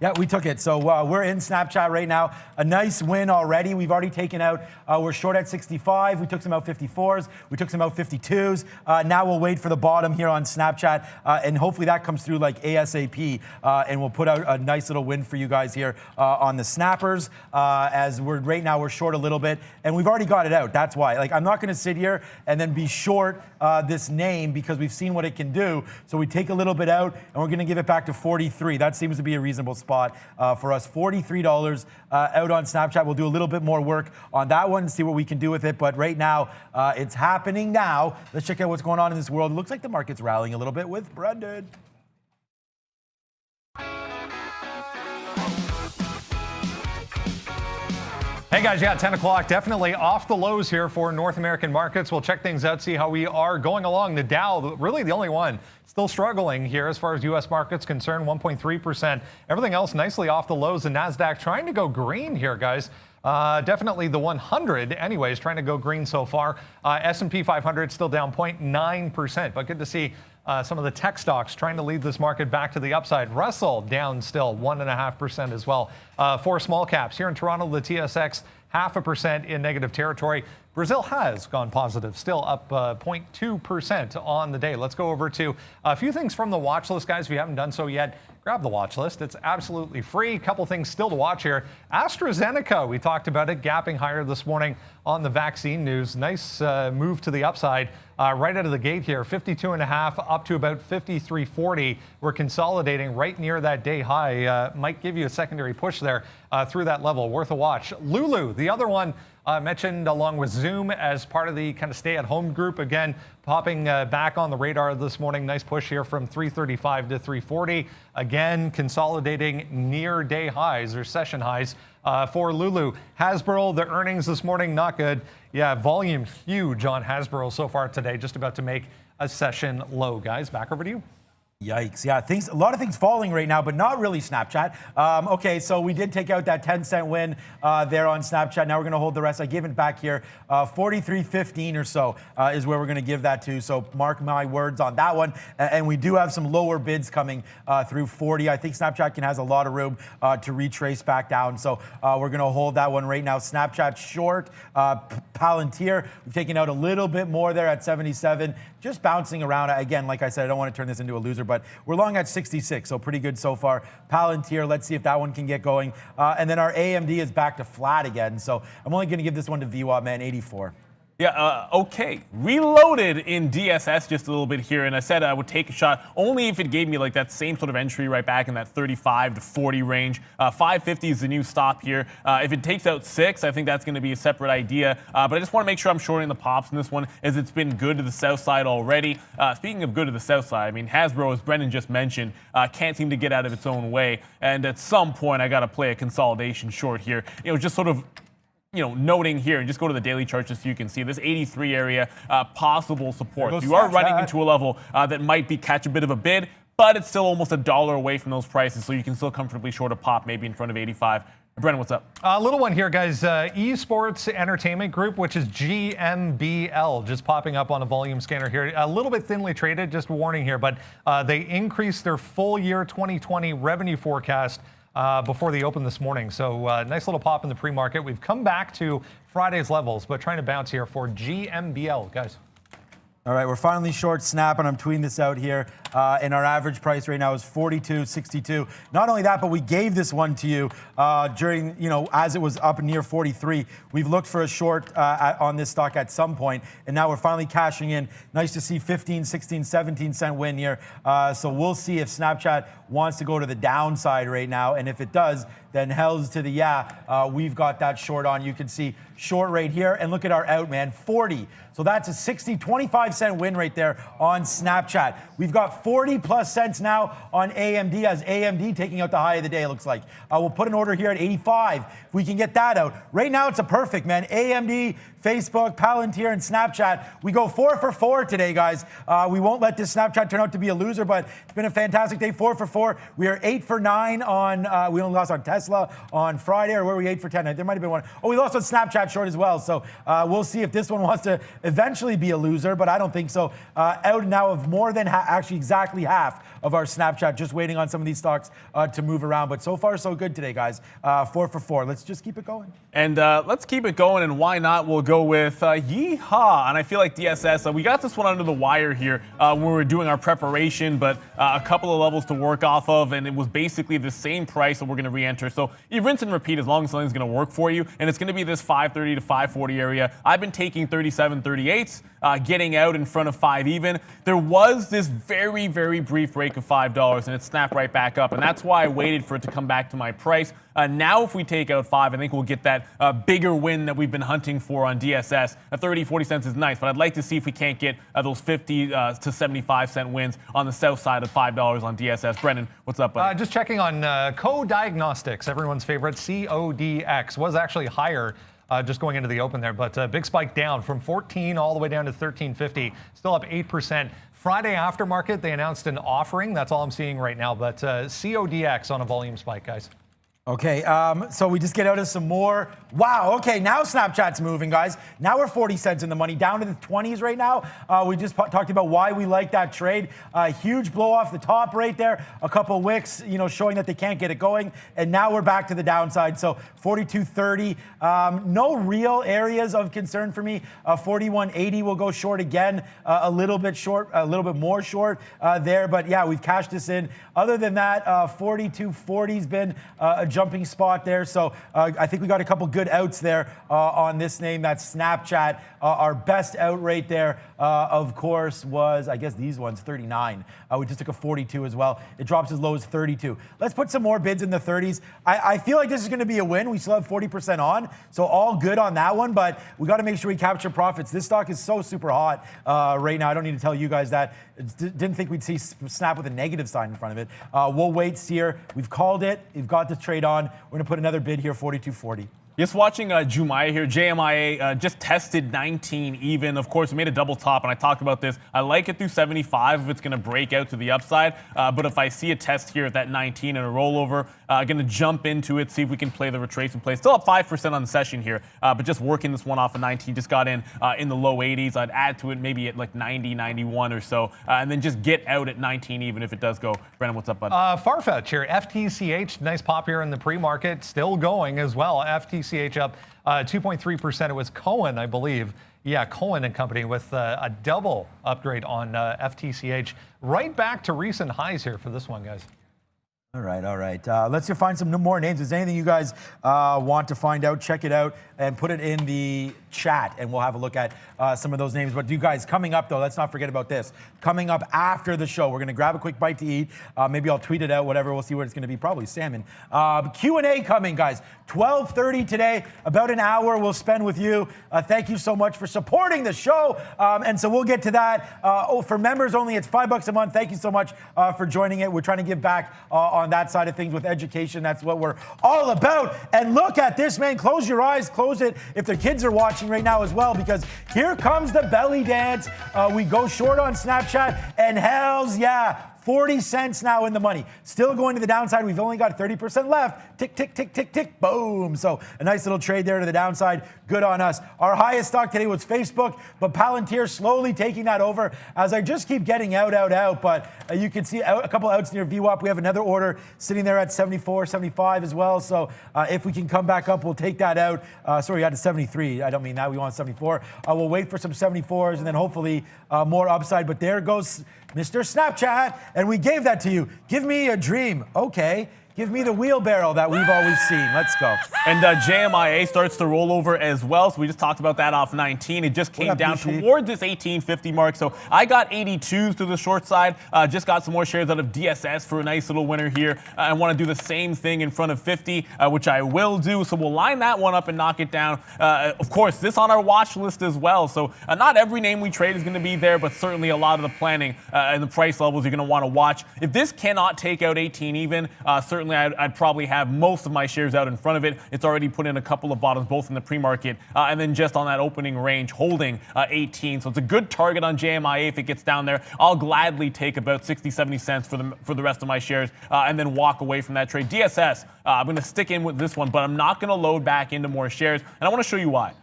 Yeah, we took it. So we're in Snapchat right now. A nice win already. We've already taken out, we're short at 65. We took some out 54s. We took some out 52s. Now we'll wait for the bottom here on Snapchat. And hopefully that comes through like ASAP. And we'll put out a nice little win for you guys here on the snappers. As right now we're short a little bit. And we've already got it out. That's why. Like, I'm not going to sit here and then be short this name because we've seen what it can do. So we take a little bit out and we're going to give it back to 43. That seems to be a reasonable spot for us. $43 out on Snapchat. We'll do a little bit more work on that one and see what we can do with it. But right now, it's happening now. Let's check out what's going on in this world. It looks like the market's rallying a little bit with Brendan. Hey guys, yeah, 10 o'clock, definitely off the lows here for North American markets. We'll check things out, see how we are going along. The Dow, really the only one still struggling here as far as U.S. markets concerned, 1.3%. Everything else nicely off the lows. The NASDAQ trying to go green here, guys. Definitely the 100 anyways, trying to go green so far. S&P 500 still down 0.9%, but good to see some of the tech stocks trying to lead this market back to the upside. Russell down still 1.5% as well. For small caps here in Toronto, the TSX 0.5% in negative territory. Brazil has gone positive, still up 0.2% on the day. Let's go over to a few things from the watch list, guys. If you haven't done so yet, grab the watch list. It's absolutely free. A couple things still to watch here. AstraZeneca, we talked about it, gapping higher this morning on the vaccine news. Nice move to the upside right out of the gate here. 52.5 up to about 53.40. We're consolidating right near that day high. Might give you a secondary push there through that level. Worth a watch. Lulu, the other one mentioned along with Zoom as part of the kind of stay-at-home group. Again, popping back on the radar this morning. Nice push here from 335 to 340. Again, consolidating near day highs or session highs for Lulu. Hasbro, the earnings this morning, not good. Yeah, volume huge on Hasbro so far today. Just about to make a session low, guys. Back over to you. Yikes. Yeah, a lot of things falling right now, but not really Snapchat. Okay, so we did take out that 10-cent win there on Snapchat. Now we're going to hold the rest. I gave it back here. 43.15 or so is where we're going to give that to. So mark my words on that one. And we do have some lower bids coming through 40. I think Snapchat has a lot of room to retrace back down. So we're going to hold that one right now. Snapchat short. Palantir, we've taken out a little bit more there at 77. Just bouncing around. Again, like I said, I don't want to turn this into a loser, but we're long at 66, so pretty good so far. Palantir, let's see if that one can get going. And then our AMD is back to flat again, so I'm only going to give this one to VWAP, man, 84. Yeah, okay. Reloaded in DSS just a little bit here, and I said I would take a shot only if it gave me like that same sort of entry right back in that 35 to 40 range. 550 is the new stop here. If it takes out 6, I think that's going to be a separate idea. But I just want to make sure I'm shorting the pops in this one, as it's been good to the south side already. Speaking of good to the south side, I mean, Hasbro, as Brendan just mentioned, can't seem to get out of its own way. And at some point, I got to play a consolidation short here. You know, just sort of noting here, and just go to the daily chart just so you can see this 83 area, possible support. You are running into a level that might catch a bit of a bid, but it's still almost $1 away from those prices, so you can still comfortably short a pop, maybe in front of 85. Brendan, what's up? A little one here, guys. Esports Entertainment Group, which is GMBL, just popping up on a volume scanner here. A little bit thinly traded, just warning here, but they increased their full year 2020 revenue forecast before the open this morning. So nice little pop in the pre-market. We've come back to Friday's levels, but trying to bounce here for GMBL, guys. All right, we're finally short snap, and I'm tweeting this out here. And our average price right now is 42.62. Not only that, but we gave this one to you during, as it was up near 43. We've looked for a short on this stock at some point, and now we're finally cashing in. Nice to see 15, 16, 17 cent win here. So we'll see if Snapchat wants to go to the downside right now, and if it does, then hells to the we've got that short on. You can see short right here, and look at our out, man, 40. So that's a 25 cent win right there on Snapchat. We've got 40 plus cents now on AMD, as AMD taking out the high of the day, it looks like. We'll put an order here at 85 if we can get that out. Right now, it's a perfect, man. AMD, Facebook, Palantir, and Snapchat. We go 4 for 4 today, guys. We won't let this Snapchat turn out to be a loser, but it's been a fantastic day. 4 for 4. We are 8 for 9 on, we only lost on Tesla on Friday, or were we 8 for 10? There might have been one. Oh, we lost on Snapchat short as well. So we'll see if this one wants to eventually be a loser, but I don't think so. Out now of more than actually exactly half of our Snapchat, just waiting on some of these stocks to move around. But so far, so good today, guys. 4 for 4. Let's just keep it going. And let's keep it going, and why not? We'll go with Yeehaw. And I feel like DSS, we got this one under the wire here when we were doing our preparation, but a couple of levels to work off of, and it was basically the same price that we're going to re-enter. So you rinse and repeat as long as something's going to work for you, and it's going to be this 530 to 540 area. I've been taking 37.38s, getting out in front of 5 even. There was this very, very brief break of $5, and it snapped right back up, and that's why I waited for it to come back to my price. Now, if we take out 5, I think we'll get that bigger win that we've been hunting for on DSS. 30, 40 cents is nice, but I'd like to see if we can't get those 50 to 75 cent wins on the south side of $5 on DSS. Brendan, what's up, buddy? Just checking on Co-Diagnostics, everyone's favorite, CODX, was actually higher just going into the open there, but big spike down from 14 all the way down to 13.50, still up 8%. Friday aftermarket, they announced an offering. That's all I'm seeing right now, but CODX on a volume spike, guys. Okay, so we just get out of some more. Wow, okay, now Snapchat's moving, guys. Now we're 40 cents in the money, down to the 20s right now. We just talked about why we like that trade. Huge blow off the top right there. A couple wicks, showing that they can't get it going. And now we're back to the downside. So 42.30. No real areas of concern for me. 41.80 will go short again. A little bit short, a little bit more short there. But yeah, we've cashed this in. Other than that, 42.40's been a jumping spot there. So I think we got a couple good outs there on this name. That's Snapchat. Our best out rate there, of course, was, I guess, these ones, 39. We just took a 42 as well. It drops as low as 32. Let's put some more bids in the 30s. I feel like this is going to be a win. We still have 40% on, so all good on that one, but we got to make sure we capture profits. This stock is so super hot right now. I don't need to tell you guys that. Didn't think we'd see Snap with a negative sign in front of it. We'll wait here. We've called it. We've got the trade on. We're going to put another bid here, 42.40. Just watching Jumaya here, JMIA just tested 19 even. Of course, we made a double top, and I talked about this. I like it through 75 if it's going to break out to the upside. But if I see a test here at that 19 and a rollover, going to jump into it, see if we can play the retracement play. Still up 5% on the session here, but just working this one off of 19. Just got in the low 80s. I'd add to it maybe at like 90, 91 or so, and then just get out at 19 even if it does go. Brennan, what's up, bud? Farfetch here, FTCH, nice pop here in the pre-market, still going as well. FTCH up 2.3%. It was Cohen, I believe. Yeah, Cohen and Company with a double upgrade on FTCH. Right back to recent highs here for this one, guys. All right. Let's find some more names. Is there anything you guys want to find out? Check it out and put it in the chat, and we'll have a look at some of those names. But you guys, coming up, though, let's not forget about this. Coming up after the show, we're going to grab a quick bite to eat. Maybe I'll tweet it out, whatever. We'll see what it's going to be. Probably salmon. Q&A coming, guys. 12:30 today. About an hour we'll spend with you. Thank you so much for supporting the show. And so we'll get to that. For members only, it's $5 a month. Thank you so much for joining it. We're trying to give back on that side of things with education. That's what we're all about. And look at this, man. Close your eyes. Close it if the kids are watching right now as well, because here comes the belly dance. We go short on Snapchat, and hells yeah, 40 cents now in the money. Still going to the downside. We've only got 30% left. Tick, tick, tick, tick, tick, boom. So a nice little trade there to the downside. Good on us. Our highest stock today was Facebook, but Palantir slowly taking that over as I just keep getting out. But you can see a couple outs near VWAP. We have another order sitting there at 74, 75 as well. So if we can come back up, we'll take that out. Sorry, you had to 73. I don't mean that. We want 74. We'll wait for some 74s and then hopefully more upside. But there goes Mr. Snapchat, and we gave that to you. Give me a dream. Okay. Give me the wheelbarrow that we've always seen. Let's go. And JMIA starts to roll over as well. So we just talked about that off 19. It just came down towards this 1850 mark. So I got 82s to the short side. Just got some more shares out of DSS for a nice little winner here. I want to do the same thing in front of 50, which I will do. So we'll line that one up and knock it down. Of course, this on our watch list as well. So not every name we trade is going to be there, but certainly a lot of the planning and the price levels you're going to want to watch. If this cannot take out 18 even, certainly I'd probably have most of my shares out in front of it. It's already put in a couple of bottoms, both in the pre-market and then just on that opening range, holding 18. So it's a good target on JMIA if it gets down there. I'll gladly take about 60, 70 cents for the rest of my shares and then walk away from that trade. DSS, I'm going to stick in with this one, but I'm not going to load back into more shares. And I want to show you why.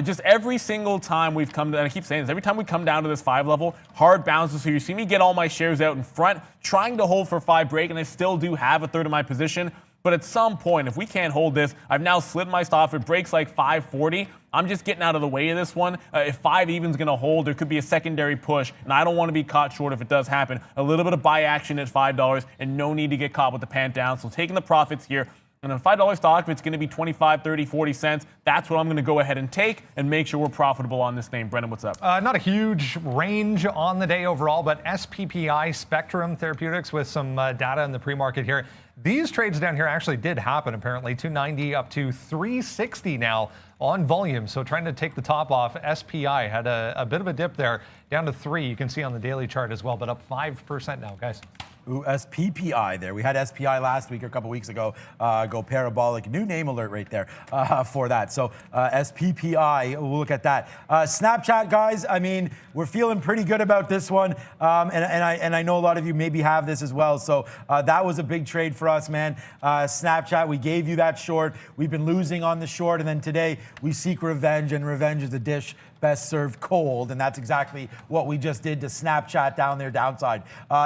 Just every single time we've come to, and I keep saying this, every time we come down to this 5 level, hard bounces. So you see me get all my shares out in front, trying to hold for 5 break, and I still do have a third of my position. But at some point, if we can't hold this, I've now slid my stop. If it breaks like 540, I'm just getting out of the way of this one. If 5 even's going to hold, there could be a secondary push, and I don't want to be caught short if it does happen. A little bit of buy action at $5, and no need to get caught with the pant down. So taking the profits here. And on a $5 stock, if it's going to be 25, 30, 40 cents, that's what I'm going to go ahead and take and make sure we're profitable on this name. Brendan, what's up? Not a huge range on the day overall, but SPPI Spectrum Therapeutics with some data in the pre-market here. These trades down here actually did happen, apparently. 290 up to 360 now on volume. So trying to take the top off. SPI had a bit of a dip there, down to 3. You can see on the daily chart as well, but up 5% now, guys. Ooh, SPPI there. We had SPI last week or a couple weeks ago. Go parabolic. New name alert right there for that. So SPPI, we'll look at that. Snapchat, guys, I mean, we're feeling pretty good about this one. And I know a lot of you maybe have this as well. So that was a big trade for us, man. Snapchat, we gave you that short. We've been losing on the short. And then today we seek revenge, and revenge is a dish best served cold, and that's exactly what we just did to Snapchat down there downside.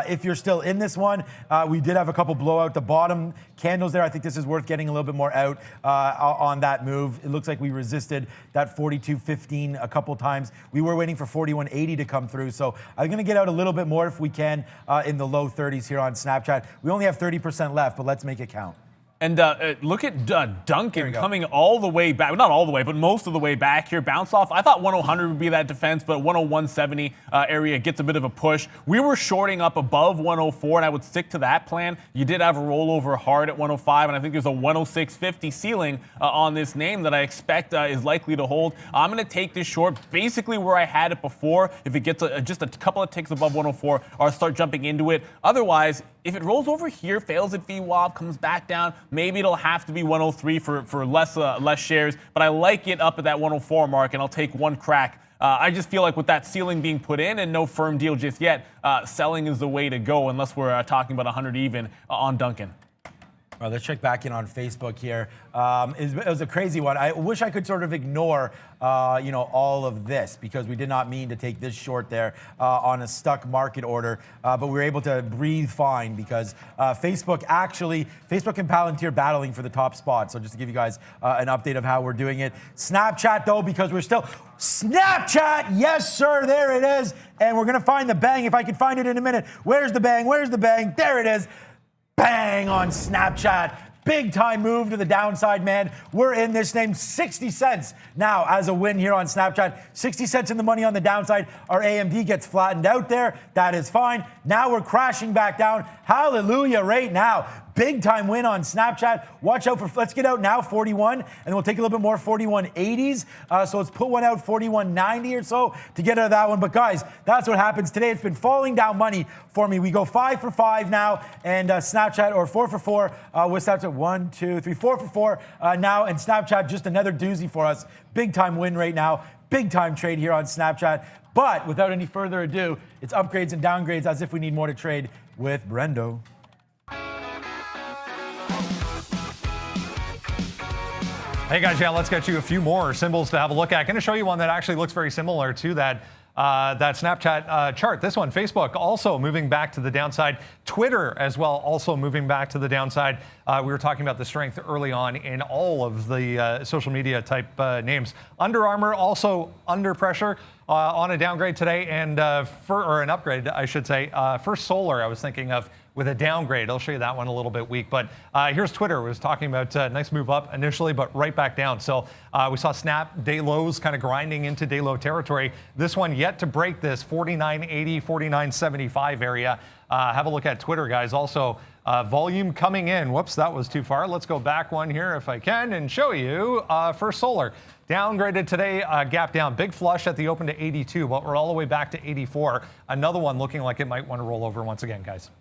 If you're still in this one, we did have a couple blowout the bottom candles there. I think this is worth getting a little bit more out on that move. It looks like we resisted that 42.15 a couple times. We were waiting for 41.80 to come through, so I'm going to get out a little bit more if we can in the low 30s here on Snapchat. We only have 30% left, but let's make it count. And look at Duncan coming all the way back. Not all the way, but most of the way back here. Bounce off. I thought 100 would be that defense, but 101.70 area gets a bit of a push. We were shorting up above 104, and I would stick to that plan. You did have a rollover hard at 105, and I think there's a 106.50 ceiling on this name that I expect is likely to hold. I'm going to take this short basically where I had it before. If it gets just a couple of ticks above 104, I'll start jumping into it. Otherwise, if it rolls over here, fails at VWAP, comes back down, maybe it'll have to be 103 for less shares. But I like it up at that 104 mark, and I'll take one crack. I just feel like with that ceiling being put in and no firm deal just yet, selling is the way to go unless we're talking about 100 even on Duncan. Well, let's check back in on Facebook here. It was a crazy one. I wish I could sort of ignore, all of this because we did not mean to take this short there on a stuck market order, but we were able to breathe fine because Facebook and Palantir battling for the top spot. So just to give you guys an update of how we're doing it. Snapchat though, because we're still Snapchat. Yes, sir. There it is. And we're going to find the bang if I can find it in a minute. Where's the bang? Where's the bang? There it is. Bang on Snapchat. Big time move to the downside, man. We're in this name 60 cents now as a win here on Snapchat. 60 cents in the money on the downside. Our AMD gets flattened out there. That is fine. Now we're crashing back down. Hallelujah right now. Big time win on Snapchat. Watch out for, let's get out now 41, and we'll take a little bit more 41.80s. So let's put one out 41.90 or so to get out of that one. But guys, that's what happens today. It's been falling down money for me. We go 5 for 5 now, and Snapchat, or 4 for 4 with Snapchat. 1, 2, 3, 4 for 4 now, and Snapchat just another doozy for us. Big time win right now. Big time trade here on Snapchat. But without any further ado, it's upgrades and downgrades as if we need more to trade with Brendo. Hey guys, yeah, let's get you a few more symbols to have a look at. Going to show you one that actually looks very similar to that Snapchat chart. This one, Facebook, also moving back to the downside. Twitter as well, also moving back to the downside. We were talking about the strength early on in all of the social media type names. Under Armour also under pressure on a downgrade today, and or an upgrade, I should say. First Solar, I was thinking of with a downgrade. I'll show you that one a little bit weak. But here's Twitter. We was talking about nice move up initially, but right back down. So we saw Snap day lows kind of grinding into day low territory. This one yet to break this 49.80, 49.75 area. Have a look at Twitter, guys. Also, volume coming in. Whoops, that was too far. Let's go back one here if I can and show you First Solar. Downgraded today, gap down. Big flush at the open to 82, but we're all the way back to 84. Another one looking like it might want to roll over once again, guys.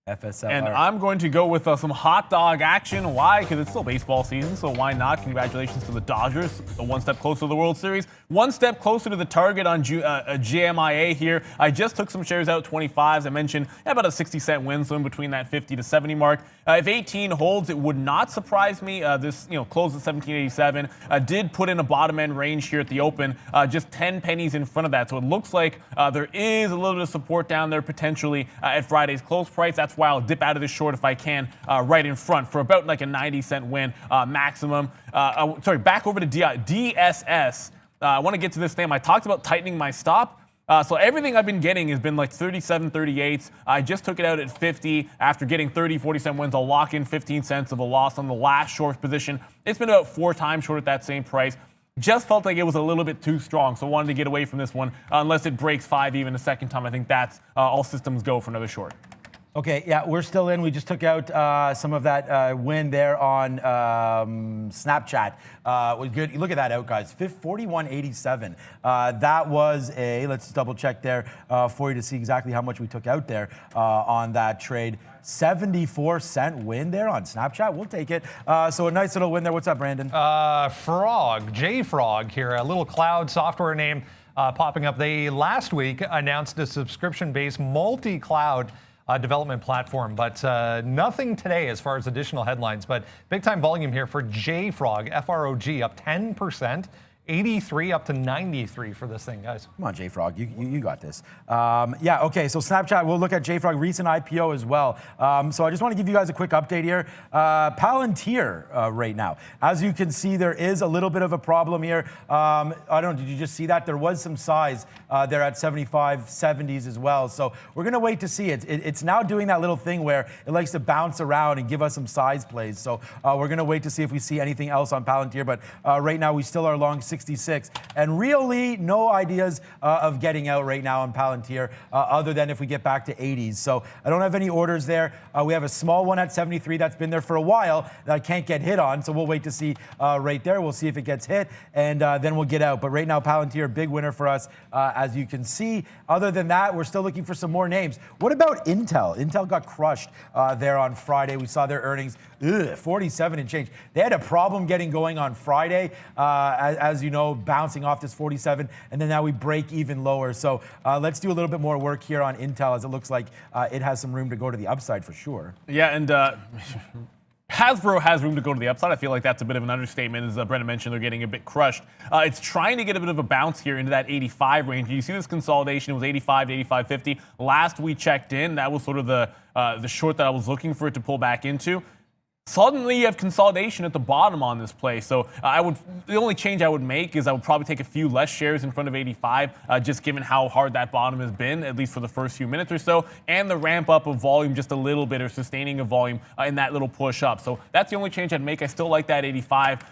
FSLR. And I'm going to go with some hot dog action. Why? Because it's still baseball season, so why not? Congratulations to the Dodgers, one step closer to the World Series, one step closer to the target on GMIA here. I just took some shares out, 25s. I mentioned about a 60-cent win, so in between that 50 to 70 mark. If 18 holds, it would not surprise me. This closed at 1787. Did put in a bottom end range here at the open, just 10 pennies in front of that. So it looks like there is a little bit of support down there potentially at Friday's close price. That's why I'll dip out of this short if I can right in front for about like a 90-cent win maximum. Back over to DSS. I want to get to this name. I talked about tightening my stop. So everything I've been getting has been like 37, 38s. I just took it out at 50 after getting 30, 40-cent wins. I'll lock in 15 cents of a loss on the last short position. It's been about 4 times short at that same price. Just felt like it was a little bit too strong, so wanted to get away from this one unless it breaks 5 even a second time. I think that's all systems go for another short. Okay, yeah, we're still in. We just took out some of that win there on Snapchat. Was good. Look at that out, guys. 41.87. That was let's double check there for you to see exactly how much we took out there on that trade. 74-cent win there on Snapchat. We'll take it. So a nice little win there. What's up, Brandon? JFrog here, a little cloud software name popping up. They last week announced a subscription-based multi-cloud development platform, but nothing today as far as additional headlines. But big time volume here for JFrog, F-R-O-G, up 10%. 83 up to 93 for this thing, guys. Come on, JFrog, you got this. Yeah, okay, so Snapchat, we'll look at JFrog, recent IPO as well. So I just want to give you guys a quick update here. Palantir right now. As you can see, there is a little bit of a problem here. I don't know, did you just see that? There was some size there at 75, 70s as well. So we're going to wait to see it. It's now doing that little thing where it likes to bounce around and give us some size plays. So we're going to wait to see if we see anything else on Palantir. But right now, we still are long 66. And really, no ideas of getting out right now on Palantir other than if we get back to 80s. So I don't have any orders there. We have a small one at 73 that's been there for a while that I can't get hit on. So we'll wait to see right there. We'll see if it gets hit, and then we'll get out. But right now, Palantir, big winner for us, as you can see. Other than that, we're still looking for some more names. What about Intel? Intel got crushed there on Friday. We saw their earnings, 47 and change. They had a problem getting going on Friday, as you know, bouncing off this 47, and then now we break even lower. So let's do a little bit more work here on Intel, as it looks like it has some room to go to the upside for sure. Yeah, and Hasbro has room to go to the upside. I feel like that's a bit of an understatement. As Brendan mentioned, they're getting a bit crushed. It's trying to get a bit of a bounce here into that 85 range. You see this consolidation. It was 85 to 85.50. Last we checked in, that was sort of the short that I was looking for it to pull back into. Suddenly you have consolidation at the bottom on this play. So the only change I would make is I would probably take a few less shares in front of 85, just given how hard that bottom has been, at least for the first few minutes or so, and the ramp up of volume just a little bit, or sustaining of volume in that little push up. So that's the only change I'd make. I still like that 85.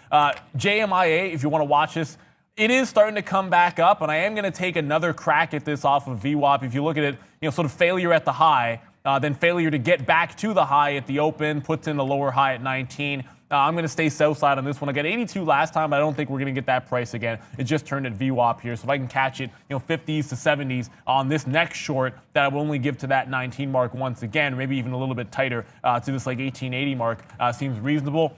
JMIA, if you want to watch this, it is starting to come back up, and I am going to take another crack at this off of VWAP. If you look at it, sort of failure at the high, then failure to get back to the high at the open, puts in the lower high at 19. I'm going to stay south side on this one. I got 82 last time, but I don't think we're going to get that price again. It just turned at VWAP here. So if I can catch it, 50s to 70s on this next short, that I will only give to that 19 mark once again, maybe even a little bit tighter to this like 1880 mark, seems reasonable.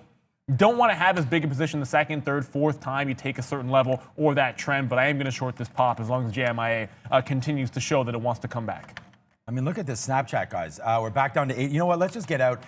Don't want to have as big a position the second, third, fourth time you take a certain level or that trend, but I am going to short this pop as long as JMIA continues to show that it wants to come back. I mean, look at this Snapchat, guys. We're back down to 80. You know what? Let's just get out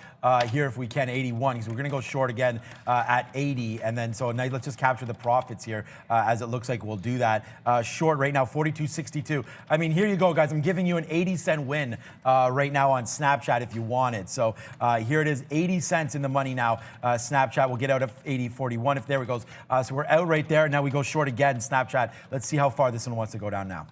here if we can, 81, because we're going to go short again at 80. And then, so let's just capture the profits here as it looks like we'll do that. Short right now, 42.62. I mean, here you go, guys. I'm giving you an 80-cent win right now on Snapchat if you want it. So here it is, 80 cents in the money now. Snapchat will get out of 80.41 if there it goes. So we're out right there. Now we go short again, Snapchat. Let's see how far this one wants to go down now.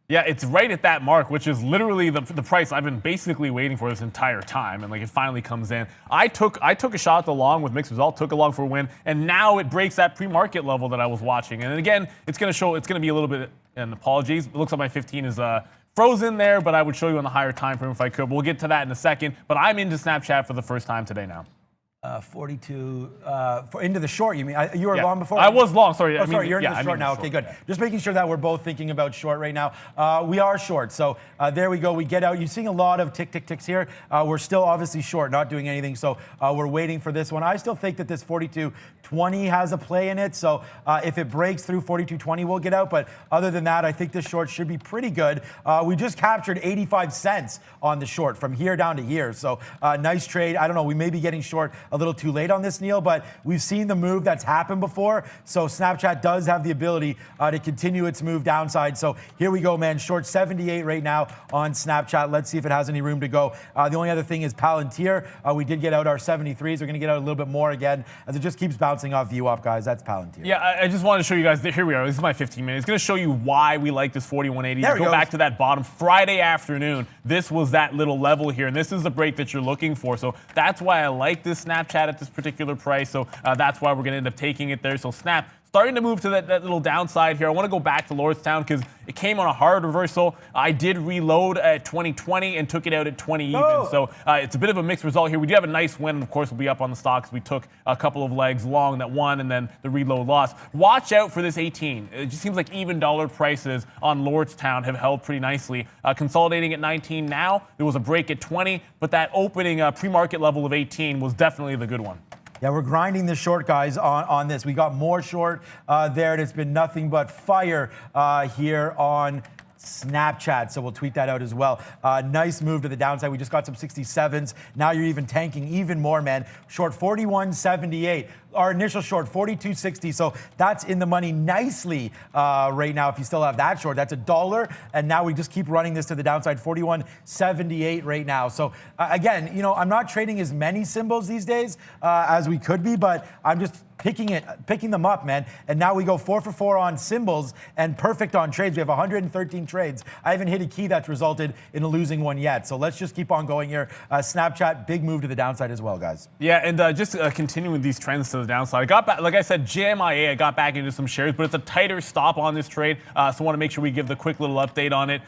Yeah, it's right at that mark, which is literally the price I've been basically waiting for this entire time, and like it finally comes in. I took a shot at the long with mixed result, took a long for a win, and now it breaks that pre-market level that I was watching. And again, it's going to be a little bit. And apologies, it looks like my 15 is frozen there, but I would show you on the higher time frame if I could. We'll get to that in a second. But I'm into Snapchat for the first time today now. 42 into the short. You mean you were Yeah. long before? I was long. Sorry. Oh, sorry. You're in the short now. Okay, good. Just making sure that we're both thinking about short right now. We are short. So there we go. We get out. You're seeing a lot of ticks here. We're still obviously short, not doing anything. So we're waiting for this one. I still think that this 42.20 has a play in it. So if it breaks through 42.20, we'll get out. But other than that, I think this short should be pretty good. We just captured 85 cents on the short from here down to here. So nice trade. I don't know. We may be getting short a little too late on this, Neil, but we've seen the move that's happened before. So Snapchat does have the ability to continue its move downside. So here we go, man. Short 78 right now on Snapchat. Let's see if it has any room to go. The only other thing is Palantir. We did get out our 73s. We're going to get out a little bit more again as it just keeps bouncing off view up, guys. That's Palantir. Yeah, I just wanted to show you guys. Here we are. This is my 15 minutes. It's going to show you why we like this 4180. There Go back to that bottom Friday afternoon. This was that little level here, and this is the break that you're looking for. So that's why I like this Snapchat at this particular price. So that's why we're going to end up taking it there. So Snap starting to move to that little downside here. I want to go back to Lordstown because it came on a hard reversal. I did reload at 20.20 and took it out at 20 even. So it's a bit of a mixed result here. We do have a nice win, and of course we'll be up on the stocks. We took a couple of legs long that won, and then the reload lost. Watch out for this 18. It just seems like even dollar prices on Lordstown have held pretty nicely. Consolidating at 19 now. There was a break at 20, but that opening pre-market level of 18 was definitely the good one. Yeah, we're grinding the short, guys, on this. We got more short there, and it's been nothing but fire here on Snapchat, so we'll tweet that out as well. Nice move to the downside. We just got some 67s. Now you're even tanking even more, man. Short 41.78. Our initial short 42.60, so that's in the money nicely right now. If you still have that short, that's $1, and now we just keep running this to the downside. 41.78 right now. So again, you know, I'm not trading as many symbols these days as we could be, but I'm just picking them up, man. And now we go 4 for 4 on symbols and perfect on trades. We have 113 trades. I haven't hit a key that's resulted in a losing one yet. So let's just keep on going here. Snapchat, big move to the downside as well, guys. Yeah, and just continuing these trends to the downside. I got back, like I said, JMIA, I got back into some shares, but it's a tighter stop on this trade. So I want to make sure we give the quick little update on it.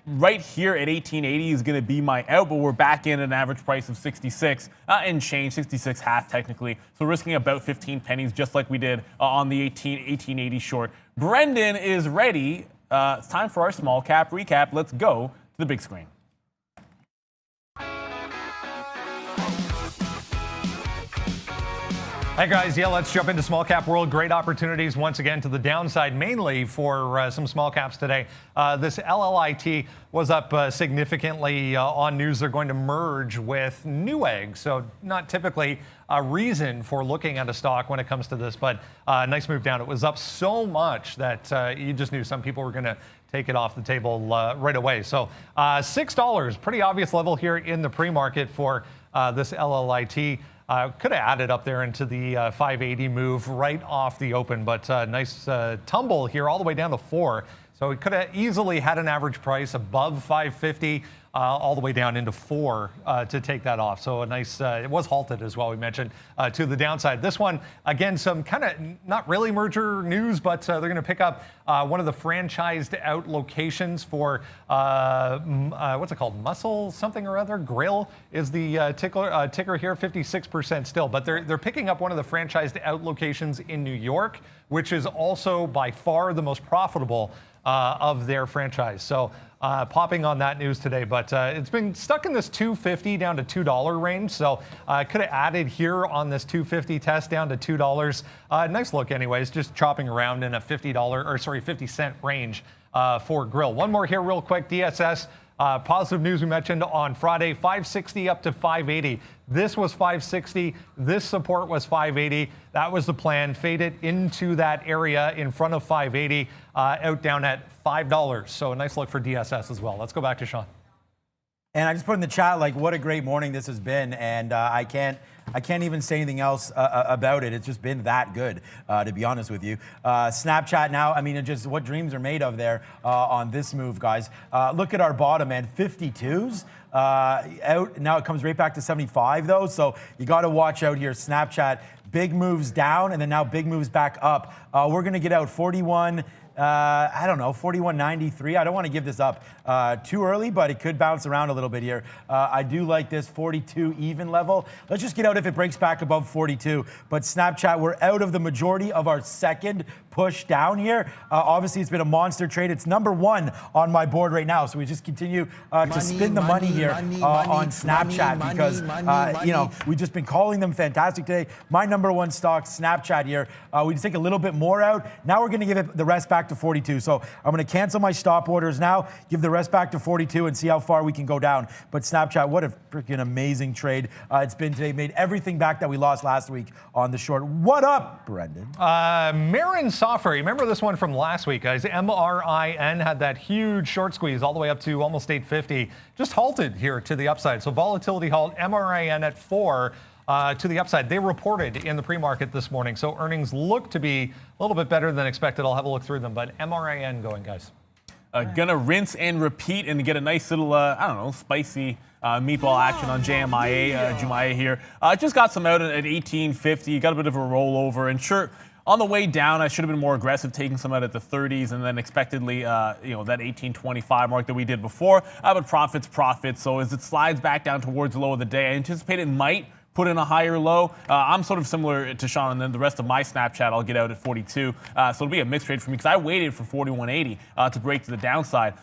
Right here at 1880 is going to be my out, but we're back in at an average price of 66 and change, 66 half technically. So risking about 15 pennies, just like we did on the 1880 short. Brendan is ready. It's time for our small cap recap. Let's go to the big screen. Hi guys, yeah, let's jump into small cap world. Great opportunities once again to the downside, mainly for some small caps today. This LLIT was up significantly on news they're going to merge with Newegg. So not typically a reason for looking at a stock when it comes to this, but nice move down. It was up so much that you just knew some people were going to take it off the table right away. So $6, pretty obvious level here in the pre-market for this LLIT. Could have added up there into the 580 move right off the open, but nice tumble here all the way down to 4. So it could have easily had an average price above 550 all the way down into 4 to take that off. So a nice, it was halted as well, we mentioned, to the downside. This one, again, some kind of not really merger news, but they're going to pick up one of the franchised out locations for, what's it called? Muscle something or other? Grill is the ticker here, 56% still. But they're picking up one of the franchised out locations in New York, which is also by far the most profitable of their franchise. So popping on that news today, but it's been stuck in this $2.50 down to $2 range. So could have added here on this $2.50 test down to $2. Nice look anyways, just chopping around in a $50 cent range for Grill. One more here real quick, DSS. Positive news we mentioned on Friday, 560 up to 580. This was 560. This support was 580. That was the plan. Faded into that area in front of 580, out down at $5. So a nice look for DSS as well. Let's go back to Sean. And I just put in the chat, like, what a great morning this has been. And I can't even say anything else about it. It's just been that good, to be honest with you. Snapchat now, I mean, it just what dreams are made of there on this move, guys. Look at our bottom end, 52s. Out now, it comes right back to 75 though. So you got to watch out here. Snapchat, big moves down, and then now big moves back up. We're gonna get out 41. I don't know, 41.93. I don't want to give this up too early, but it could bounce around a little bit here. I do like this 42 even level. Let's just get out if it breaks back above 42. But Snapchat, we're out of the majority of our second push down here. Obviously, it's been a monster trade. It's number one on my board right now. So we just continue to spin the money here on Snapchat because, you know, we've just been calling them fantastic today. My number one stock, Snapchat here. We just take a little bit more out. Now we're going to give it the rest back to 42. So I'm going to cancel my stop orders now, give the rest back to 42 and see how far we can go down. But Snapchat, what a freaking amazing trade it's been today. Made everything back that we lost last week on the short. What up, Brendan? Marin Software, you remember this one from last week, guys? MRIN had that huge short squeeze all the way up to almost 850. Just halted here to the upside. So volatility halt, MRIN at 4. To the upside. They reported in the pre-market this morning, so earnings look to be a little bit better than expected. I'll have a look through them, but MRIN going, guys. Gonna rinse and repeat and get a nice little, I don't know, spicy meatball action on Jumaya here. Just got some out at 18.50. Got a bit of a rollover, and sure, on the way down, I should have been more aggressive, taking some out at the 30s, and then expectedly, you know, that 18.25 mark that we did before. But profits. So as it slides back down towards the low of the day, I anticipate it might put in a higher low. I'm sort of similar to Sean, and then the rest of my Snapchat I'll get out at 42. So it'll be a mixed trade for me because I waited for 41.80 to break to the downside.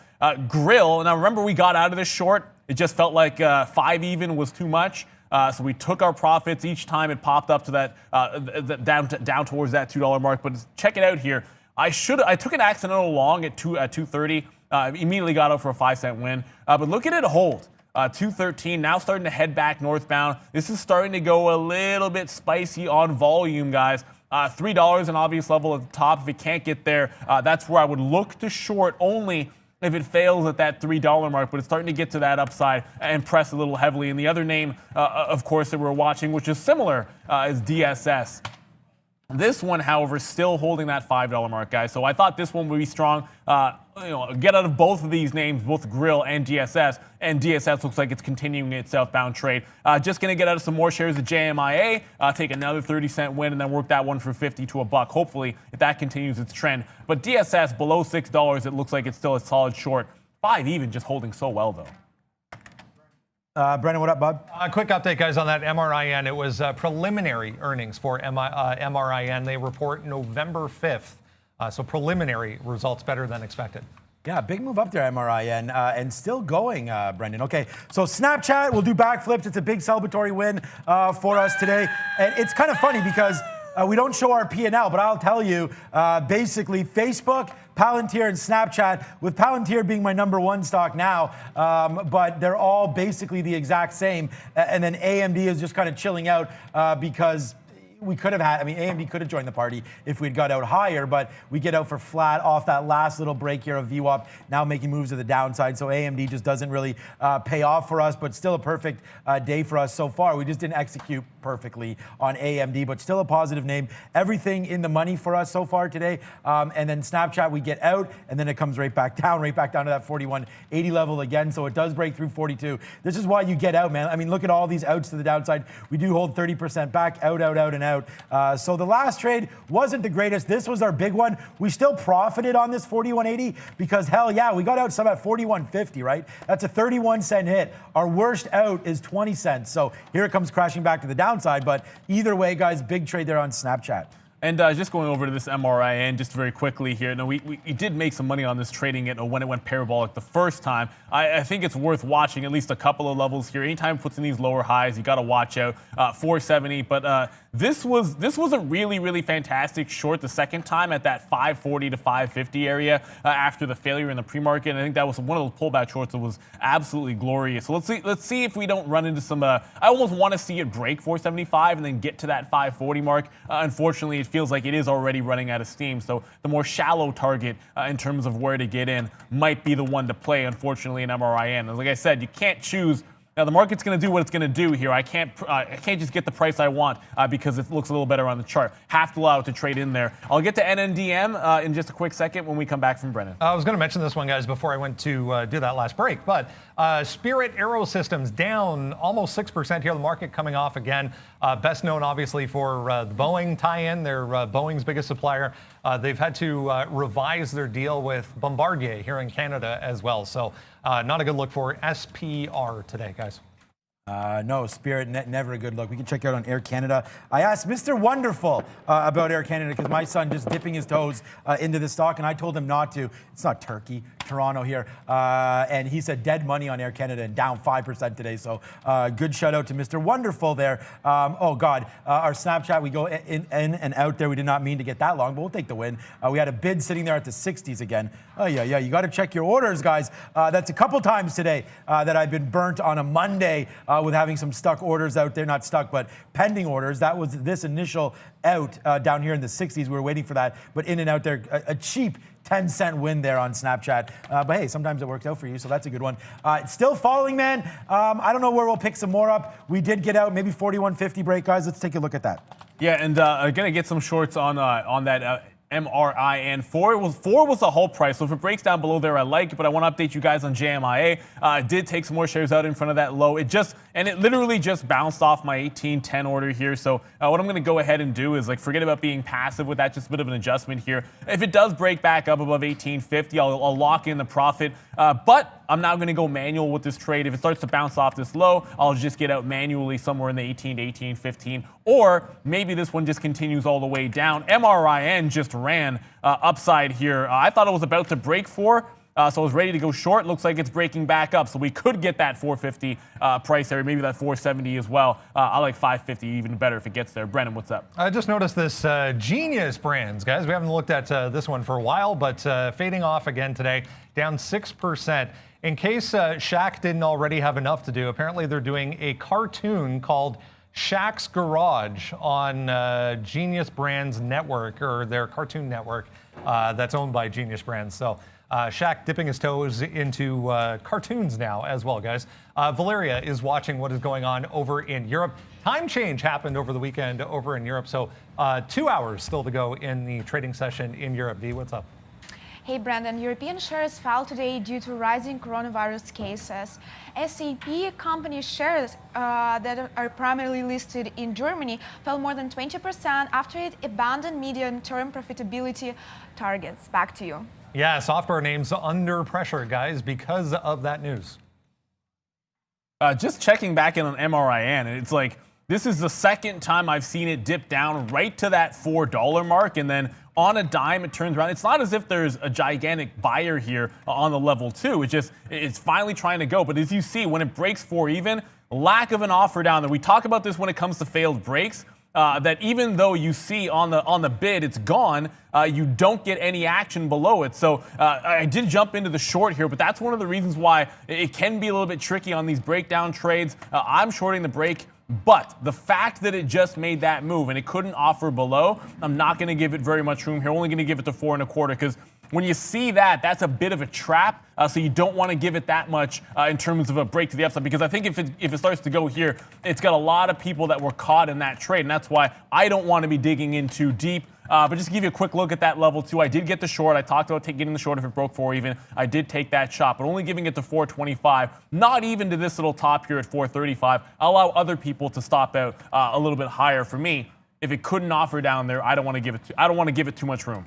Grill, now remember we got out of this short. It just felt like 5 even was too much. So we took our profits each time it popped up to that down towards that $2 mark. But check it out here. I took an accidental long at 230. Immediately got out for a 5-cent win. But look at it hold. 213, now starting to head back northbound. This is starting to go a little bit spicy on volume, guys. $3, an obvious level at the top. If it can't get there, that's where I would look to short only if it fails at that $3 mark, but it's starting to get to that upside and press a little heavily. And the other name, of course, that we're watching, which is similar, is DSS. This one, however, still holding that $5 mark, guys. So I thought this one would be strong. You know, get out of both of these names, both Grill and DSS. And DSS looks like it's continuing its southbound trade. Just going to get out of some more shares of JMIA, take another 30-cent win, and then work that one from 50 to $1. Hopefully, if that continues its trend. But DSS below $6, it looks like it's still a solid short. 5 even, just holding so well, though. Brendan, what up, bud? Quick update, guys, on that MRIN. It was preliminary earnings for MRIN. They report November 5th. So preliminary results better than expected. Yeah, big move up there, MRIN, and still going, Brendan. Okay, so Snapchat will do backflips. It's a big celebratory win for us today. And it's kind of funny because we don't show our P&L, but I'll tell you, basically, Facebook, Palantir, and Snapchat, with Palantir being my number one stock now, but they're all basically the exact same. And then AMD is just kind of chilling out because we could have had, I mean, AMD could have joined the party if we'd got out higher, but we get out for flat off that last little break here of VWAP, now making moves to the downside. So AMD just doesn't really pay off for us, but still a perfect day for us so far. We just didn't execute perfectly on AMD, but still a positive name. Everything in the money for us so far today. And then Snapchat, we get out, and then it comes right back down to that 41.80 level again. So it does break through 42. This is why you get out, man. I mean, look at all these outs to the downside. We do hold 30% back, out, and out. So the last trade wasn't the greatest. This was our big one. We still profited on this 41.80 because, hell yeah, we got out some at 41.50, right? That's a 31-cent hit. Our worst out is 20 cents. So here it comes crashing back to the downside. But either way, guys, big trade there on Snapchat. And just going over to this MRIN just very quickly here. No, we did make some money on this trading it when it went parabolic the first time. I think it's worth watching at least a couple of levels here. Anytime it puts in these lower highs, you got to watch out. 470, but this was a really fantastic short the second time at that 540 to 550 area after the failure in the pre-market. And I think that was one of those pullback shorts that was absolutely glorious. So let's see if we don't run into some. I almost want to see it break 475 and then get to that 540 mark. Unfortunately, it feels like it is already running out of steam. So the more shallow target in terms of where to get in might be the one to play, unfortunately, in MRIN. And like I said, you can't choose. Now, the market's going to do what it's going to do here. I can't just get the price I want because it looks a little better on the chart. Have to allow it to trade in there. I'll get to NNDM in just a quick second when we come back from Brennan. I was going to mention this one, guys, before I went to do that last break. But Spirit Aerosystems down almost 6% here. The market coming off again. Best known, obviously, for the Boeing tie-in. They're Boeing's biggest supplier. They've had to revise their deal with Bombardier here in Canada as well. So not a good look for SPR today, guys. No, Spirit, never a good look. We can check out on Air Canada. I asked Mr. Wonderful about Air Canada because my son just dipping his toes into the stock, and I told him not to. It's not Turkey, Toronto here. And he said dead money on Air Canada and down 5% today. So good shout out to Mr. Wonderful there. Oh, God, our Snapchat, we go in and out there. We did not mean to get that long, but we'll take the win. We had a bid sitting there at the 60s again. Oh, yeah, you got to check your orders, guys. That's a couple times today that I've been burnt on a Monday with having some stuck orders out there, not stuck, but pending orders. That was this initial out down here in the 60s. We were waiting for that, but in and out there, a cheap 10-cent win there on Snapchat. But hey, sometimes it works out for you, so that's a good one. Still falling, man. I don't know where we'll pick some more up. We did get out maybe 41.50 break, guys. Let's take a look at that. Yeah, and I'm going to get some shorts on that MRIN. 4 was the whole price, so if it breaks down below there, I like it, but I want to update you guys on JMIA. I did take some more shares out in front of that low. It literally just bounced off my 18.10 order here. So what I'm going to go ahead and do is forget about being passive with that, just a bit of an adjustment here. If it does break back up above 18.50, I'll lock in the profit, but I'm now going to go manual with this trade. If it starts to bounce off this low, I'll just get out manually somewhere in the 18 to 18.15, or maybe this one just continues all the way down. MRIN just ran upside here. I thought it was about to break 4, so I was ready to go short. Looks like it's breaking back up, so we could get that 450 price area, maybe that 470 as well. I like 550 even better if it gets there. Brennan, what's up? I just noticed this Genius Brands, guys. We haven't looked at this one for a while, but fading off again today, down 6%. In case Shaq didn't already have enough to do, apparently they're doing a cartoon called Shaq's Garage on Genius Brands Network, or their cartoon network that's owned by Genius Brands. So Shaq dipping his toes into cartoons now as well, guys. Valeria is watching what is going on over in Europe. Time change happened over the weekend over in Europe, so 2 hours still to go in the trading session in Europe. V, what's up? Hey, Brandon, European shares fell today due to rising coronavirus cases. SAP company shares that are primarily listed in Germany fell more than 20% after it abandoned medium-term profitability targets. Back to you. Yeah, software names under pressure, guys, because of that news. Just checking back in on MRIN, and it's like, this is the second time I've seen it dip down right to that $4 mark, and then on a dime, it turns around. It's not as if there's a gigantic buyer here on the level 2. It's finally trying to go. But as you see, when it breaks 4 even, lack of an offer down there. We talk about this when it comes to failed breaks, that even though you see on the bid it's gone, you don't get any action below it. So I did jump into the short here, but that's one of the reasons why it can be a little bit tricky on these breakdown trades. I'm shorting the break. But the fact that it just made that move and it couldn't offer below, I'm not going to give it very much room here. Only going to give it to 4.25, because when you see that, that's a bit of a trap. So you don't want to give it that much in terms of a break to the upside, because I think if it starts to go here, it's got a lot of people that were caught in that trade, and that's why I don't want to be digging in too deep. But just to give you a quick look at that level 2, I did get the short. I talked about getting the short if it broke 4 even. I did take that shot, but only giving it to 4.25, not even to this little top here at 4.35. I'll allow other people to stop out a little bit higher. For me, if it couldn't offer down there, I don't want to give it too much room.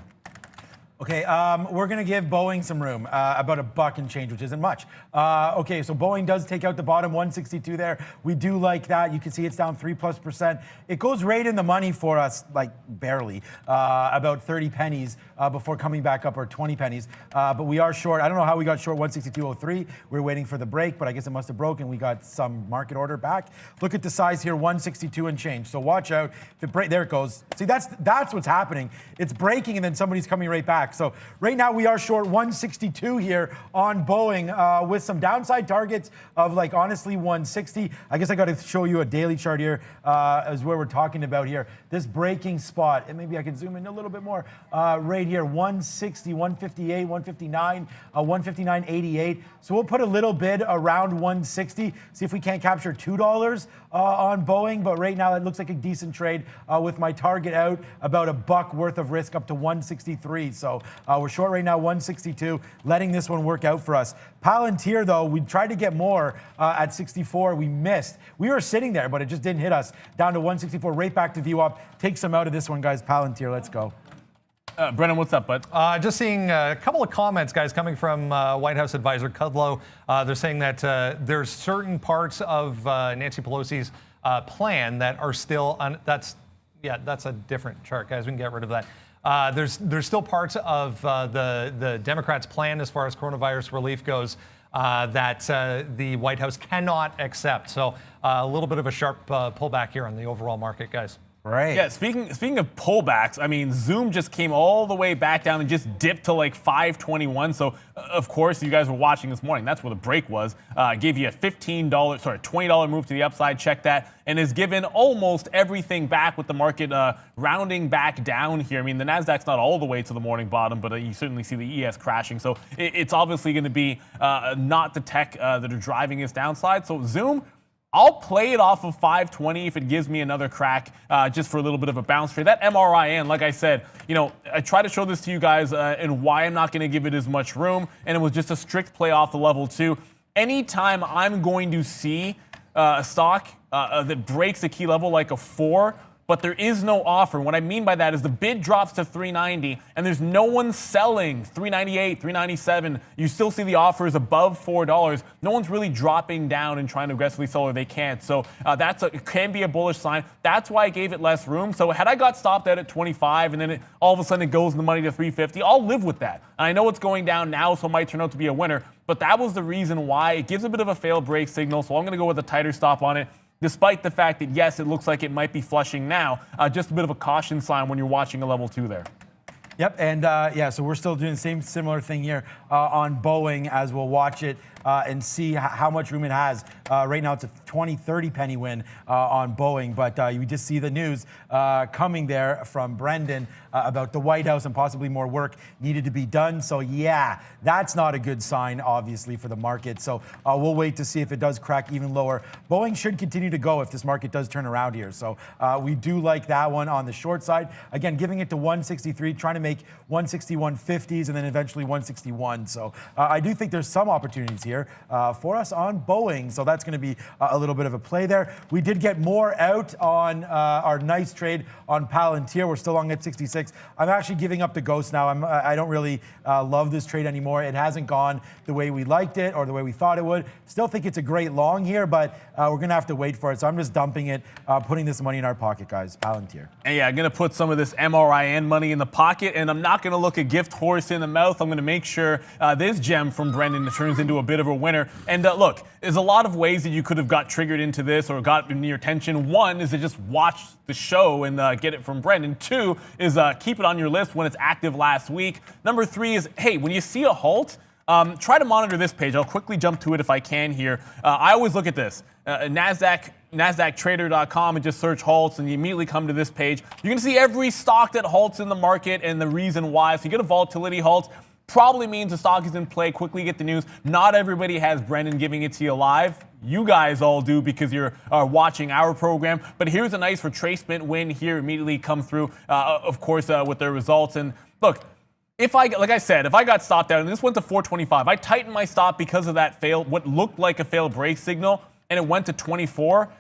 Okay, we're going to give Boeing some room, about $1 and change, which isn't much. Okay, so Boeing does take out the bottom 162 there. We do like that. You can see it's down 3+%. It goes right in the money for us, like barely, about 30 pennies before coming back up, or 20 pennies. But we are short. I don't know how we got short 162.03. We were waiting for the break, but I guess it must have broken. We got some market order back. Look at the size here, 162 and change. So watch out. If it break, there it goes. See, that's what's happening. It's breaking and then somebody's coming right back. So right now we are short 162 here on Boeing, with some downside targets of, like, honestly 160. I guess I got to show you a daily chart here, as where we're talking about here. This breaking spot, and maybe I can zoom in a little bit more, right here, 160, 158, 159, 159.88. So we'll put a little bid around 160, see if we can't capture $2 on Boeing. But right now it looks like a decent trade, with my target out about $1 worth of risk up to 163. So we're short right now 162, letting this one work out for us. Palantir, though, we tried to get more at 64. We missed. We were sitting there, but it just didn't hit us. Down to 164, right back to view up. Take some out of this one, guys. Palantir, let's go. Brennan, what's up, bud? Just seeing a couple of comments, guys, coming from White House advisor Kudlow. They're saying that there's certain parts of Nancy Pelosi's plan that are still that's a different chart, guys. We can get rid of that. There's still parts of the Democrats' plan as far as coronavirus relief goes that the White House cannot accept. So a little bit of a sharp pullback here on the overall market, guys. Right. Yeah, speaking of pullbacks, I mean, Zoom just came all the way back down and just dipped to like 521. So, of course, you guys were watching this morning. That's where the break was. Gave you a $20 move to the upside. Check that. And has given almost everything back, with the market rounding back down here. I mean, the NASDAQ's not all the way to the morning bottom, but you certainly see the ES crashing. So it's obviously going to be not the tech that are driving this downside. So Zoom, I'll play it off of 520 if it gives me another crack, just for a little bit of a bounce trade. That MRIN, like I said, I try to show this to you guys and why I'm not going to give it as much room, and it was just a strict play off the level 2. Anytime I'm going to see a stock that breaks a key level like a 4, but there is no offer. What I mean by that is the bid drops to 390 and there's no one selling 398, 397. You still see the offers above $4. No one's really dropping down and trying to aggressively sell, or they can't. So it can be a bullish sign. That's why I gave it less room. So had I got stopped out at 25 and then all of a sudden it goes in the money to 350, I'll live with that. And I know it's going down now, so it might turn out to be a winner. But that was the reason why. It gives a bit of a failed break signal, so I'm going to go with a tighter stop on it. Despite the fact that, yes, it looks like it might be flushing now, just a bit of a caution sign when you're watching a level 2 there. Yep, and so we're still doing the same similar thing here on Boeing, as we'll watch it and see how much room it has. Right now it's a 20, 30 penny win on Boeing, but you just see the news coming there from Brendan about the White House and possibly more work needed to be done. So yeah, that's not a good sign, obviously, for the market. So we'll wait to see if it does crack even lower. Boeing should continue to go if this market does turn around here. So we do like that one on the short side. Again, giving it to 163, trying to make 161.50s and then eventually 161. So I do think there's some opportunities here for us on Boeing. So that's going to be a little bit of a play there. We did get more out on our nice trade on Palantir. We're still long at 66. I'm actually giving up the ghost now. I don't really love this trade anymore. It hasn't gone the way we liked it or the way we thought it would. Still think it's a great long here, but we're going to have to wait for it. So I'm just dumping it, putting this money in our pocket, guys. Palantir. And yeah, I'm going to put some of this MRIN money in the pocket, and I'm not going to look a gift horse in the mouth. I'm going to make sure this gem from Brendan turns into a bit of a winner. And look, there's a lot of ways that you could have got triggered into this or got in your attention. One is to just watch the show and get it from Brendan. 2 is keep it on your list when it's active last week. Number 3 is, hey, when you see a halt, try to monitor this page. I'll quickly jump to it if I can here. I always look at this. NASDAQtrader.com, and just search halts, and you immediately come to this page. You're going to see every stock that halts in the market and the reason why. So you get a volatility halt. Probably means the stock is in play. Quickly get the news. Not everybody has Brendan giving it to you live. You guys all do because you're watching our program. But here's a nice retracement win here. Immediately come through, of course, with their results. And look, like I said, if I got stopped out and this went to 425, I tightened my stop because of that what looked like a failed break signal, and it went to 24.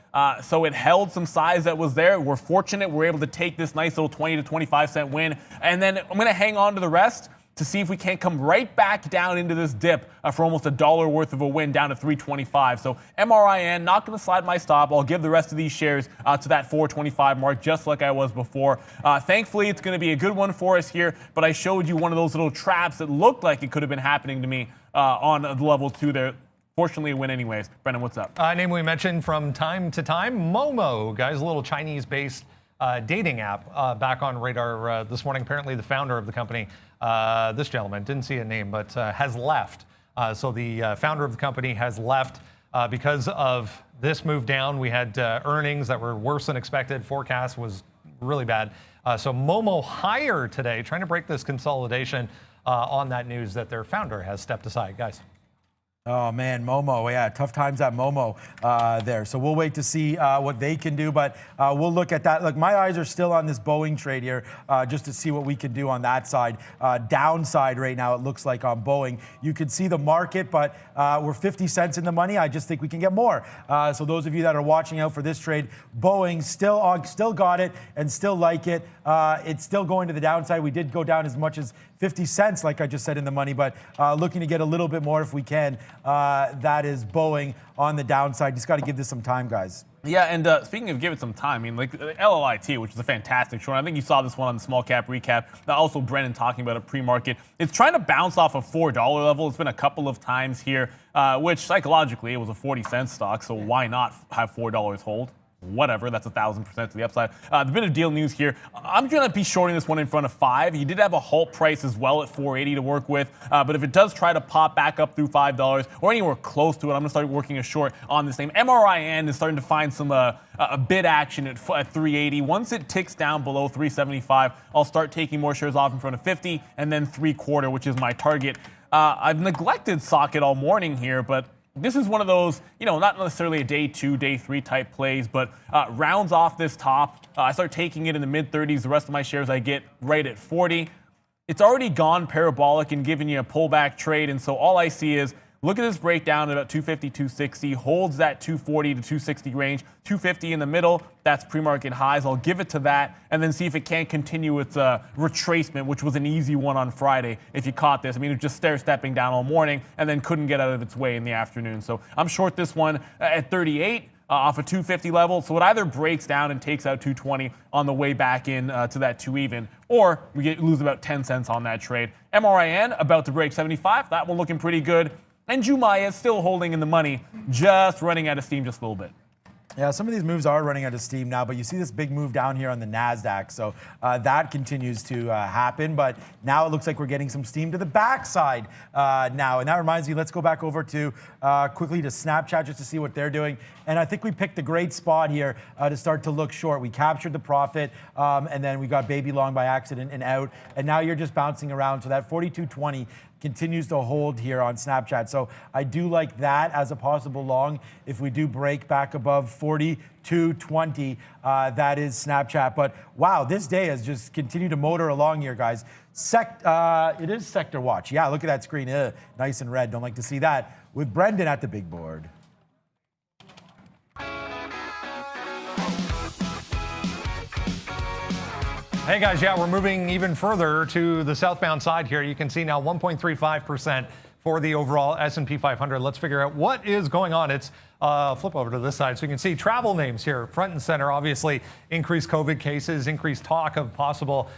So it held some size that was there. We're fortunate we're able to take this nice little 20 to 25 cent win. And then I'm going to hang on to the rest. to see if we can't come right back down into this dip for almost $1 worth of a win down to 325. So MRIN, not going to slide my stop. I'll give the rest of these shares to that 425 mark, just like I was before. Thankfully, it's going to be a good one for us here, but I showed you one of those little traps that looked like it could have been happening to me on the level 2 there. Fortunately, a win anyways. Brendan, what's up? Name we mentioned from time to time, Momo, guys, a little Chinese-based dating app back on radar this morning. Apparently, the founder of the company, this gentleman, didn't see a name, but has left. So the founder of the company has left because of this move down. We had earnings that were worse than expected. Forecast was really bad. So Momo higher today, trying to break this consolidation on that news that their founder has stepped aside. Guys. Oh, man, Momo. Yeah, tough times at Momo there. So we'll wait to see what they can do, but we'll look at that. Look, my eyes are still on this Boeing trade here just to see what we can do on that side. Downside right now, it looks like on Boeing. You can see the market, but we're 50 cents in the money. I just think we can get more. So those of you that are watching out for this trade, Boeing still got it and still like it. It's still going to the downside. We did go down as much as 50 cents, like I just said, in the money, but looking to get a little bit more if we can. That is Boeing on the downside. Just got to give this some time, guys. Yeah, and speaking of giving some time, I mean, like LLIT, which is a fantastic short. I think you saw this one on the small cap recap. Also, Brendan talking about a pre-market. It's trying to bounce off a $4 level. It's been a couple of times here, which psychologically it was a 40-cent stock, so why not have $4 hold? Whatever, that's 1,000% to the upside. The bit of deal news here. I'm going to be shorting this one in front of 5. You did have a halt price as well at 480 to work with, but if it does try to pop back up through $5 or anywhere close to it, I'm going to start working a short on this name. MRIN is starting to find some bid action at 380. Once it ticks down below 375, I'll start taking more shares off in front of 50 and then 3/4, which is my target. I've neglected socket all morning here, but this is one of those, not necessarily a day 2, day 3 type plays, but rounds off this top. I start taking it in the mid-30s. The rest of my shares I get right at 40. It's already gone parabolic and giving you a pullback trade, and so all I see is look at this breakdown at about 250, 260, holds that 240 to 260 range, 250 in the middle, that's pre-market highs. I'll give it to that and then see if it can't continue its retracement, which was an easy one on Friday if you caught this. I mean, it was just stair-stepping down all morning and then couldn't get out of its way in the afternoon. So I'm short this one at 38 off a 250 level. So it either breaks down and takes out 220 on the way back in to that 2 even, or we lose about 10 cents on that trade. MRIN about to break 75. That one looking pretty good. And Jumaya is still holding in the money, just running out of steam just a little bit. Yeah, some of these moves are running out of steam now, but you see this big move down here on the NASDAQ. So that continues to happen, but now it looks like we're getting some steam to the backside now. And that reminds me, let's go back over to quickly to Snapchat just to see what they're doing. And I think we picked a great spot here to start to look short. We captured the profit, and then we got baby long by accident and out. And now you're just bouncing around. So that 42.20 continues to hold here on Snapchat. So I do like that as a possible long. If we do break back above 42.20, that is Snapchat. But wow, this day has just continued to motor along here, guys. It is Sector Watch. Yeah, look at that screen. Nice and red. Don't like to see that. With Brendan at the big board. Hey guys, yeah, we're moving even further to the southbound side here. You can see now 1.35% for the overall S&P 500. Let's figure out what is going on. It's flip over to this side so you can see travel names here front and center. Obviously, increased COVID cases, increased talk of possible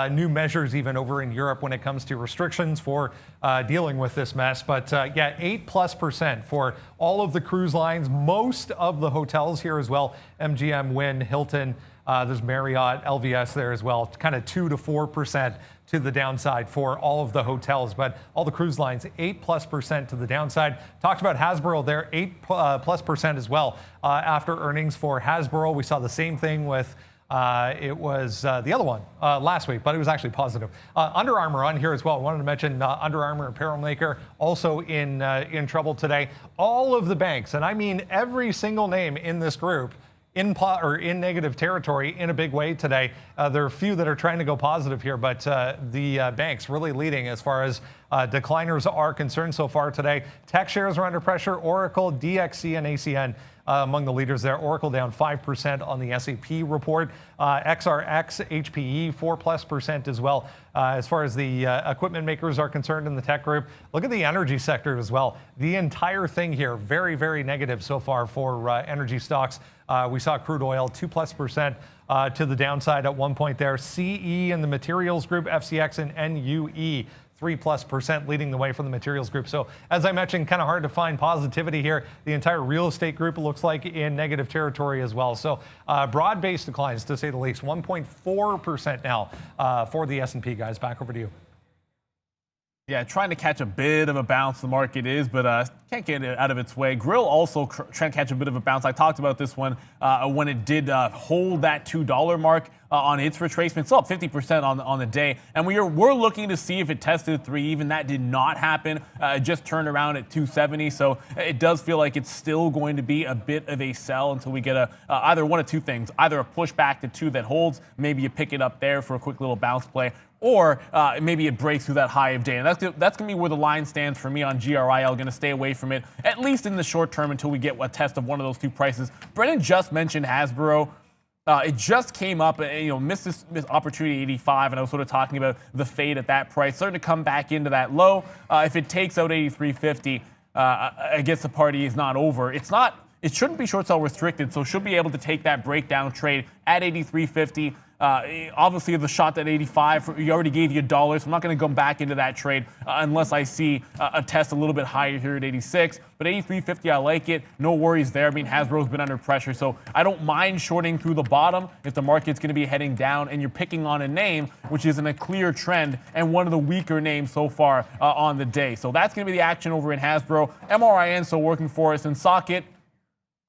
new measures even over in Europe when it comes to restrictions for dealing with this mess. But yeah, 8+% for all of the cruise lines, most of the hotels here as well. MGM, Wynn, Hilton. There's Marriott, LVS there as well, kind of 2 to 4% to the downside for all of the hotels, but all the cruise lines, 8+% to the downside. Talked about Hasbro there, 8+% as well. After earnings for Hasbro, we saw the same thing with it was the other one last week, but it was actually positive. Under Armour on here as well. I wanted to mention Under Armour apparel maker also in trouble today. All of the banks, and I mean every single name in this group, in negative territory in a big way today. There are a few that are trying to go positive here, but the banks really leading as far as Decliners are concerned so far today. Tech shares are under pressure. Oracle, DXC, and ACN among the leaders there. Oracle down 5% on the SAP report. XRX, HPE 4+% as well. As far as the equipment makers are concerned in the tech group, look at the energy sector as well. The entire thing here, very, very negative so far for energy stocks. We saw crude oil 2+% to the downside at one point there. CE in the materials group, FCX and NUE 3+% leading the way for the materials group. So as I mentioned, kind of hard to find positivity here. The entire real estate group looks like in negative territory as well. So broad-based declines, to say the least. 1.4% now for the S&P, guys. Back over to you. Yeah, trying to catch a bit of a bounce, the market is, but can't get it out of its way. Grill also trying to catch a bit of a bounce. I talked about this one when it did hold that $2 mark on its retracement. Still up 50% on the day. And we're looking to see if it tested 3 even. That did not happen. It just turned around at 270. So it does feel like it's still going to be a bit of a sell until we get either one of two things. Either a push back to 2 that holds. Maybe you pick it up there for a quick little bounce play. Or maybe it breaks through that high of day. And that's going to be where the line stands for me on GRIL. Going to stay away from it, at least in the short term, until we get a test of one of those 2 prices. Brendan just mentioned Hasbro. It just came up and missed this opportunity 85, and I was sort of talking about the fade at that price. Starting to come back into that low. If it takes out 83.50, I guess the party is not over. It shouldn't be short sell restricted, so should be able to take that breakdown trade at 83.50. Obviously, the shot at 85, he already gave you $1, so I'm not going to go back into that trade unless I see a test a little bit higher here at 86. But 83.50, I like it. No worries there. I mean, Hasbro's been under pressure, so I don't mind shorting through the bottom if the market's going to be heading down and you're picking on a name which is in a clear trend and one of the weaker names so far on the day. So that's going to be the action over in Hasbro. MRIN still working for us in Socket.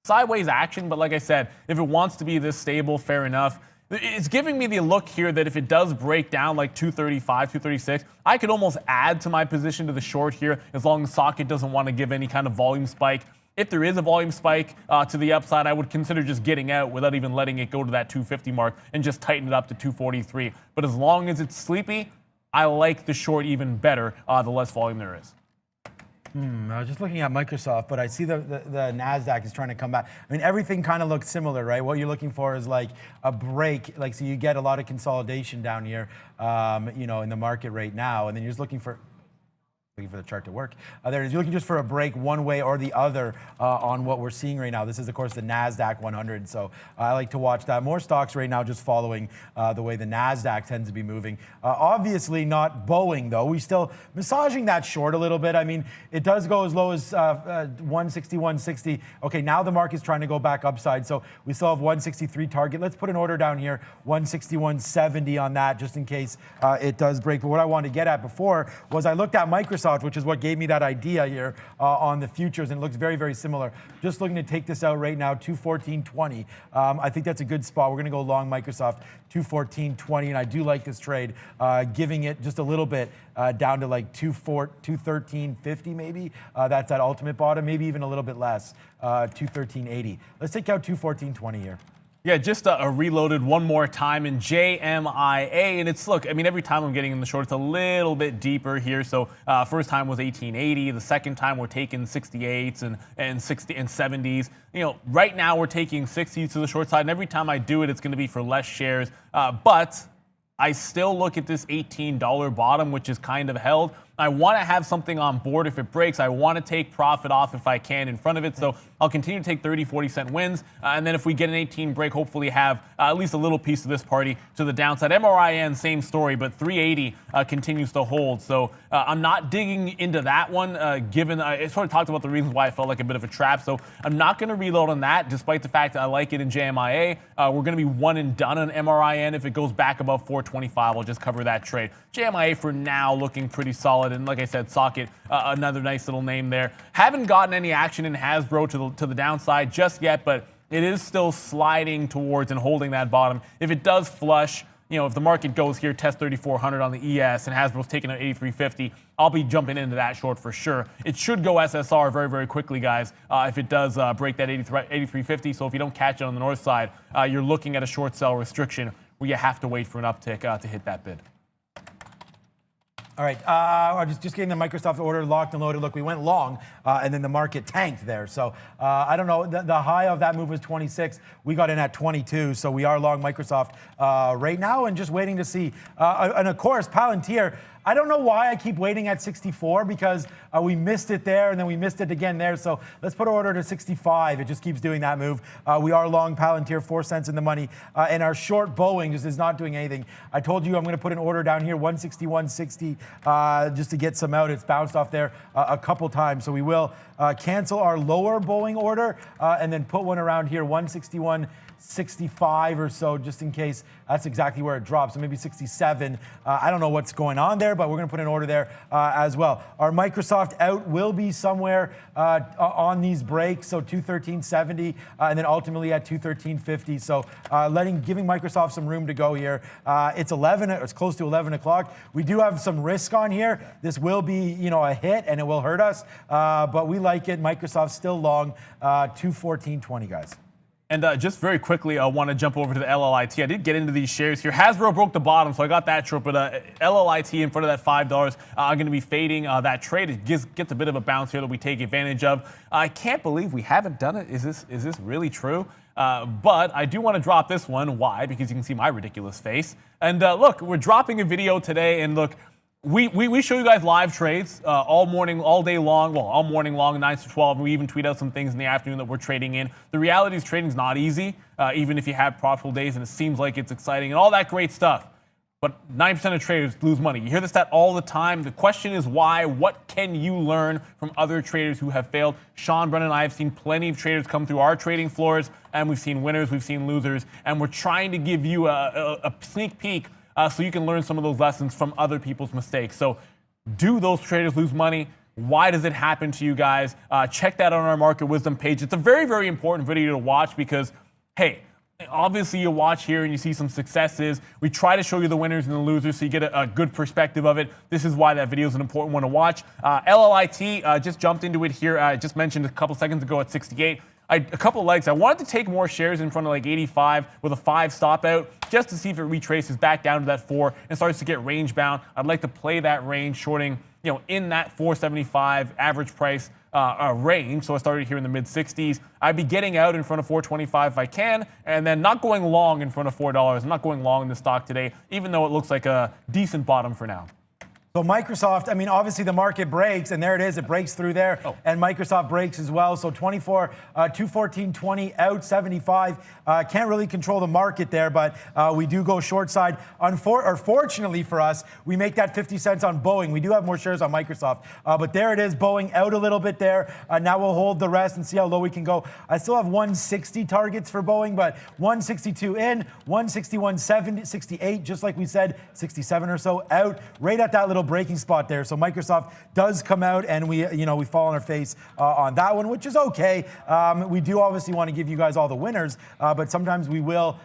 Sideways action, but like I said, if it wants to be this stable, fair enough. It's giving me the look here that if it does break down like 235, 236, I could almost add to my position to the short here as long as Socket doesn't want to give any kind of volume spike. If there is a volume spike to the upside, I would consider just getting out without even letting it go to that 250 mark and just tighten it up to 243. But as long as it's sleepy, I like the short even better, the less volume there is. I was just looking at Microsoft, but I see the NASDAQ is trying to come back. I mean, everything kind of looks similar, right? What you're looking for is like a break, like so you get a lot of consolidation down here, in the market right now, and then you're just looking for the chart to work. There it is. You're looking just for a break one way or the other on what we're seeing right now. This is, of course, the NASDAQ 100. So I like to watch that. More stocks right now just following the way the NASDAQ tends to be moving. Obviously not Boeing, though. We still massaging that short a little bit. I mean, it does go as low as 160, 160. Okay, now the market's trying to go back upside. So we still have 163 target. Let's put an order down here, 160, 170 on that, just in case it does break. But what I wanted to get at before was I looked at Microsoft, which is what gave me that idea here on the futures, and it looks very, very similar. Just looking to take this out right now, 214.20. I think that's a good spot. We're going to go long Microsoft, 214.20, and I do like this trade, giving it just a little bit down to like 213.50 maybe. That's that ultimate bottom, maybe even a little bit less, 213.80. Let's take out 214.20 here. Yeah, just a reloaded one more time in JMIA, and it's, look, I mean, every time I'm getting in the short, it's a little bit deeper here. So first time was 1880, the second time we're taking 68s and 60 and 70s. Right now we're taking 60s to the short side, and every time I do it, it's going to be for less shares. But I still look at this $18 bottom, which is kind of held. I want to have something on board if it breaks. I want to take profit off if I can in front of it. So I'll continue to take 30, 40-cent wins. And then if we get an 18 break, hopefully have at least a little piece of this party to the downside. MRIN, same story, but 380 continues to hold. So I'm not digging into that one, given I sort of talked about the reasons why I felt like a bit of a trap. So I'm not going to reload on that, despite the fact that I like it in JMIA. We're going to be one and done on MRIN. If it goes back above 425, I'll just cover that trade. JMIA for now looking pretty solid. And like I said, Socket, another nice little name there. Haven't gotten any action in Hasbro to the downside just yet, but it is still sliding towards and holding that bottom. If it does flush, if the market goes here, test 3,400 on the ES and Hasbro's taking an 83.50, I'll be jumping into that short for sure. It should go SSR very, very quickly, guys, if it does break that 83.50. So if you don't catch it on the north side, you're looking at a short sell restriction where you have to wait for an uptick to hit that bid. All right, I'm just getting the Microsoft order locked and loaded. Look, we went long, and then the market tanked there. So I don't know. The high of that move was 26. We got in at 22, so we are long Microsoft right now and just waiting to see. And of course, Palantir. I don't know why I keep waiting at 64 because we missed it there and then we missed it again there. So let's put our order to 65. It just keeps doing that move. We are long Palantir, 4 cents in the money. And our short Boeing just is not doing anything. I told you I'm going to put an order down here, 161.60, just to get some out. It's bounced off there a couple times. So we will cancel our lower Boeing order and then put one around here, 161.65 or so, just in case that's exactly where it drops. So maybe 67. I don't know what's going on there, but we're going to put an order there as well. Our Microsoft out will be somewhere on these breaks, so 213.70, and then ultimately at 213.50. So giving Microsoft some room to go here. It's close to 11 o'clock. We do have some risk on here. This will be, a hit, and it will hurt us, but we like it. Microsoft still long, 214.20, guys. And just very quickly, I want to jump over to the LLIT. I did get into these shares here. Hasbro broke the bottom, so I got that short. But LLIT in front of that $5, I'm going to be fading that trade. It gets a bit of a bounce here that we take advantage of. I can't believe we haven't done it. Is this really true? But I do want to drop this one. Why? Because you can see my ridiculous face. And look, we're dropping a video today. And look, we show you guys live trades all day long. Well, all morning long, 9 to 12. We even tweet out some things in the afternoon that we're trading in. The reality is trading is not easy, even if you have profitable days and it seems like it's exciting and all that great stuff. But 9% of traders lose money. You hear this stat all the time. The question is why? What can you learn from other traders who have failed? Sean, Brennan, and I have seen plenty of traders come through our trading floors, and we've seen winners, we've seen losers, and we're trying to give you a sneak peek so you can learn some of those lessons from other people's mistakes. So do those traders lose money? Why does it happen to you guys? Check that on our Market Wisdom page. It's a very, very important video to watch because, hey, obviously you watch here and you see some successes. We try to show you the winners and the losers so you get a good perspective of it. This is why that video is an important one to watch. LLIT, just jumped into it here. I just mentioned a couple seconds ago at 68. A couple of legs. I wanted to take more shares in front of like 85 with a 5 stop out just to see if it retraces back down to that 4 and starts to get range bound. I'd like to play that range, shorting in that 475 average price range. So I started here in the mid 60s. I'd be getting out in front of 425 if I can, and then not going long in front of $4. I'm not going long in the stock today, even though it looks like a decent bottom for now. So Microsoft, obviously the market breaks, and there it is. It breaks through there, and Microsoft breaks as well. So 214.20 out 75. Can't really control the market there, but we do go short side. Fortunately for us, we make that 50 cents on Boeing. We do have more shares on Microsoft, but there it is. Boeing out a little bit there. Now we'll hold the rest and see how low we can go. I still have 160 targets for Boeing, but 162 in, 161.68, just like we said, 67 or so out, right at that little breaking spot there. So Microsoft does come out and we fall on our face on that one, which is okay. We do obviously want to give you guys all the winners, but sometimes we will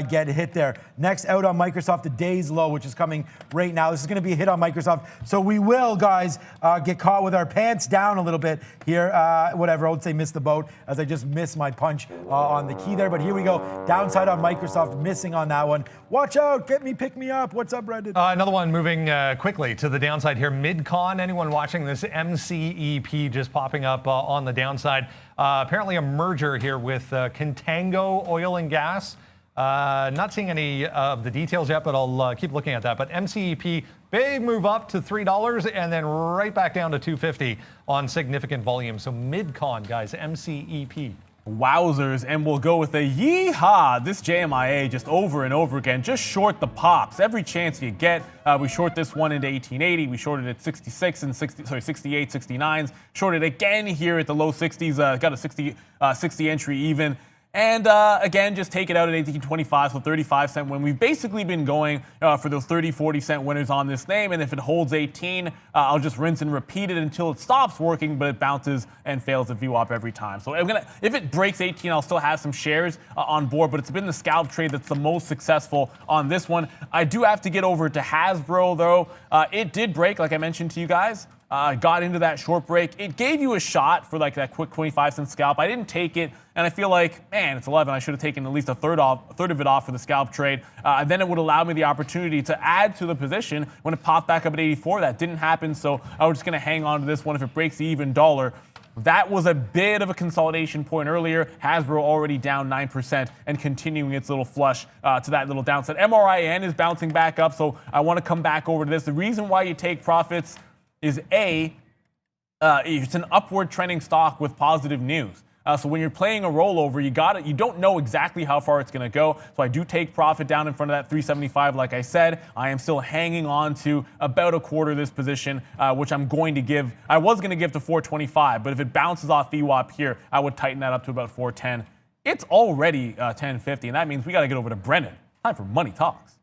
get hit there. Next out on Microsoft, the day's low, which is coming right now. This is going to be a hit on Microsoft. So we will, guys, get caught with our pants down a little bit here. Whatever, I would say miss the boat as I just missed my punch on the key there. But here we go. Downside on Microsoft, missing on that one. Watch out, pick me up. What's up, Brendan? Another one moving quickly to the downside here. Midcon, anyone watching this? MCEP just popping up on the downside. Apparently a merger here with Contango Oil and Gas. Not seeing any of the details yet, but I'll keep looking at that. But MCEP, big move up to $3 and then right back down to $2.50 on significant volume. So Midcon, guys, MCEP. Wowzers, and we'll go with a yeehaw. This JMIA just over and over again. Just short the pops. Every chance you get. We short this one into 1880. We shorted at 68, 69s. Shorted again here at the low 60s. Got a 60 entry even. And again, just take it out at 18.25, so 35-cent win. We've basically been going for those 30, 40-cent winners on this name, and if it holds 18, I'll just rinse and repeat it until it stops working, but it bounces and fails the VWAP every time. So if it breaks 18, I'll still have some shares on board, but it's been the scalp trade that's the most successful on this one. I do have to get over to Hasbro, though. It did break, like I mentioned to you guys. got into that short break. It gave you a shot for like that quick 25-cent scalp. I didn't take it, and I feel like, man, it's 11. I should have taken at least a third of it off for the scalp trade. Then it would allow me the opportunity to add to the position when it popped back up at 84. That didn't happen, so I was just going to hang on to this one if it breaks the even dollar. That was a bit of a consolidation point earlier. Hasbro already down 9% and continuing its little flush to that little downside. MRIN is bouncing back up, so I want to come back over to this. The reason why you take profits is it's an upward trending stock with positive news. So when you're playing a rollover, you don't know exactly how far it's going to go. So I do take profit down in front of that 375. Like I said, I am still hanging on to about a quarter of this position, which I'm going to give. I was going to give to 425, but if it bounces off VWAP here, I would tighten that up to about 410. It's already 1050, and that means we got to get over to Brendan. Time for Money Talks.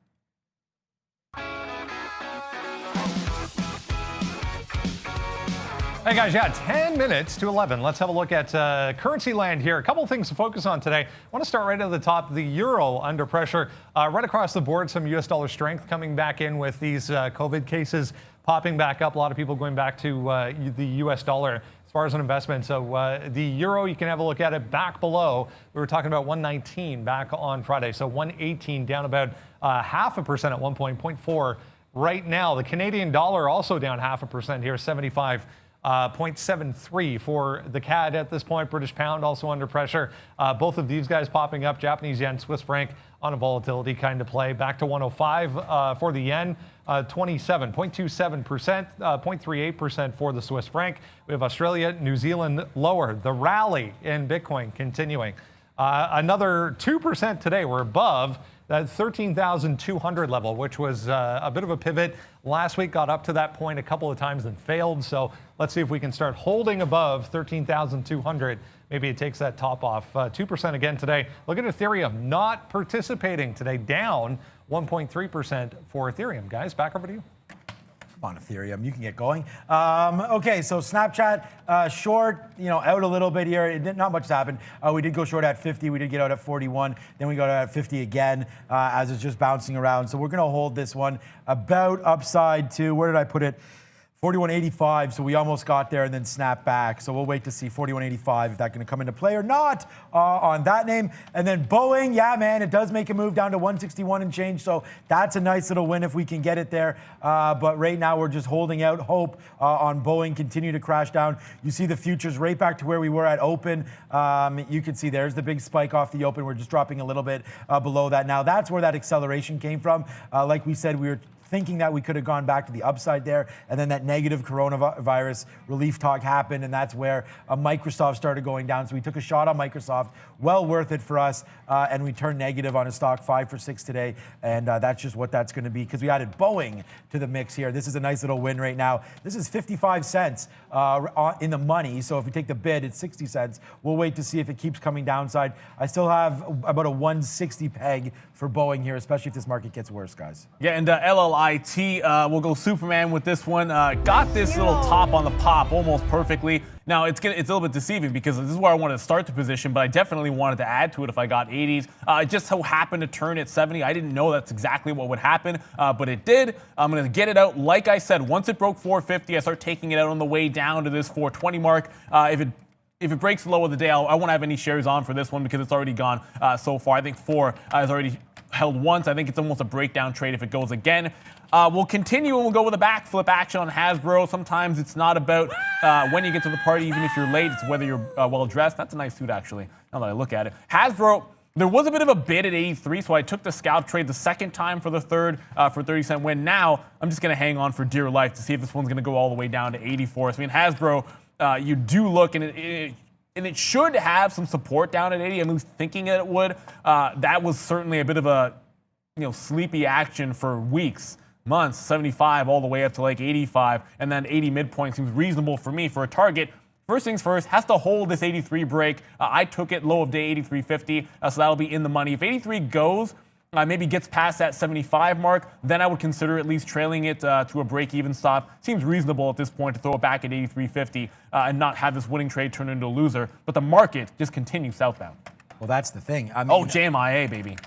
Hey guys, 10 minutes to 11. Let's have a look at currency land here. A couple of things to focus on today. I want to start right at the top. The euro under pressure. Right across the board, some US dollar strength coming back in with these COVID cases popping back up. A lot of people going back to the US dollar as far as an investment. So the euro, you can have a look at it back below. We were talking about 119 back on Friday. So 118 down about 0.5% at one point, 0.4 right now. The Canadian dollar also down 0.5% here, 75.73 for the CAD at this point. British pound also under pressure. Both of these guys popping up. Japanese yen, Swiss franc on a volatility kind of play. Back to 105 for the yen. 27.27%, 0.38% for the Swiss franc. We have Australia, New Zealand lower. The rally in Bitcoin continuing. Another 2% today. We're above that 13,200 level, which was a bit of a pivot. Last week got up to that point a couple of times and failed. So let's see if we can start holding above 13,200. Maybe it takes that top off. 2% again today. Look at Ethereum not participating today, down 1.3% for Ethereum. Guys, back over to you. Come on, Ethereum, you can get going. Okay, so Snapchat short, out a little bit here. Not much happened. We did go short at 50. We did get out at 41. Then we got out at 50 again as it's just bouncing around. So we're going to hold this one about upside to, where did I put it? 41.85, so we almost got there and then snap back. So we'll wait to see 41.85 if that's going to come into play or not on that name. And then Boeing, yeah, man, it does make a move down to 161 and change. So that's a nice little win if we can get it there. But right now we're just holding out hope on Boeing continue to crash down. You see the futures right back to where we were at open. You can see there's the big spike off the open. We're just dropping a little bit below that now. That's where that acceleration came from. Like we said, we were thinking that we could have gone back to the upside there, and then that negative coronavirus relief talk happened, and that's where Microsoft started going down. So we took a shot on Microsoft, well worth it for us, and we turned negative on a stock 5 for 6 today, and that's just what that's going to be because we added Boeing to the mix here. This is a nice little win right now. This is 55 cents in the money, so if we take the bid, it's 60 cents. We'll wait to see if it keeps coming downside. I still have about a 160 peg for Boeing here, especially if this market gets worse, guys. Yeah, and LLIT, we'll go Superman with this one. Got this little top on the pop almost perfectly. Now, it's a little bit deceiving because this is where I wanted to start the position, but I definitely wanted to add to it if I got 80s. It just so happened to turn at 70. I didn't know that's exactly what would happen, but it did. I'm going to get it out. Like I said, once it broke 450, I start taking it out on the way down to this 420 mark. If it breaks the low of the day, I won't have any shares on for this one because it's already gone so far. I think 4 has already held once. I think it's almost a breakdown trade if it goes again. We'll continue and we'll go with a backflip action on Hasbro. Sometimes it's not about when you get to the party, even if you're late, it's whether you're well dressed. That's a nice suit, actually, now that I look at it. Hasbro, there was a bit of a bid at 83, so I took the scalp trade the second time for the third for 30-cent win. Now, I'm just going to hang on for dear life to see if this one's going to go all the way down to 84. So, I mean, Hasbro, you do look, and it should have some support down at 80. I'm at least thinking it would. That was certainly a bit of a sleepy action for weeks, months, 75 all the way up to like 85, and then 80 midpoint seems reasonable for me for a target. First things first, has to hold this 83 break. I took it low of day 83.50, so that'll be in the money. If 83 goes, maybe gets past that 75 mark, then I would consider at least trailing it to a break-even stop. Seems reasonable at this point to throw it back at 83.50 and not have this winning trade turn into a loser. But the market just continues southbound. Well, that's the thing. JMIA, baby.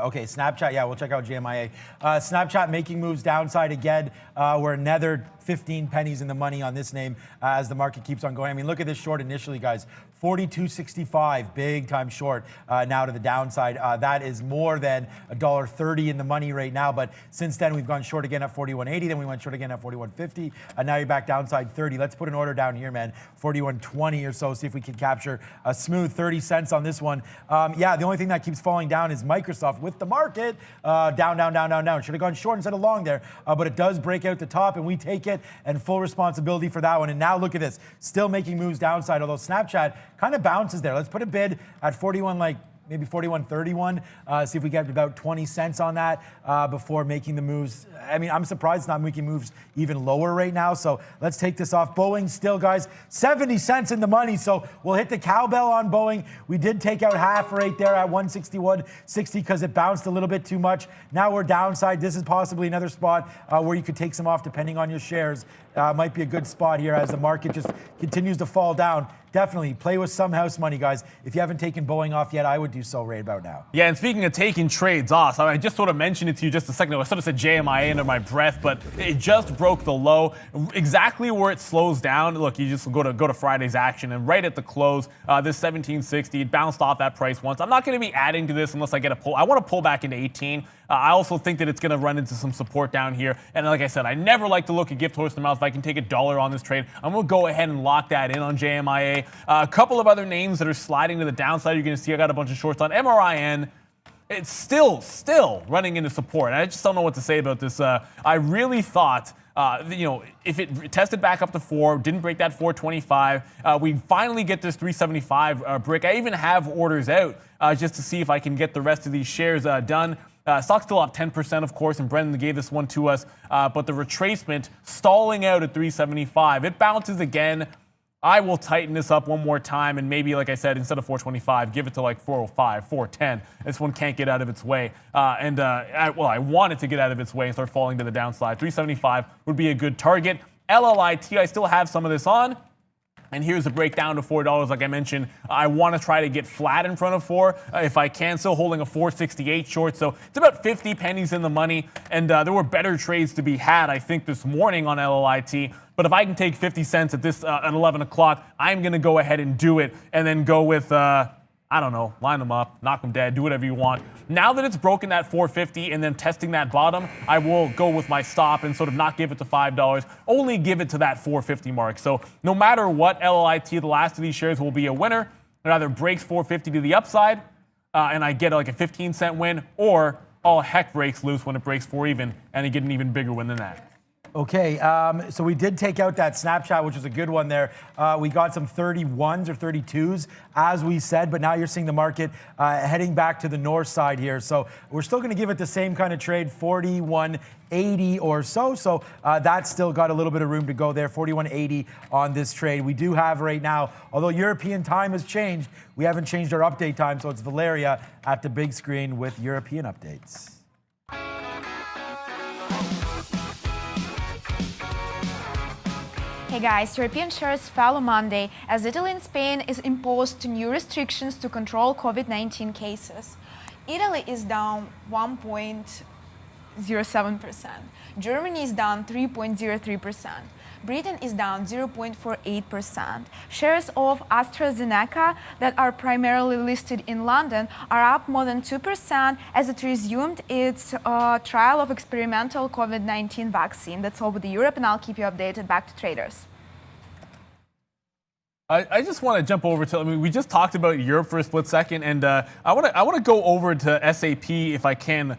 Okay, Snapchat, yeah, we'll check out JMIA. Snapchat making moves downside again. We're another 15 pennies in the money on this name as the market keeps on going. I mean, look at this short initially, guys. 42.65, big time short now to the downside. That is more than $1.30 in the money right now. But since then, we've gone short again at 41.80. Then we went short again at 41.50. Now you're back downside 30. Let's put an order down here, man. 41.20 or so. See if we can capture a smooth 30 cents on this one. Yeah, the only thing that keeps falling down is Microsoft with the market down. Should have gone short instead of long there. But it does break out the top, and we take it and full responsibility for that one. And now look at this. Still making moves downside, although Snapchat kind of bounces there. Let's put a bid at 41, like maybe 41.31. See if we get about 20 cents on that before making the moves. I mean, I'm surprised it's not making moves even lower right now. So let's take this off. Boeing still, guys, 70 cents in the money. So we'll hit the cowbell on Boeing. We did take out half right there at 161.60 because it bounced a little bit too much. Now we're downside. This is possibly another spot where you could take some off depending on your shares. Might be a good spot here as the market just continues to fall down. Definitely play with some house money, guys. If you haven't taken Boeing off yet, I would do so right about now. Yeah, and speaking of taking trades off, I just sort of mentioned it to you just a second ago. I sort of said JMIA under my breath, but it just broke the low. Exactly where it slows down. Look, you just go to Friday's action, and right at the close, this 1760, it bounced off that price once. I'm not going to be adding to this unless I get a pull. I want to pull back into 18. I also think that it's going to run into some support down here. And like I said, I never like to look a gift horse in the mouth. If I can take $1 on this trade, I'm going to go ahead and lock that in on JMIA. A couple of other names that are sliding to the downside. You're going to see I got a bunch of shorts on MRIN. It's still running into support. And I just don't know what to say about this. I really thought, if it tested back up to 4, didn't break that 425, we finally get this 375 brick. I even have orders out just to see if I can get the rest of these shares done. Stock's still up 10%, of course, and Brendan gave this one to us. But the retracement stalling out at 375. It bounces again. I will tighten this up one more time, and maybe, like I said, instead of 425, give it to like 405, 410. This one can't get out of its way. I want it to get out of its way and start falling to the downside. 375 would be a good target. LLIT, I still have some of this on. And here's the breakdown to $4. Like I mentioned, I want to try to get flat in front of 4 if I can. Still holding a 468 short, so it's about 50 pennies in the money. And there were better trades to be had, I think, this morning on LLIT. But if I can take 50 cents at this at 11 o'clock, I'm going to go ahead and do it, and then go with I don't know, line them up, knock them dead, do whatever you want. Now that it's broken that 450 and then testing that bottom, I will go with my stop and sort of not give it to $5, only give it to that 450 mark. So no matter what, LLIT, the last of these shares, will be a winner. It either breaks 450 to the upside and I get like a 15-cent win, or all heck breaks loose when it breaks 4 even and I get an even bigger win than that. Okay, so we did take out that Snapchat, which was a good one there. We got some 31s or 32s, as we said, but now you're seeing the market heading back to the north side here. So we're still going to give it the same kind of trade, 41.80 or so. So that's still got a little bit of room to go there, 41.80 on this trade. We do have right now, although European time has changed, we haven't changed our update time, so it's Valeria at the big screen with European updates. Hey guys, European shares fell on Monday as Italy and Spain is imposed new restrictions to control COVID-19 cases. Italy is down 1.07%. Germany is down 3.03%. Britain is down 0.48%. Shares of AstraZeneca that are primarily listed in London are up more than 2% as it resumed its trial of experimental COVID-19 vaccine. That's all with Europe, and I'll keep you updated. Back to traders. I just want to jump over to, we just talked about Europe for a split second, and I want to go over to SAP if I can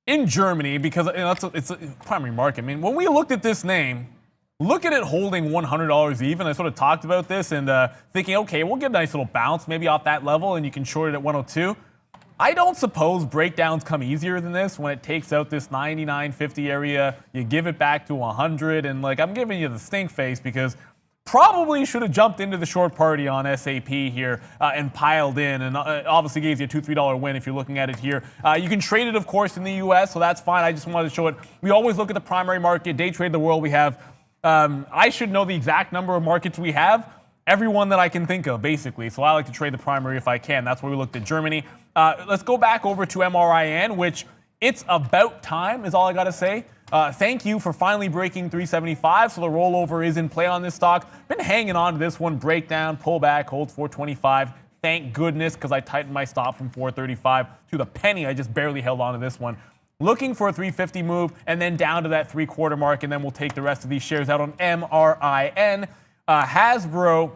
in Germany, because it's a primary market. I mean, when we looked at this name, look at it holding $100 even. I sort of talked about this and thinking, okay, we'll get a nice little bounce maybe off that level and you can short it at 102. I don't suppose breakdowns come easier than this when it takes out this 99.50 area. You give it back to 100, and like I'm giving you the stink face because probably should have jumped into the short party on SAP here and piled in, and obviously gave you a $2-3 win if you're looking at it here. You can trade it, of course, in the U.S., so that's fine. I just wanted to show it. We always look at the primary market, day trade the world. We have I should know the exact number of markets we have. everyone that I can think of, basically. So I like to trade the primary if I can. That's why we looked at Germany. Let's go back over to MRIN, which it's about time is all I got to say. Thank you for finally breaking 375. So the rollover is in play on this stock. Been hanging on to this one. Breakdown, pull back, hold 425. Thank goodness, because I tightened my stop from 435 to the penny. I just barely held on to this one. Looking for a 350 move and then down to that 3/4 mark, and then we'll take the rest of these shares out on MRIN. Hasbro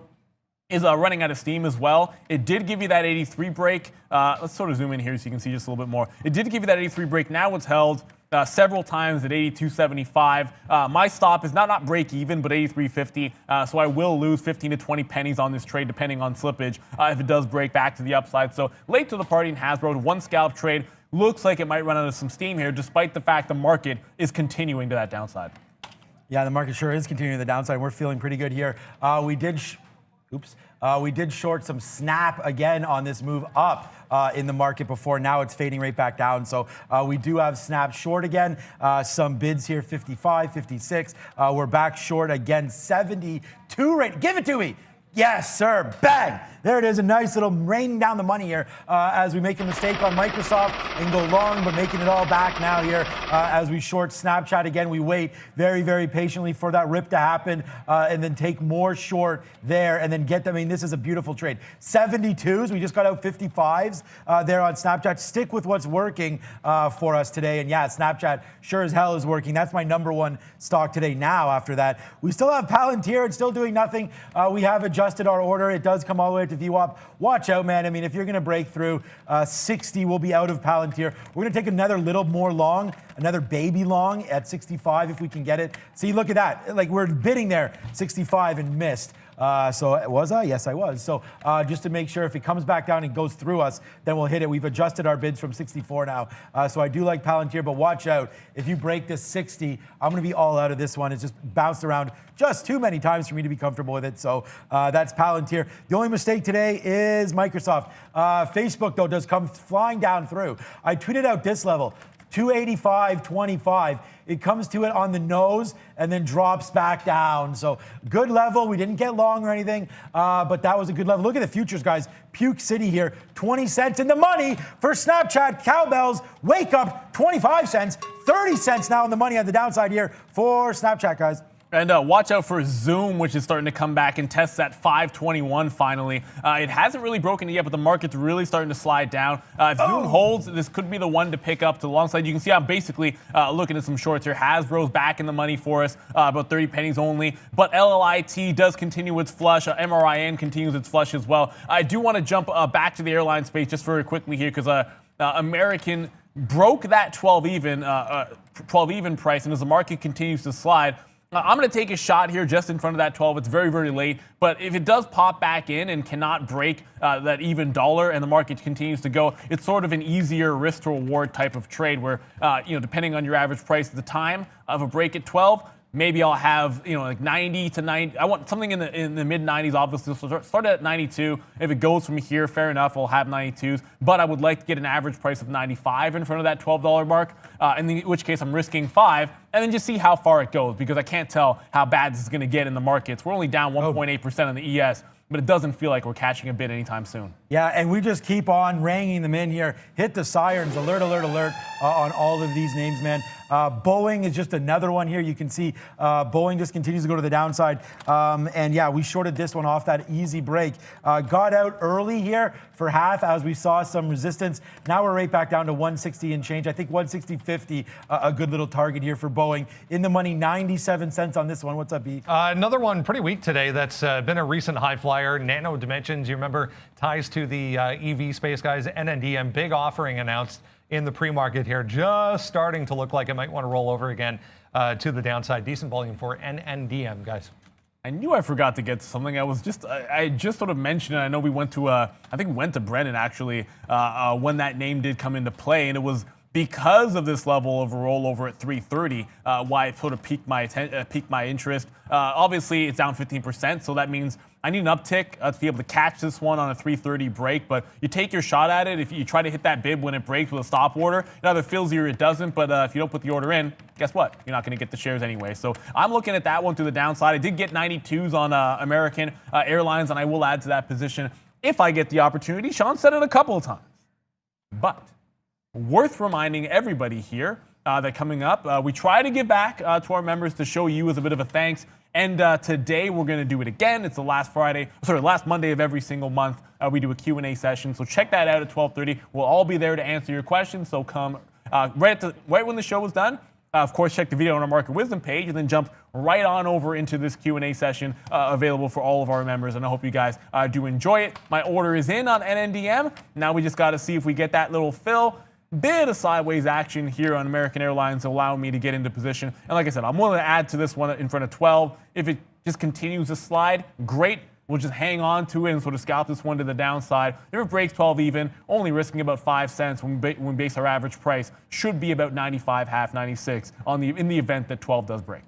is running out of steam as well. It did give you that 83 break. Let's sort of zoom in here so you can see just a little bit more. It did give you that 83 break. Now it's held several times at 82.75. My stop is not break even, but 83.50. So I will lose 15 to 20 pennies on this trade, depending on slippage, if it does break back to the upside. So late to the party in Hasbro, one scalp trade. Looks like it might run out of some steam here, despite the fact the market is continuing to that downside. Yeah, the market sure is continuing to the downside. We're feeling pretty good here. We did short some Snap again on this move up in the market before. Now it's fading right back down. So we do have Snap short again. Some bids here, 55, 56. We're back short again, 72 rate. Give it to me. Yes, sir. Bang. There it is. A nice little raining down the money here as we make a mistake on Microsoft and go long, but making it all back now here as we short Snapchat again. We wait very, very patiently for that rip to happen and then take more short there and then get them. I mean, this is a beautiful trade. 72s. We just got out 55s there on Snapchat. Stick with what's working for us today. And yeah, Snapchat sure as hell is working. That's my #1 stock today. Now, after that, we still have Palantir. It's still doing nothing. We have adjusted our order. It does come all the way to VWAP. Watch out, man. I mean, if you're going to break through 60, we'll be out of Palantir. We're going to take another little more long, another baby long at 65 if we can get it. See, look at that. Like, we're bidding there, 65 and missed. So was I? Yes, I was. So just to make sure if it comes back down and goes through us, then we'll hit it. We've adjusted our bids from 64 now. So I do like Palantir, but watch out. If you break this 60, I'm going to be all out of this one. It's just bounced around just too many times for me to be comfortable with it. So that's Palantir. The only mistake today is Microsoft. Facebook, though, does come flying down through. I tweeted out this level. 285.25. It comes to it on the nose and then drops back down. So good level. We didn't get long or anything, but that was a good level. Look at the futures, guys. Puke City here, 20 cents in the money for Snapchat. Cowbells, wake up, 25 cents, 30 cents now in the money on the downside here for Snapchat, guys. And watch out for Zoom, which is starting to come back and test that 521 finally. It hasn't really broken it yet, but the market's really starting to slide down. If Zoom holds, this could be the one to pick up to the long side. You can see I'm basically looking at some shorts here. Hasbro's back in the money for us, about 30 pennies only. But LLIT does continue its flush. MRIN continues its flush as well. I do want to jump back to the airline space just very quickly here because American broke that 12 even price, and as the market continues to slide, I'm going to take a shot here just in front of that 12. It's very, very late. But if it does pop back in and cannot break that even dollar and the market continues to go, it's sort of an easier risk to reward type of trade where, depending on your average price at the time of a break at 12, maybe I'll have, like 90 to 90. I want something in the mid 90s, obviously. So start at 92. If it goes from here, fair enough, I'll have 92s. But I would like to get an average price of 95 in front of that $12 mark, in which case I'm risking 5, and then just see how far it goes because I can't tell how bad this is going to get in the markets. We're only down 1.8% on the ES. But it doesn't feel like we're catching a bid anytime soon. Yeah, and we just keep on ringing them in here. Hit the sirens, alert, alert, alert on all of these names, man. Boeing is just another one here. You can see Boeing just continues to go to the downside. And yeah, we shorted this one off that easy break. Got out early here for half as we saw some resistance. Now we're right back down to 160 and change. I think 160.50, a good little target here for Boeing. In the money, 97 cents on this one. What's up, B? Another one pretty weak today that's been a recent high flyer. Nano Dimensions, you remember, ties to the EV space, guys. NNDM, big offering announced in the pre-market here, just starting to look like it might want to roll over again to the downside. Decent volume for NNDM, guys. I knew I forgot to get something. I just sort of mentioned it. I know we went to, I think we went to Brennan actually when that name did come into play, and it was because of this level of a rollover at 330, why it sort of piqued my interest. Obviously, it's down 15%, so that means I need an uptick to be able to catch this one on a 330 break, but you take your shot at it. If you try to hit that bid when it breaks with a stop order, it either fills you or it doesn't, but if you don't put the order in, guess what? You're not going to get the shares anyway. So I'm looking at that one through the downside. I did get 92s on American Airlines, and I will add to that position if I get the opportunity. Sean said it a couple of times. But worth reminding everybody here that coming up, we try to give back to our members to show you as a bit of a thanks. And today we're going to do it again. It's the last Monday of every single month. We do a Q&A session. So check that out at 12:30. We'll all be there to answer your questions. So come right when the show is done. Of course, check the video on our Market Wisdom page and then jump right on over into this Q&A session available for all of our members. And I hope you guys do enjoy it. My order is in on NNDM. Now we just got to see if we get that little fill. Bit of sideways action here on American Airlines to allow me to get into position. And like I said, I'm willing to add to this one in front of 12. If it just continues to slide, great. We'll just hang on to it and sort of scalp this one to the downside. If it breaks 12 even, only risking about 5 cents when we base our average price should be about 95, half 96 in the event that 12 does break.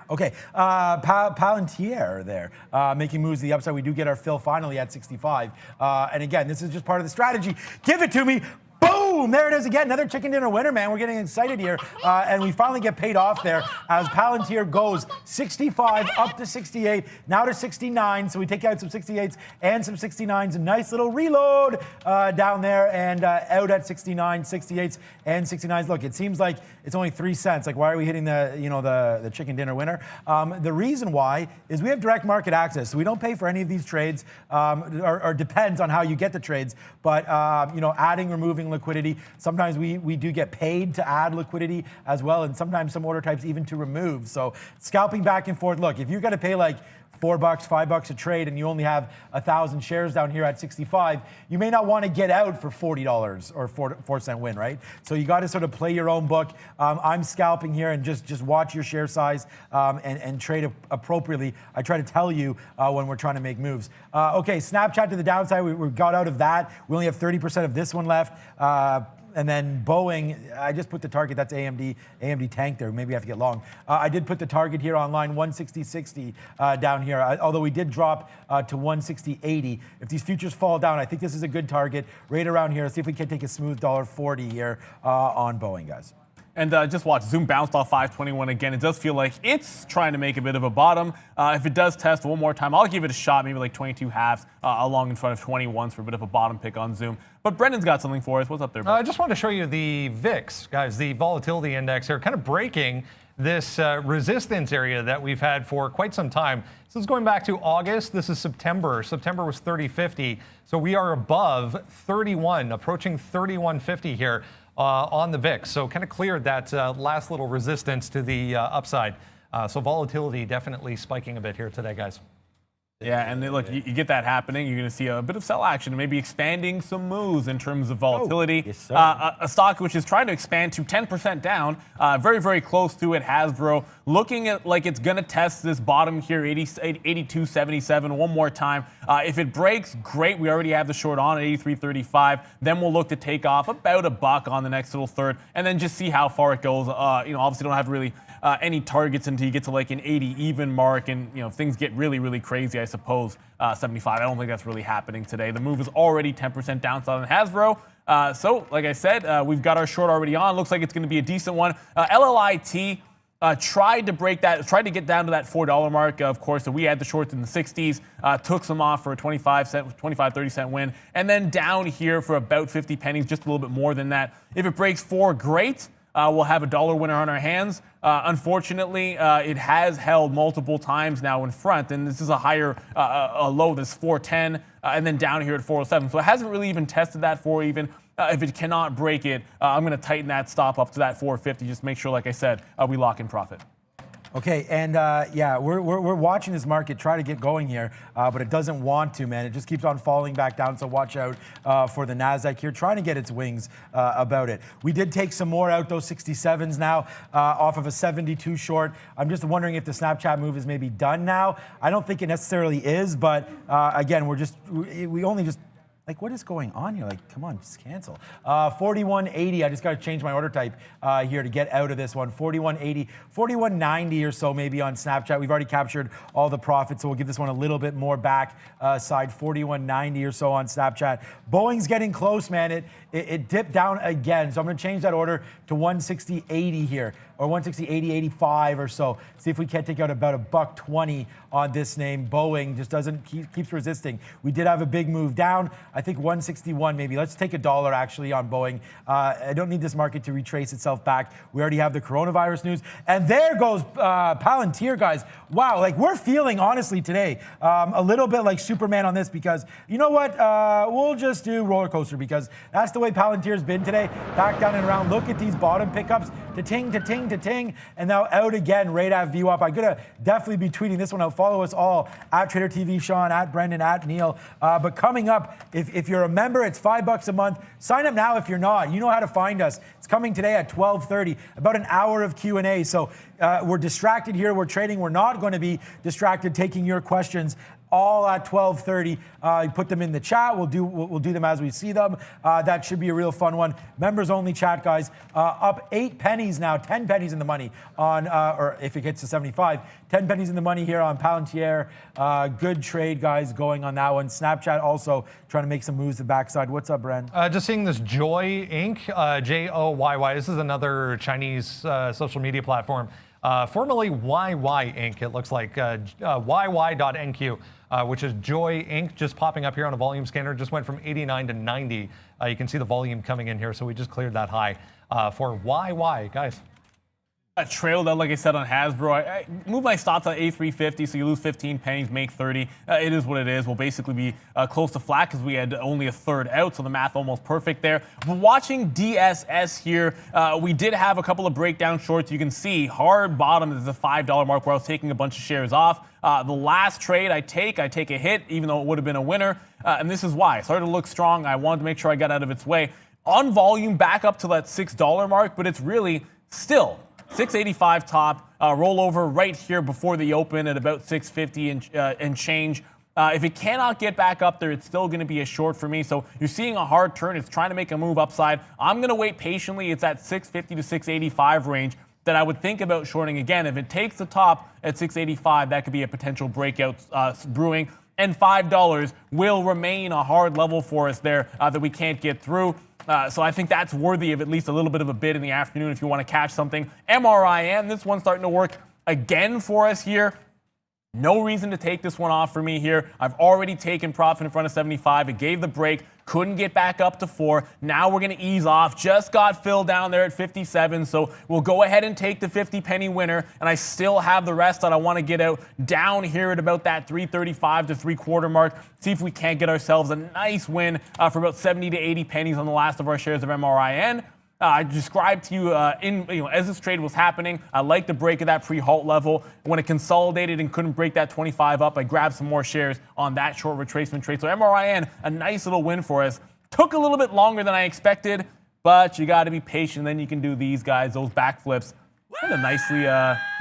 Okay, Palantir there, making moves to the upside. We do get our fill finally at 65. And again, this is just part of the strategy. Give it to me. Boom! There it is again. Another chicken dinner winner, man. We're getting excited here. And we finally get paid off there as Palantir goes 65 up to 68, now to 69. So we take out some 68s and some 69s. A nice little reload down there and out at 69, 68s and 69s. Look, it seems like it's only 3 cents. Like, why are we hitting the chicken dinner winner? The reason why is we have direct market access. So we don't pay for any of these trades, or depends on how you get the trades. But, adding, removing liquidity. Sometimes we do get paid to add liquidity as well, and sometimes some order types even to remove. So scalping back and forth. Look, if you're going to pay like $4, $5 a trade, and you only have 1,000 shares down here at 65, you may not want to get out for $40 or 4-cent win, right? So you got to sort of play your own book. I'm scalping here and just watch your share size and trade appropriately. I try to tell you when we're trying to make moves. Okay, Snapchat to the downside. We got out of that. We only have 30% of this one left. And then Boeing, I just put the target, that's AMD tank there. Maybe I have to get long. I did put the target here online, 160.60 down here, although we did drop to 160.80. If these futures fall down, I think this is a good target right around here. Let's see if we can take a smooth $1.40 here on Boeing, guys. And just watch, Zoom bounced off 521 again. It does feel like it's trying to make a bit of a bottom. If it does test one more time, I'll give it a shot, maybe like 22 halves along in front of 21s for a bit of a bottom pick on Zoom. But Brendan's got something for us. What's up there, Brendan? I just wanted to show you the VIX, guys, the volatility index here, kind of breaking this resistance area that we've had for quite some time. This is going back to August. This is September. September was 30.50. So we are above 31, approaching 31.50 here. On the VIX, so kind of cleared that last little resistance to the upside. So volatility definitely spiking a bit here today, guys. Yeah, and look, you get that happening, you're going to see a bit of sell action and maybe expanding some moves in terms of volatility. Yes, sir. A stock which is trying to expand to 10% down, very, very close to it, Hasbro, looking at like it's going to test this bottom here, 82.77 one more time. If it breaks, great. We already have the short on at 83.35. Then we'll look to take off about $1 on the next little third and then just see how far it goes. Obviously don't have really any targets until you get to like an 80 even mark, and things get really, really crazy, I suppose. 75, I don't think that's really happening today. The move is already 10% downside on Hasbro. So like I said, we've got our short already on. Looks like it's going to be a decent one. LLIT tried to get down to that $4 mark, of course. So we had the shorts in the 60s, took some off for a 30 cent win, and then down here for about 50 pennies, just a little bit more than that. If it breaks 4, great. We'll have a $1 winner on our hands. Unfortunately, it has held multiple times now in front, and this is a higher a low that's 410, and then down here at 407. So it hasn't really even tested that 4 even. If it cannot break it, I'm going to tighten that stop up to that 450. Just make sure, like I said, we lock in profit. Okay, and we're watching this market try to get going here, but it doesn't want to, man. It just keeps on falling back down, so watch out for the NASDAQ here, trying to get its wings about it. We did take some more out, those 67s now, off of a 72 short. I'm just wondering if the Snapchat move is maybe done now. I don't think it necessarily is, but again, we only just Like, what is going on here? Like, come on, just cancel. 41.80. I just got to change my order type here to get out of this one. 41.80, 41.90 or so maybe on Snapchat. We've already captured all the profits, so we'll give this one a little bit more back side. 41.90 or so on Snapchat. Boeing's getting close, man. It dipped down again, so I'm going to change that order to 160.80 here, or 160.80, 85 or so. See if we can't take out about $1.20 on this name. Boeing just keeps resisting. We did have a big move down. I think 161 maybe. Let's take $1 actually on Boeing. I don't need this market to retrace itself back. We already have the coronavirus news. And there goes Palantir, guys. Wow, like we're feeling, honestly, today, a little bit like Superman on this because, you know what? We'll just do roller coaster because that's the way Palantir's been today. Back down and around. Look at these bottom pickups. Ta-ting, ta-ting, ta-ting. And now out again, right at VWAP. I'm going to definitely be tweeting this one out. Follow us all at Trader TV, Sean, at Brendan, at Neil. But coming up, if you're a member, it's $5 a month. Sign up now if you're not. You know how to find us. It's coming today at 12:30, about an hour of Q&A. So we're distracted here. We're trading. We're not going to be distracted taking your questions all at 12:30. Put them in the chat. We'll do them as we see them. That should be a real fun one. Members only chat, guys. Up 8 pennies now, 10 pennies in the money on, or if it gets to 75, 10 pennies in the money here on Palantir. Good trade, guys, going on that one. Snapchat also trying to make some moves to the backside. What's up, Bren? Just seeing this Joy Inc., Joyy. This is another Chinese social media platform. Formerly YY Inc. It looks like YY.NQ, which is Joy Inc. Just popping up here on a volume scanner. Just went from 89 to 90. You can see the volume coming in here. So we just cleared that high for YY, guys. I trailed out, like I said, on Hasbro. I moved my stops at A350, so you lose 15 pennies, make 30. It is what it is. We'll basically be close to flat because we had only a third out, so the math almost perfect there. But watching DSS here, we did have a couple of breakdown shorts. You can see hard bottom is the $5 mark where I was taking a bunch of shares off. The last trade I take a hit, even though it would have been a winner. And this is why. It started to look strong. I wanted to make sure I got out of its way. On volume, back up to that $6 mark, but it's really still 685 top, rollover right here before the open at about 650 and change. If it cannot get back up there, it's still going to be a short for me. So you're seeing a hard turn. It's trying to make a move upside. I'm going to wait patiently. It's at 650 to 685 range that I would think about shorting again. If it takes the top at 685, that could be a potential breakout brewing. And $5 will remain a hard level for us there that we can't get through. So I think that's worthy of at least a little bit of a bid in the afternoon if you want to catch something. MRIN, this one's starting to work again for us here. No reason to take this one off for me here. I've already taken profit in front of 75. It gave the break. Couldn't get back up to 4. Now we're going to ease off. Just got filled down there at 57. So we'll go ahead and take the 50 penny winner. And I still have the rest that I want to get out down here at about that 335 to 3/4 mark. See if we can't get ourselves a nice win for about 70 to 80 pennies on the last of our shares of MRIN. I described to you, as this trade was happening, I liked the break of that pre-halt level. When it consolidated and couldn't break that 25 up, I grabbed some more shares on that short retracement trade. So MRIN, a nice little win for us. Took a little bit longer than I expected, but you got to be patient. Then you can do these guys, those backflips. And a nicely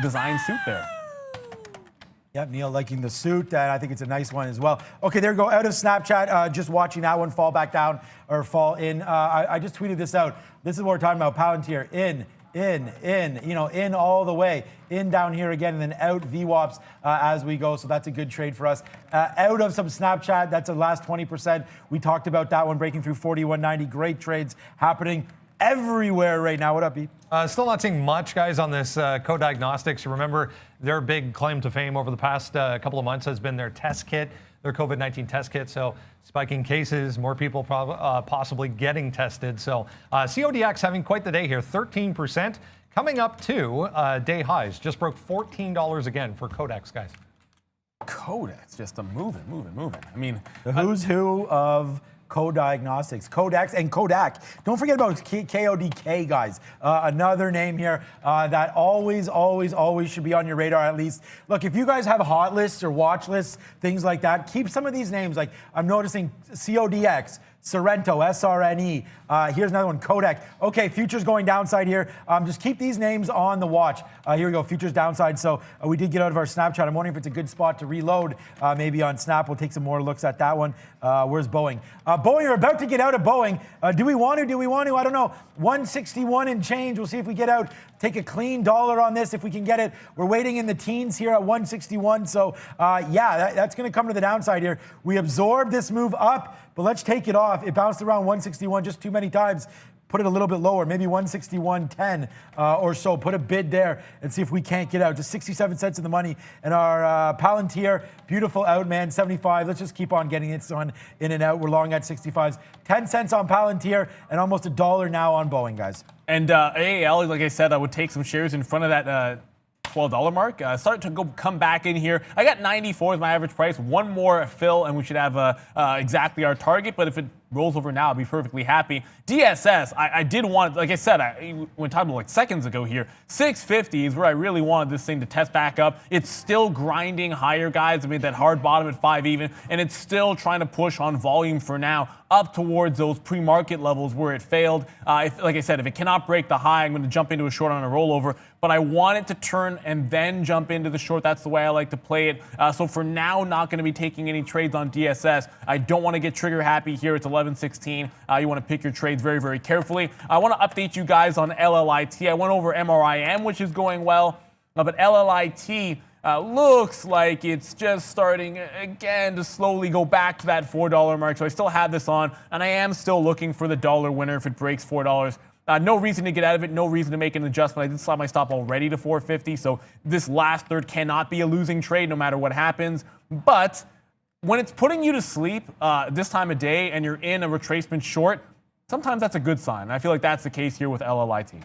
designed suit there. Yep, Neil liking the suit, and I think it's a nice one as well. Okay, there we go. Out of Snapchat, just watching that one fall back down or fall in. I just tweeted this out. This is what we're talking about. Palantir, in all the way. In down here again, and then out VWAPs as we go. So that's a good trade for us. Out of some Snapchat, that's the last 20%. We talked about that one breaking through 41.90. Great trades happening everywhere right now. What up, Pete? Still not seeing much, guys, on this Co-Diagnostics. Remember, their big claim to fame over the past couple of months has been their test kit, their COVID-19 test kit. So spiking cases, more people possibly getting tested. So CODX having quite the day here, 13%, coming up to day highs. Just broke $14 again for Codex, guys. Codex, just a moving. I mean, the who's who of Co-Diagnostics, Codex, and Kodak. Don't forget about KODK, guys. Another name here that always should be on your radar at least. Look, if you guys have hot lists or watch lists, things like that, keep some of these names. Like I'm noticing CODX, Sorrento, SRNE. Here's another one, Kodak. Okay, futures going downside here. Just keep these names on the watch. Here we go, futures downside. So we did get out of our Snapchat. I'm wondering if it's a good spot to reload maybe on Snap. We'll take some more looks at that one. Where's Boeing? Boeing, we're about to get out of Boeing. Do we want to? I don't know. 161 and change. We'll see if we get out. Take a clean dollar on this if we can get it. We're waiting in the teens here at 161. So yeah, that's going to come to the downside here. We absorbed this move up, but let's take it off. It bounced around 161 just too many times. Put it a little bit lower, maybe 161.10 or so. Put a bid there and see if we can't get out. Just 67 cents in the money. And our Palantir, beautiful out, man, 75. Let's just keep on getting this one in and out. We're long at 65s. 10 cents on Palantir and almost $1 now on Boeing, guys. And AAL, like I said, I would take some shares in front of that $12 mark. Start to come back in here. I got 94 as my average price. One more fill, and we should have exactly our target. But if it rolls over now, I'll be perfectly happy. DSS, I did want, like I said, when talking about like seconds ago here, 650 is where I really wanted this thing to test back up. It's still grinding higher, guys. I mean, that hard bottom at 5 even, and it's still trying to push on volume for now up towards those pre-market levels where it failed. Like I said, if it cannot break the high, I'm going to jump into a short on a rollover. But I want it to turn and then jump into the short. That's the way I like to play it. So for now, not going to be taking any trades on DSS. I don't want to get trigger happy here. It's 11:16. You want to pick your trades very, very carefully. I want to update you guys on LLIT. I went over MRIM, which is going well. But LLIT looks like it's just starting again to slowly go back to that $4 mark. So I still have this on, and I am still looking for the dollar winner if it breaks $4. No reason to get out of it, no reason to make an adjustment. I did slide my stop already to 450, so this last third cannot be a losing trade no matter what happens. But when it's putting you to sleep this time of day and you're in a retracement short, sometimes that's a good sign. And I feel like that's the case here with LLIT.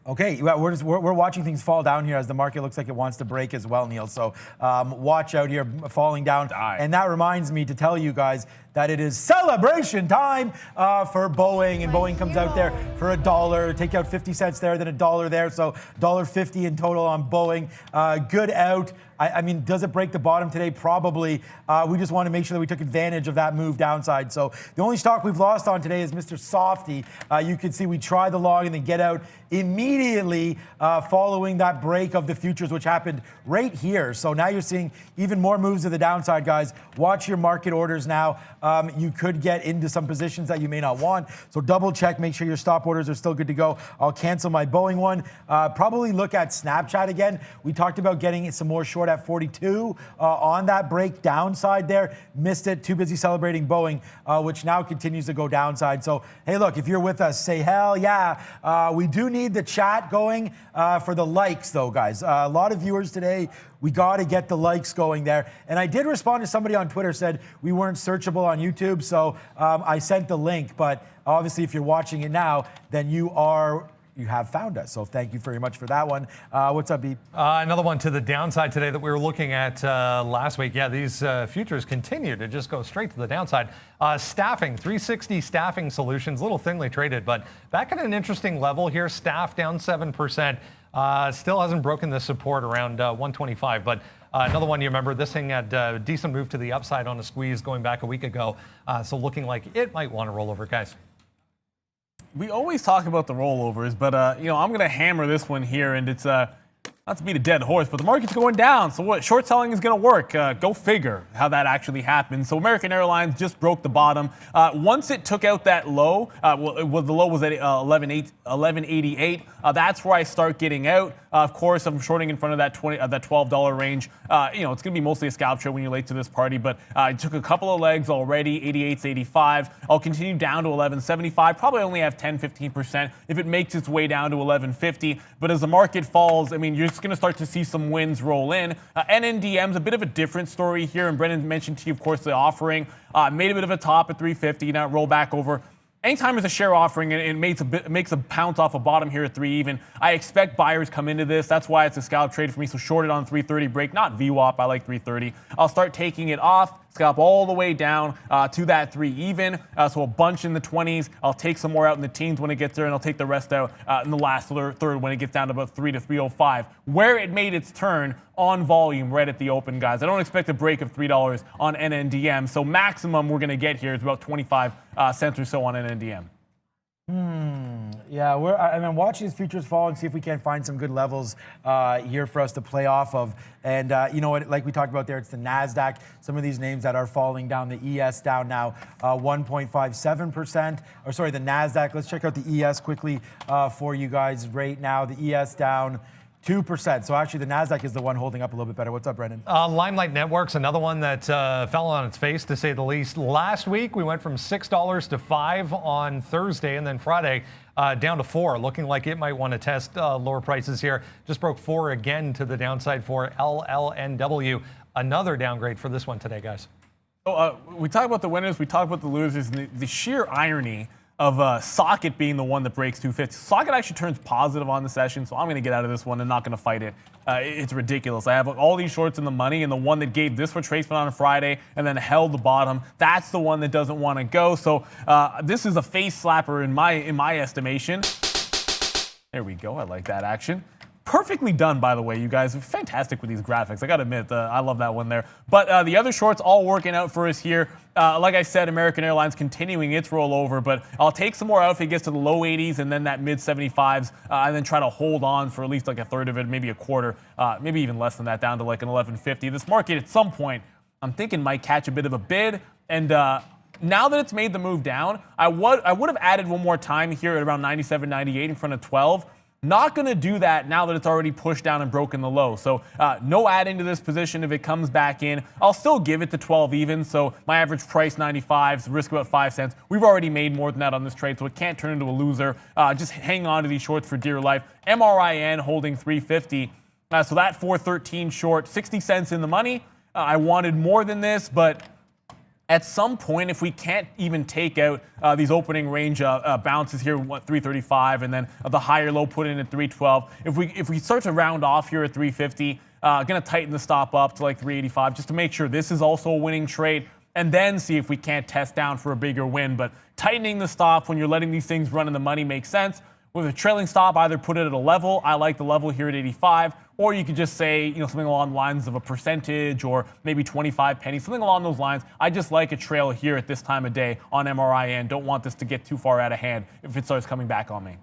Okay, we're watching things fall down here as the market looks like it wants to break as well, Neil. So watch out here, falling down. And that reminds me to tell you guys that it is celebration time for Boeing, and Boeing comes out there for $1. Take out 50 cents there, then $1 there, so $1.50 in total on Boeing. Good out. I mean, does it break the bottom today? Probably. We just want to make sure that we took advantage of that move downside. So the only stock we've lost on today is Mr. Softy. You can see we try the long and then get out immediately following that break of the futures, which happened right here. So now you're seeing even more moves to the downside, guys. Watch your market orders now. You could get into some positions that you may not want. So double check, make sure your stop orders are still good to go. I'll cancel my Boeing one. Probably look at Snapchat again. We talked about getting some more short at 42 on that break downside there. Missed it, too busy celebrating Boeing, which now continues to go downside. So, hey, look, if you're with us, say hell yeah. We do need the chat going for the likes, though, guys. A lot of viewers today. We got to get the likes going there. And I did respond to somebody on Twitter, said we weren't searchable on YouTube, so I sent the link. But obviously, if you're watching it now, then you have found us. So thank you very much for that one. What's up, Beep? Another one to the downside today that we were looking at last week. Yeah, these futures continue to just go straight to the downside. Staffing, 360 Staffing Solutions, a little thinly traded, but back at an interesting level here. Staff down 7%. Still hasn't broken the support around 125, but another one, you remember, this thing had a decent move to the upside on a squeeze going back a week ago. So looking like it might want to roll over, guys. We always talk about the rollovers, but I'm going to hammer this one here, and it's not to beat a dead horse, but the market's going down. So what short selling is going to work? Go figure how that actually happened. So American Airlines just broke the bottom. Once it took out that low, the low was at 1188. That's where I start getting out. Of course, I'm shorting in front of that $12 range. It's going to be mostly a scalp trade when you're late to this party, but I took a couple of legs already, 88s, 85. I'll continue down to 1175. Probably only have 10-15% if it makes its way down to 1150. But as the market falls, I mean, you're just going to start to see some wins roll in. NNDM's a bit of a different story here, and Brendan mentioned to you, of course, the offering made a bit of a top at 350, now roll back over. Anytime there's a share offering and it makes a pounce off a bottom here at 3 even, I expect buyers come into this. That's why it's a scalp trade for me. So shorted on 330 break, not VWAP. I like 330. I'll start taking it off. scalp all the way down to that 3 even. So a bunch in the 20s. I'll take some more out in the teens when it gets there, and I'll take the rest out in the last third when it gets down to about 3 to 305, where it made its turn on volume right at the open, guys. I don't expect a break of $3 on NNDM, so maximum we're going to get here is about 25 cents or so on NNDM. Yeah, I'm watching these futures fall and see if we can find some good levels here for us to play off of. And you know what, like we talked about there, it's the NASDAQ. Some of these names that are falling down, the ES down now 1.57%. Or sorry, the NASDAQ. Let's check out the ES quickly for you guys right now. The ES down 2%. So actually, the NASDAQ is the one holding up a little bit better. What's up, Brendan? Limelight Networks, another one that fell on its face, to say the least. Last week, we went from $6 to $5 on Thursday, and then Friday down to $4, looking like it might want to test lower prices here. Just broke $4 again to the downside for LLNW. Another downgrade for this one today, guys. So, we talk about the winners, we talk about the losers, and the sheer irony of Socket being the one that breaks 250. Socket actually turns positive on the session, so I'm going to get out of this one and not going to fight it. It's ridiculous. I have all these shorts in the money, and the one that gave this retracement on a Friday and then held the bottom, that's the one that doesn't want to go. So this is a face slapper in my estimation. There we go. I like that action. Perfectly done, by the way, you guys. Fantastic with these graphics. I got to admit, I love that one there. But the other shorts all working out for us here. Like I said, American Airlines continuing its rollover, but I'll take some more out if it gets to the low 80s and then that mid 75s, and then try to hold on for at least like a third of it, maybe a quarter, maybe even less than that, down to like an 1150. This market at some point, I'm thinking might catch a bit of a bid, and now that it's made the move down, I would have added one more time here at around 97.98 in front of 12. Not going to do that now that it's already pushed down and broken the low. So no adding to this position if it comes back in. I'll still give it to 12 even. So my average price 95, so risk about 5 cents. We've already made more than that on this trade, so it can't turn into a loser. Just hang on to these shorts for dear life. MRIN holding 350. So that 413 short, 60 cents in the money. I wanted more than this, but at some point, if we can't even take out these opening range bounces here, 335, and then the higher low put in at 312, if we start to round off here at 350, going to tighten the stop up to like 385 just to make sure this is also a winning trade, and then see if we can't test down for a bigger win. But tightening the stop when you're letting these things run in the money makes sense. With a trailing stop, either put it at a level. I like the level here at 85, or you could just say, something along the lines of a percentage or maybe 25 pennies, something along those lines. I just like a trail here at this time of day on MRIN. Don't want this to get too far out of hand if it starts coming back on me.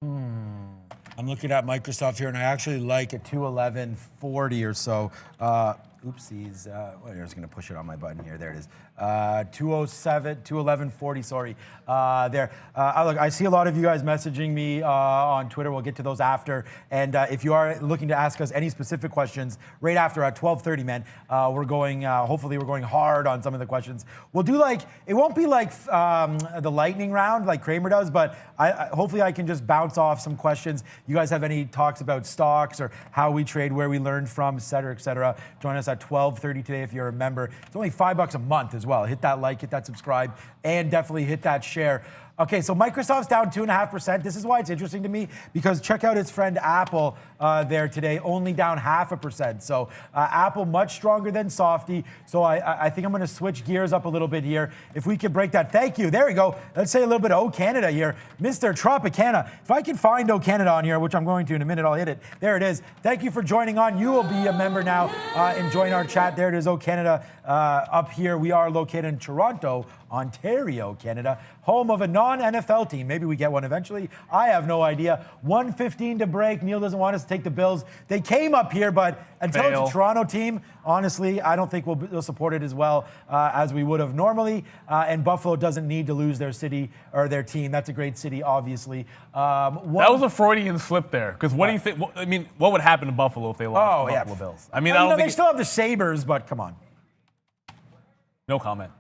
I'm looking at Microsoft here, and I actually like a 211.40 or so. Oopsies. I'm just going to push it on my button here. There it is. 211.40, sorry. There. Look, I see a lot of you guys messaging me on Twitter. We'll get to those after. And if you are looking to ask us any specific questions, right after at 12:30, man, we're going, hopefully we're going hard on some of the questions. We'll do it won't be like the lightning round like Kramer does, but hopefully I can just bounce off some questions. You guys have any talks about stocks or how we trade, where we learned from, et cetera, join us at 12:30 today if you're a member. It's only $5 a month as well. Hit that like, hit that subscribe, and definitely hit that share. Okay, so Microsoft's down 2.5%. This is why it's interesting to me, because check out its friend Apple there today, only down 0.5%. So Apple much stronger than Softy. So I think I'm going to switch gears up a little bit here. If we could break that, thank you. There we go. Let's say a little bit of O Canada here, Mr. Tropicana. If I can find O Canada on here, which I'm going to in a minute, I'll hit it. There it is. Thank you for joining on. You will be a member now and join our chat. There it is, O Canada up here. We are located in Toronto, Ontario, Canada, home of a non-NFL team. Maybe we get one eventually. I have no idea. 1:15 to break. Neil doesn't want us to take the Bills. They came up here, but until it's a Toronto team, honestly, I don't think we'll support it as well as we would have normally. And Buffalo doesn't need to lose their city or their team. That's a great city, obviously. That was a Freudian slip there. Because what do you think? I mean, what would happen to Buffalo if they lost the Buffalo Bills? I mean, I don't think they still have the Sabres, but come on. No comment.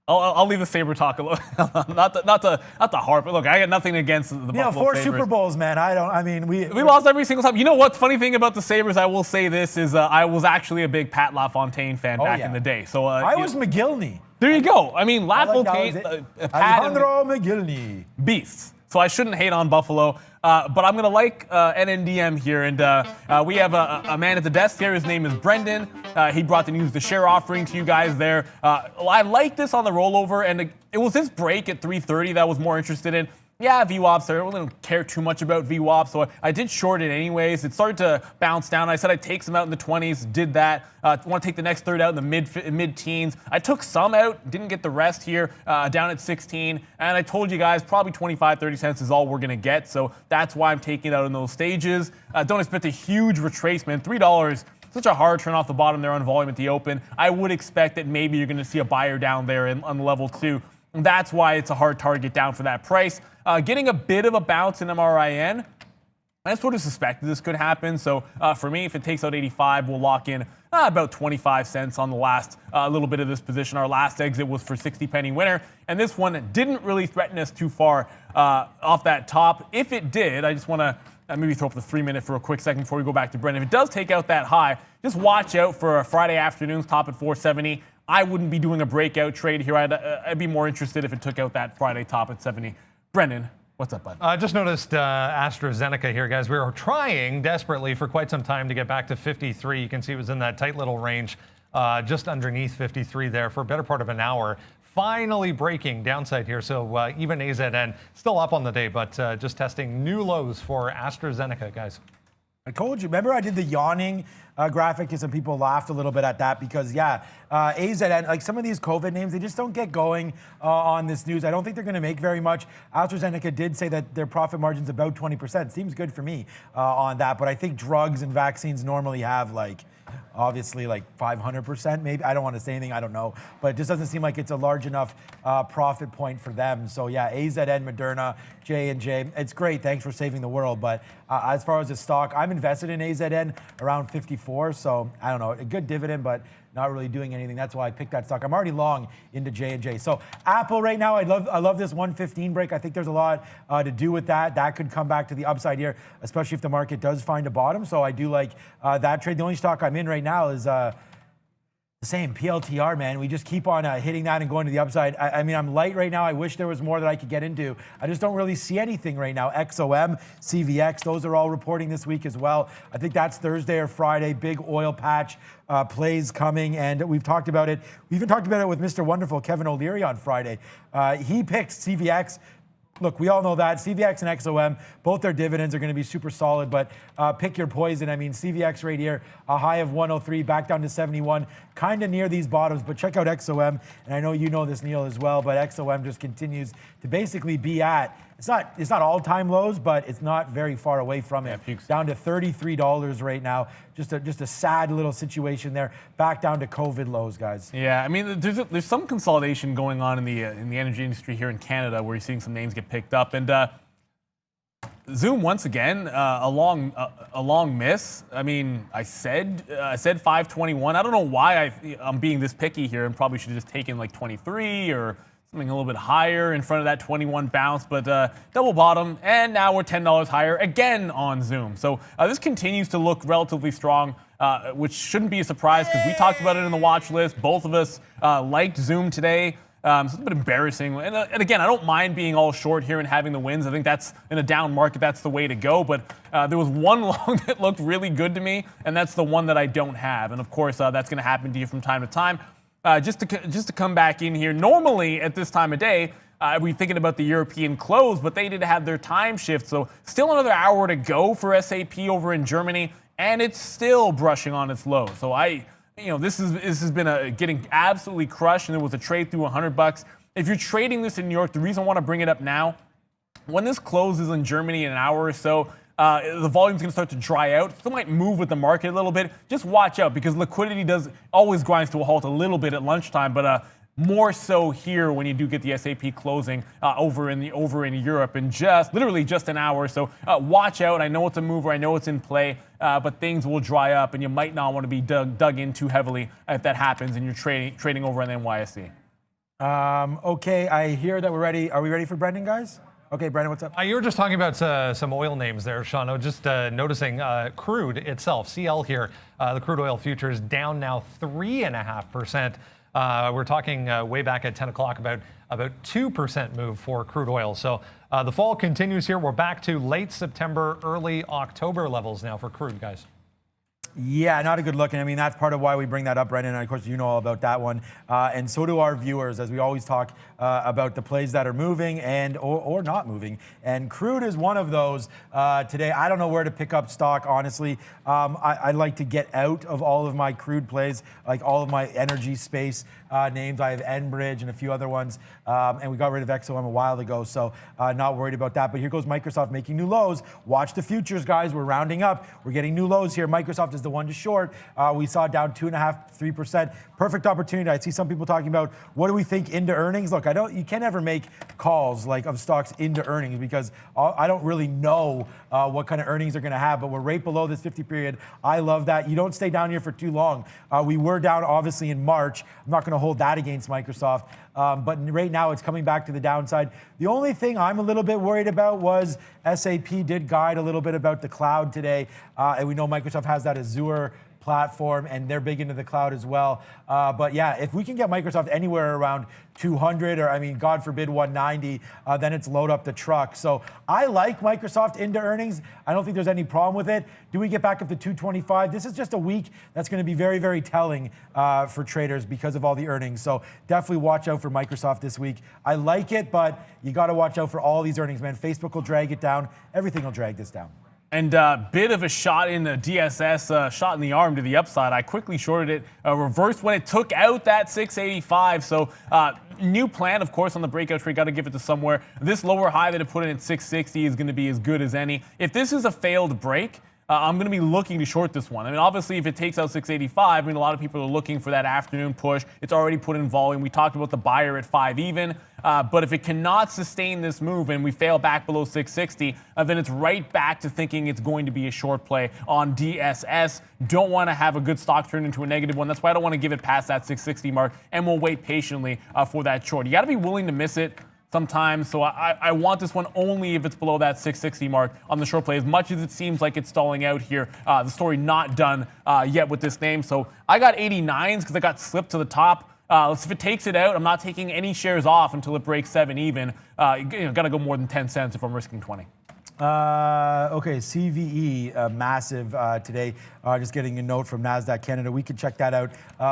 I'll leave the Sabre talk alone. not to harp. Look, I got nothing against the Buffalo 4 Sabres. Super Bowls, man. We lost every single time. You know what's funny thing about the Sabres? I will say this is I was actually a big Pat LaFontaine fan back in the day. So I was McGillney. There you go. I mean, LaFontaine, Pat, Alejandro McGillney. beasts. so I shouldn't hate on Buffalo. But I'm going to like NNDM here. And we have a man at the desk here. His name is Brendan. He brought the news, the share offering to you guys there. I like this on the rollover. And it was this break at 3:30 that I was more interested in. Yeah, VWAPs there. I really don't care too much about VWAPs, so I did short it anyways. It started to bounce down. I said I'd take some out in the 20s, did that. Want to take the next third out in the mid-teens. I took some out, didn't get the rest here, down at 16. And I told you guys probably 25, 30 cents is all we're going to get, so that's why I'm taking it out in those stages. Don't expect a huge retracement. $3, such a hard turn off the bottom there on volume at the open. I would expect that maybe you're going to see a buyer down there on level 2. And that's why it's a hard target down for that price. Getting a bit of a bounce in MRIN. I sort of suspected this could happen. So for me, if it takes out 85, we'll lock in about 25 cents on the last little bit of this position. Our last exit was for 60-penny winner. And this one didn't really threaten us too far off that top. If it did, I just want to maybe throw up the 3-minute for a quick second before we go back to Brendan. If it does take out that high, just watch out for a Friday afternoon's top at 470. I wouldn't be doing a breakout trade here. I'd be more interested if it took out that Friday top at 70. Brendan, what's up, bud? I just noticed AstraZeneca here, guys. We were trying desperately for quite some time to get back to 53. You can see it was in that tight little range just underneath 53 there for a better part of an hour. Finally breaking downside here. So even AZN still up on the day, but just testing new lows for AstraZeneca, guys. I told you. Remember I did the yawning graphic and some people laughed a little bit at that because, yeah, AZN, like some of these COVID names, they just don't get going on this news. I don't think they're going to make very much. AstraZeneca did say that their profit margin's about 20%. Seems good for me on that. But I think drugs and vaccines normally have obviously 500% maybe. I don't want to say anything, I don't know. But it just doesn't seem like it's a large enough profit point for them. So yeah, AZN, Moderna, J&J, it's great. Thanks for saving the world. But as far as the stock, I'm invested in AZN around 54. So I don't know, a good dividend, but not really doing anything. That's why I picked that stock. I'm already long into J&J. So Apple right now, I love this 115 break. I think there's a lot to do with that. That could come back to the upside here, especially if the market does find a bottom. So I do like that trade. The only stock I'm in right now is the same PLTR, man. We just keep on hitting that and going to the upside. I mean, I'm light right now. I wish there was more that I could get into. I just don't really see anything right now. XOM, CVX, those are all reporting this week as well. I think that's Thursday or Friday. Big oil patch plays coming, and we've talked about it. We even talked about it with Mr. Wonderful, Kevin O'Leary, on Friday. He picked CVX. Look, we all know that. CVX and XOM, both their dividends are going to be super solid, but pick your poison. I mean, CVX right here, a high of 103, back down to 71, kind of near these bottoms, but check out XOM. And I know you know this, Neil, as well, but XOM just continues to basically be at, it's not all-time lows, but it's not very far away from it. Yeah, down to $33 right now. Just a sad little situation there. Back down to COVID lows, guys. Yeah, I mean, there's some consolidation going on in the energy industry here in Canada, where you're seeing some names get picked up, and Zoom once again a long miss. I mean, I said 521. I don't know why I'm being this picky here, and probably should have just taken like 23 or something a little bit higher in front of that 21 bounce, but double bottom, and now we're $10 higher again on Zoom. So this continues to look relatively strong, which shouldn't be a surprise because we talked about it in the watch list. Both of us liked Zoom today. It's a bit embarrassing. And again, I don't mind being all short here and having the wins. I think that's, in a down market, that's the way to go. But there was one long that looked really good to me, and that's the one that I don't have. And of course, that's going to happen to you from time to time. Just to come back in here, normally at this time of day, we're thinking about the European close, but they did have their time shift. So still another hour to go for SAP over in Germany, and it's still brushing on its low. So this has been getting absolutely crushed, and there was a trade through $100. If you're trading this in New York, the reason I want to bring it up now, when this closes in Germany in an hour or so, the volume's going to start to dry out. Still might move with the market a little bit. Just watch out because liquidity always grinds to a halt a little bit at lunchtime, but more so here when you do get the SAP closing over in Europe in literally just an hour. So watch out. I know it's a mover. I know it's in play, but things will dry up, and you might not want to be dug in too heavily if that happens and you're trading over in the NYSE. Okay, I hear that we're ready. Are we ready for Brendan, guys? Okay, Brendan, what's up? You were just talking about some oil names there, Sean. I was just noticing crude itself, CL here, the crude oil futures down now 3.5%. We're talking way back at 10 o'clock about 2% move for crude oil. So the fall continues here. We're back to late September, early October levels now for crude, guys. Yeah, not a good look. And I mean, that's part of why we bring that up, Brendan. And of course, you know all about that one. And so do our viewers, as we always talk about the plays that are moving and or not moving. And crude is one of those today. I don't know where to pick up stock, honestly. I'd like to get out of all of my crude plays, like all of my energy space names. I have Enbridge and a few other ones. And we got rid of XOM a while ago, so not worried about that. But here goes Microsoft making new lows. Watch the futures, guys. We're rounding up. We're getting new lows here. Microsoft is the one to short. We saw down 2.5%, 3%. Perfect opportunity. I see some people talking about what do we think into earnings. Look, you can never make calls like of stocks into earnings because I don't really know what kind of earnings they're going to have. But we're right below this 50 period. I love that. You don't stay down here for too long. We were down obviously in March. I'm not going to hold that against Microsoft. But right now it's coming back to the downside. The only thing I'm a little bit worried about was SAP did guide a little bit about the cloud today. And we know Microsoft has that Azure platform and they're big into the cloud as well. But yeah, if we can get Microsoft anywhere around 200 or I mean, God forbid 190, then it's load up the truck. So I like Microsoft into earnings. I don't think there's any problem with it. Do we get back up to 225? This is just a week that's going to be very, very telling for traders because of all the earnings. So definitely watch out for Microsoft this week. I like it, but you got to watch out for all these earnings, man. Facebook will drag it down. Everything will drag this down. And bit of a shot in the DSS, shot in the arm to the upside. I quickly shorted it, reversed when it took out that 685. So new plan, of course, on the breakout trade. Got to give it to somewhere. This lower high that it put in at 660 is going to be as good as any. If this is a failed break, I'm going to be looking to short this one. I mean, obviously, if it takes out 685, I mean, a lot of people are looking for that afternoon push. It's already put in volume. We talked about the buyer at 5 even. But if it cannot sustain this move and we fail back below 660, then it's right back to thinking it's going to be a short play on DSS. Don't want to have a good stock turn into a negative one. That's why I don't want to give it past that 660 mark, and we'll wait patiently for that short. You got to be willing to miss it sometimes, so I want this one only if it's below that 660 mark on the short play. As much as it seems like it's stalling out here, the story not done yet with this name. So I got 89s because I got slipped to the top. If it takes it out, I'm not taking any shares off until it breaks 7 even. Got to go more than 10 cents if I'm risking 20. Okay, CVE, massive today. Just getting a note from NASDAQ Canada. We could check that out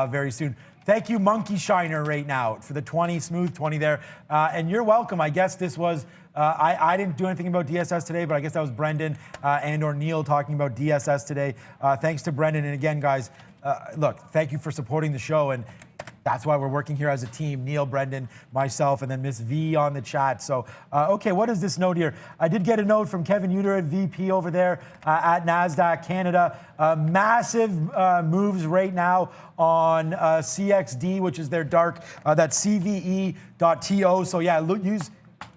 very soon. Thank you, Monkey Shiner, right now for the 20, smooth 20 there. And you're welcome. I guess this was, I didn't do anything about DSS today, but I guess that was Brendan and or Neil talking about DSS today. Thanks to Brendan. And again, guys, look, thank you for supporting the show. And that's why we're working here as a team. Neil, Brendan, myself, and then Miss V on the chat. So, okay, what is this note here? I did get a note from Kevin Uter at VP over there at NASDAQ Canada. Massive moves right now on CXD, which is their dark, that's CVE.to. So yeah,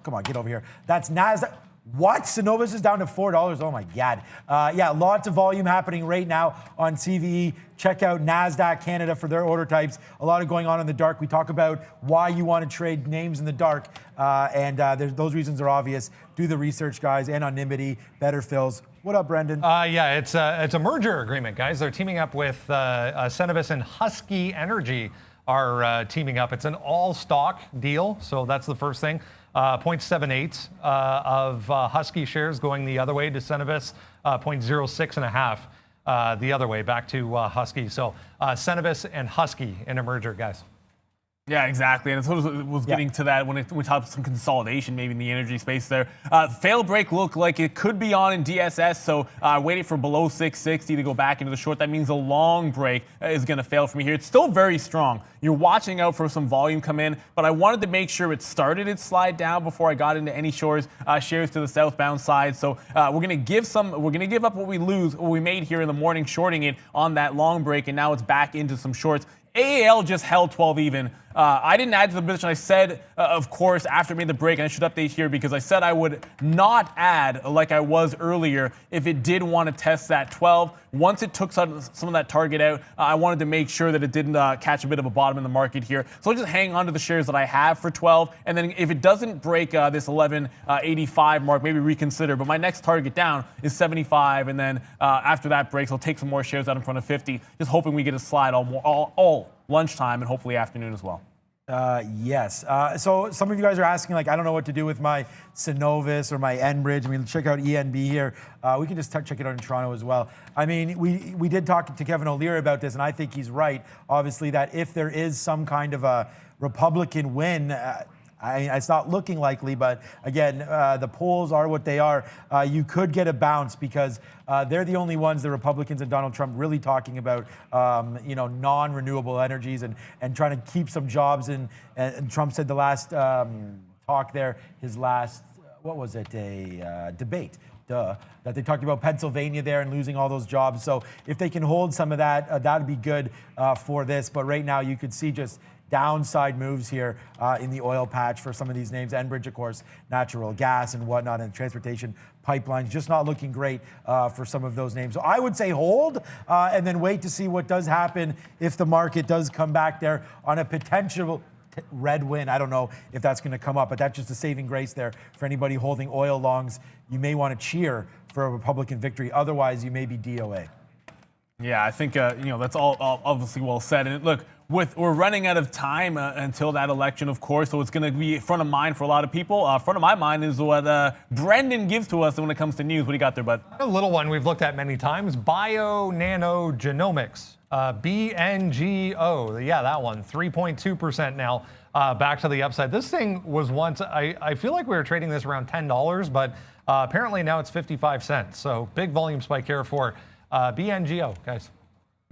come on, get over here. That's NASDAQ. What? Synovus is down to $4. Oh my God. Yeah, lots of volume happening right now on CVE. Check out NASDAQ Canada for their order types. A lot of going on in the dark. We talk about why you want to trade names in the dark. And those reasons are obvious. Do the research, guys. Anonymity, better fills. What up, Brendan? Yeah, it's a merger agreement, guys. They're teaming up with Synovus and Husky Energy are teaming up. It's an all-stock deal, so that's the first thing. 0.78 of Husky shares going the other way to Synovus, 0.06.5 the other way back to Husky. So Synovus and Husky in a merger, guys. Yeah, exactly. And it was getting to that when we talked about some consolidation maybe in the energy space there. Fail break looked like it could be on in DSS, so waiting for below 660 to go back into the short. That means a long break is going to fail from here. It's still very strong. You're watching out for some volume come in, but I wanted to make sure it started its slide down before I got into any shares to the southbound side. So we're going to give up what we made here in the morning shorting it on that long break, and now it's back into some shorts. AAL just held 12 even. I didn't add to the position. I said, of course, after I made the break, and I should update here because I said I would not add like I was earlier if it did want to test that 12. Once it took some of that target out, I wanted to make sure that it didn't catch a bit of a bottom in the market here. So I'll just hang on to the shares that I have for 12. And then if it doesn't break this 11.85 mark, maybe reconsider. But my next target down is 75. And then after that breaks, I'll take some more shares out in front of 50, just hoping we get a slide all until lunchtime and hopefully afternoon as well. Yes. So some of you guys are asking, like, I don't know what to do with my Synovus or my Enbridge. I mean, check out ENB here. We can just check it out in Toronto as well. I mean, we did talk to Kevin O'Leary about this, and I think he's right, obviously, that if there is some kind of a Republican win, it's not looking likely, but again, the polls are what they are. You could get a bounce because they're the only ones, the Republicans and Donald Trump, really talking about non-renewable energies and trying to keep some jobs. And Trump said the last talk there, his last, what was it, a debate. That they talked about Pennsylvania there and losing all those jobs. So if they can hold some of that, that'd be good for this. But right now you could see just downside moves here in the oil patch for some of these names. Enbridge, of course, natural gas and whatnot, and transportation pipelines just not looking great for some of those names. So I would say hold and then wait to see what does happen if the market does come back there on a potential red win. I don't know if that's going to come up, but that's just a saving grace there for anybody holding oil longs. You may want to cheer for a Republican victory. Otherwise, you may be DOA. Yeah, I think that's all obviously well said. And look, we're running out of time until that election, of course, so it's going to be front of mind for a lot of people. Front of my mind is what Brendan gives to us when it comes to news. What do you got there, bud? A little one we've looked at many times, bio-nanogenomics, BNGO. Yeah, that one, 3.2% now, back to the upside. This thing was once, I feel like we were trading this around $10, but apparently now it's 55 cents. So big volume spike here for BNGO, guys.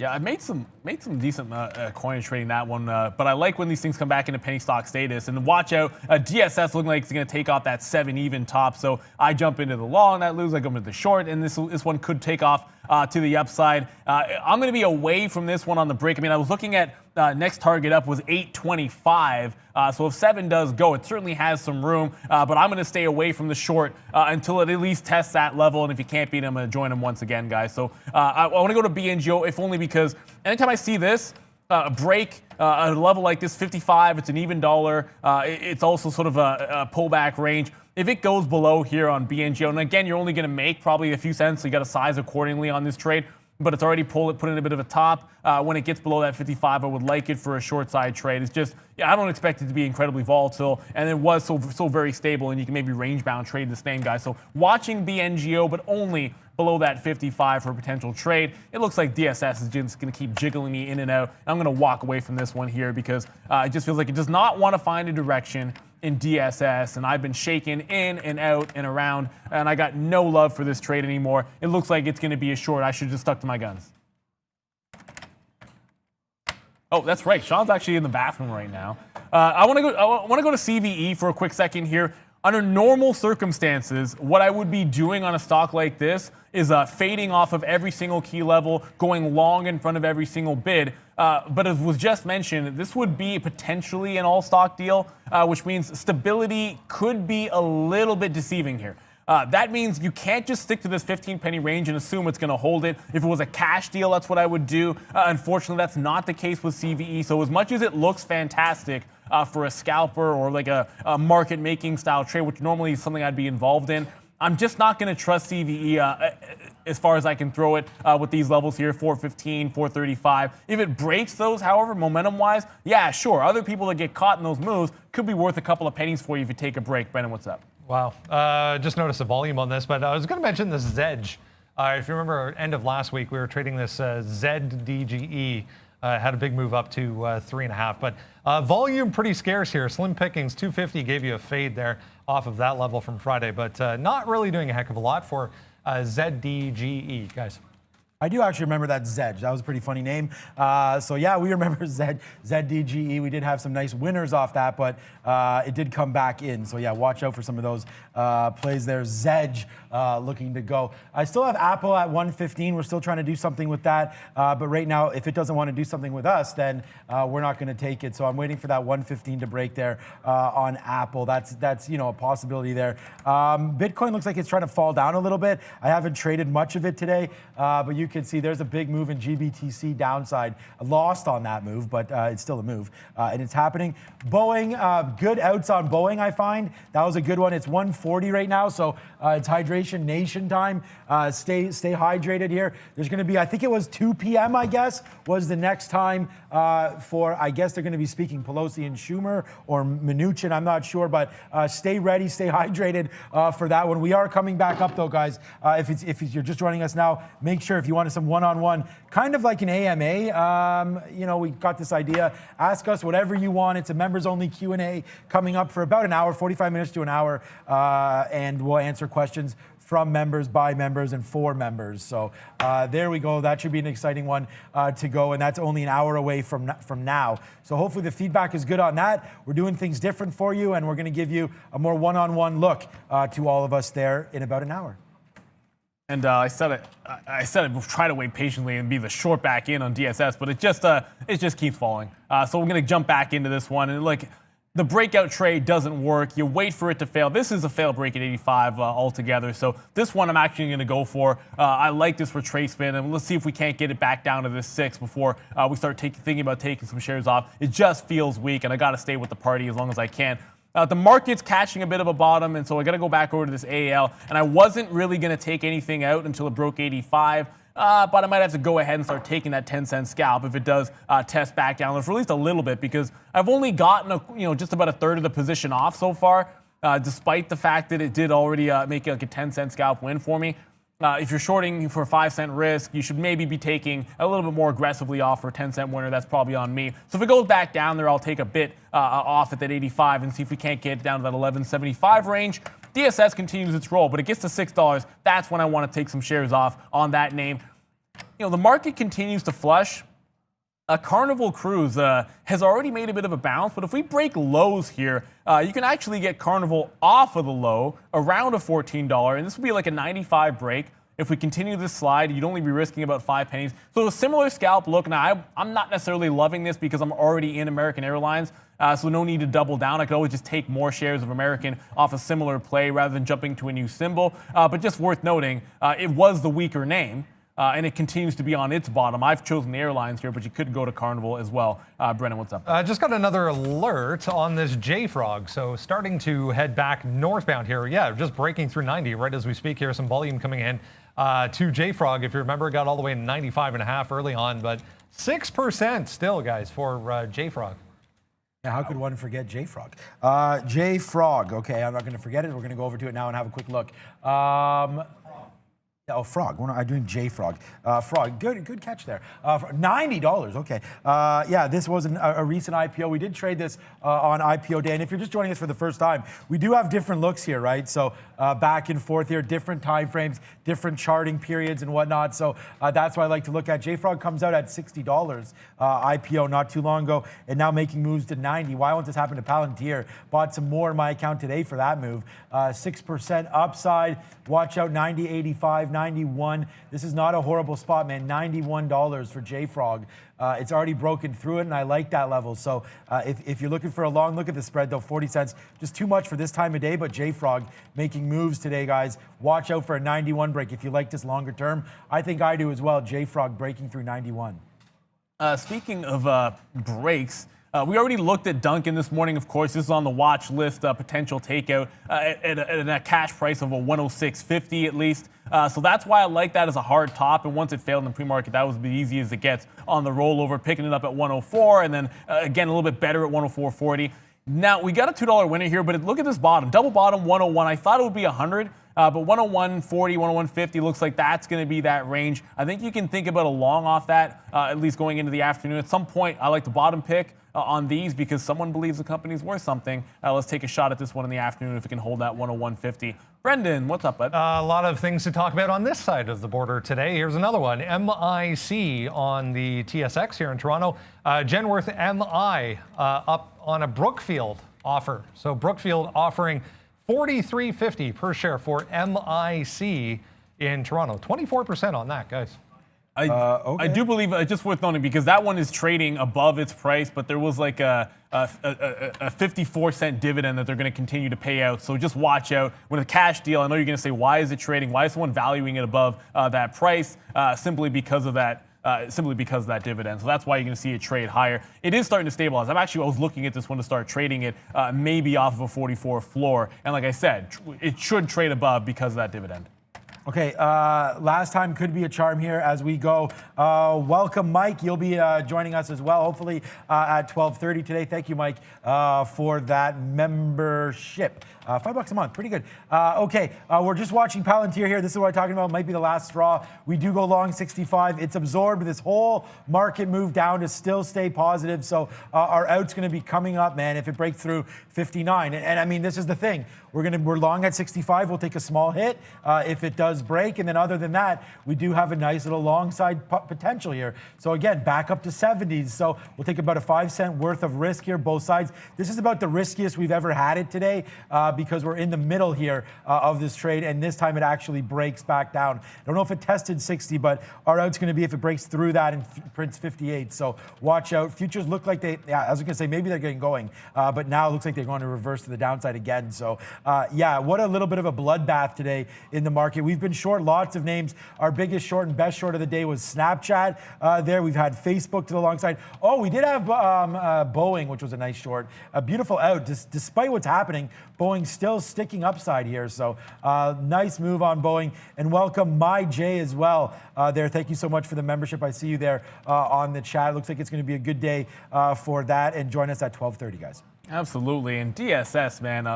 Yeah, I made some decent coin trading that one, but I like when these things come back into penny stock status. And watch out, DSS looking like it's going to take off that 7 even top. So I jump into the long, that lose, I go into the short, and this one could take off to the upside. I'm going to be away from this one on the break. I mean, I was looking at next target up was 825. So if 7 does go, it certainly has some room. But I'm going to stay away from the short until it at least tests that level. And if you can't beat them, I'm going to join them once again, guys. So I want to go to BNGO, if only because anytime I see this break a level like this, 55, it's an even dollar. It's also sort of a pullback range. If it goes below here on BNGO, and again, you're only going to make probably a few cents, so you got to size accordingly on this trade. But it's already put in a bit of a top. When it gets below that 55, I would like it for a short side trade. It's just, I don't expect it to be incredibly volatile, and it was so very stable, and you can maybe range bound trade this name, guys. So watching BNGO, but only below that 55 for a potential trade. It looks like DSS is just going to keep jiggling me in and out. I'm going to walk away from this one here because it just feels like it does not want to find a direction in DSS, and I've been shaken in and out and around, and I got no love for this trade anymore. It looks like it's going to be a short. I should just stuck to my guns. Oh, that's right. Sean's actually in the bathroom right now. I want to go to CVE for a quick second here. Under normal circumstances, what I would be doing on a stock like this is fading off of every single key level, going long in front of every single bid. But as was just mentioned, this would be potentially an all-stock deal, which means stability could be a little bit deceiving here. That means you can't just stick to this 15 penny range and assume it's going to hold it. If it was a cash deal, that's what I would do. Unfortunately, that's not the case with CVE. So as much as it looks fantastic for a scalper or like a market making style trade, which normally is something I'd be involved in, I'm just not going to trust CVE as far as I can throw it with these levels here, 415, 435. If it breaks those, however, momentum-wise, yeah, sure. Other people that get caught in those moves could be worth a couple of pennies for you if you take a break. Brendan, what's up? Wow. Just noticed the volume on this, but I was going to mention this Zedge. If you remember, end of last week, we were trading this ZDGE. Had a big move up to 3.5, but volume pretty scarce here. Slim pickings, 250 gave you a fade there off of that level from Friday, but not really doing a heck of a lot for ZDGE, guys. I do actually remember that Zedge. That was a pretty funny name. So yeah, we remember ZDGE. We did have some nice winners off that, but it did come back in. So yeah, watch out for some of those plays there. Zedge looking to go. I still have Apple at 115. We're still trying to do something with that. But right now, if it doesn't want to do something with us, then we're not going to take it. So I'm waiting for that 115 to break there on Apple. That's a possibility there. Bitcoin looks like it's trying to fall down a little bit. I haven't traded much of it today, but you you can see, there's a big move in GBTC downside. Lost on that move, but it's still a move. And it's happening. Boeing, good outs on Boeing, I find. That was a good one. It's 140 right now, so it's Hydration Nation time. Stay hydrated here. There's going to be, I think it was 2 p.m., I guess, was the next time for, I guess they're going to be speaking Pelosi and Schumer or Mnuchin, I'm not sure, but stay ready, stay hydrated for that one. We are coming back up, though, guys. If you're just joining us now, make sure if you wanted some one-on-one, kind of like an AMA, we got this idea. Ask us whatever you want. It's a members-only Q&A coming up for about an hour, 45 minutes to an hour, and we'll answer questions from members, by members, and for members. So there we go. That should be an exciting one to go, and that's only an hour away from now. So hopefully the feedback is good on that. We're doing things different for you, and we're going to give you a more one-on-one look to all of us there in about an hour. And I said it. We'll try to wait patiently and be the short back in on DSS, but it just keeps falling. So we're going to jump back into this one, and the breakout trade doesn't work. You wait for it to fail. This is a fail break at 85 altogether. So this one I'm actually going to go for. I like this retracement, and let's see if we can't get it back down to this 6 before we start thinking about taking some shares off. It just feels weak, and I got to stay with the party as long as I can. The market's catching a bit of a bottom, and so I got to go back over to this AAL. And I wasn't really going to take anything out until it broke 85. But I might have to go ahead and start taking that 10-cent scalp if it does test back down for at least a little bit, because I've only gotten just about a third of the position off so far, despite the fact that it did already make like a 10-cent scalp win for me. If you're shorting for a 5-cent risk, you should maybe be taking a little bit more aggressively off for a 10-cent winner. That's probably on me. So if it goes back down there, I'll take a bit off at that 85 and see if we can't get it down to that 11.75 range. DSS continues its roll, but it gets to $6. That's when I want to take some shares off on that name. The market continues to flush. Carnival Cruise has already made a bit of a bounce, but if we break lows here, you can actually get Carnival off of the low around a $14, and this would be like a 95 break. If we continue this slide, you'd only be risking about 5 pennies. So a similar scalp look. Now, I'm not necessarily loving this because I'm already in American Airlines, so no need to double down. I could always just take more shares of American off a similar play rather than jumping to a new symbol. But just worth noting, it was the weaker name. And it continues to be on its bottom. I've chosen the airlines here, but you could go to Carnival as well. Brennan, what's up? Just got another alert on this JFrog. So starting to head back northbound here. Yeah, just breaking through 90 right as we speak here. Some volume coming in to JFrog. If you remember, it got all the way to 95.5 early on, but 6% still, guys, for JFrog. Yeah, how could one forget JFrog? JFrog. Okay, I'm not going to forget it. We're going to go over to it now and have a quick look. Oh, Frog. I'm doing JFrog. Frog. Good catch there. $90. Okay. Yeah, this was a recent IPO. We did trade this on IPO day. And if you're just joining us for the first time, we do have different looks here, right? So back and forth here, different time frames, different charting periods and whatnot. So that's why I like to look at. JFrog comes out at $60 IPO not too long ago, and now making moves to 90. Why won't this happen to Palantir? Bought some more in my account today for that move. 6% upside. Watch out, 90, 85, 91. This is not a horrible spot, man. $91 for JFrog. It's already broken through it, and I like that level. So if you're looking for a long look at the spread, though, 40 cents, just too much for this time of day, but JFrog making moves today, guys. Watch out for a 91 break if you like this longer term. I think I do as well. JFrog breaking through 91. Speaking of breaks, we already looked at Duncan this morning, of course. This is on the watch list, potential takeout at a cash price of a 106.50 at least. So that's why I like that as a hard top. And once it failed in the pre-market, that was as easy as it gets on the rollover, picking it up at 104, and then again a little bit better at 104.40. Now we got a $2 winner here, but look at this bottom, double bottom 101. I thought it would be 100. But 101.40, 101.50 looks like that's going to be that range. I think you can think about a long off that, at least going into the afternoon. At some point, I like the bottom pick on these because someone believes the company's worth something. Let's take a shot at this one in the afternoon if it can hold that 101.50. Brendan, what's up, bud? A lot of things to talk about on this side of the border today. Here's another one. MIC on the TSX here in Toronto. Genworth MI up on a Brookfield offer. So Brookfield offering $43.50 per share for MIC in Toronto. 24% on that, guys. I do believe it's just worth noting because that one is trading above its price, but there was like a 54-cent dividend that they're going to continue to pay out. So just watch out with a cash deal. I know you're going to say, why is it trading? Why is someone valuing it above that price? Simply because of that. Dividend. So that's why you're going to see it trade higher. It is starting to stabilize. I was looking at this one to start trading it maybe off of a 44 floor. And like I said, it should trade above because of that dividend. Okay, last time could be a charm here as we go. Welcome, Mike. You'll be joining us as well, hopefully at 12:30 today. Thank you, Mike, for that membership. $5 a month, pretty good. Okay, we're just watching Palantir here. This is what I'm talking about. Might be the last straw. We do go long 65. It's absorbed this whole market move down to still stay positive. So our out's going to be coming up, man. If it breaks through 59, and I mean, this is the thing. We're long at 65. We'll take a small hit if it does break, and then other than that, we do have a nice little long side potential here. So again, back up to 70s. So we'll take about a 5-cent worth of risk here, both sides. This is about the riskiest we've ever had it today because we're in the middle here of this trade, and this time it actually breaks back down. I don't know if it tested 60, but our out's going to be if it breaks through that and prints 58. So watch out. Futures look like I was going to say maybe they're getting going, but now it looks like they're going to reverse to the downside again. So what a little bit of a bloodbath today in the market. We've been short lots of names. Our biggest short and best short of the day was Snapchat. There we've had Facebook to the long side. Oh, we did have Boeing, which was a nice short. A beautiful out. Despite what's happening, Boeing's still sticking upside here. So nice move on Boeing. And welcome My Jay as well there. Thank you so much for the membership. I see you there on the chat. It looks like it's going to be a good day for that. And join us at 12:30, guys. Absolutely. And DSS, man.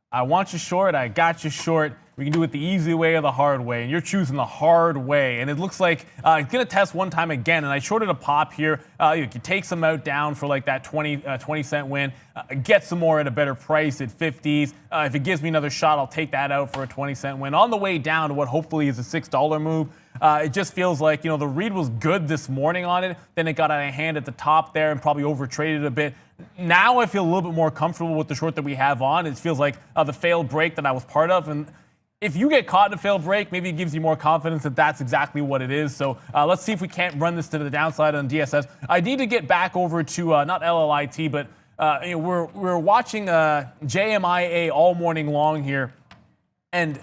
I want you short. I got you short. We can do it the easy way or the hard way, and you're choosing the hard way. And it looks like it's going to test one time again, and I shorted a pop here. You can take some out down for like that 20-cent win, get some more at a better price at 50s. If it gives me another shot, I'll take that out for a 20-cent win. On the way down to what hopefully is a $6 move, it just feels like, the read was good this morning on it. Then it got out of hand at the top there and probably overtraded a bit. Now I feel a little bit more comfortable with the short that we have on. It feels like the failed break that I was part of. And if you get caught in a failed break, maybe it gives you more confidence that that's exactly what it is. So let's see if we can't run this to the downside on DSS. I need to get back over to not LLIT, but we're watching JMIA all morning long here. And,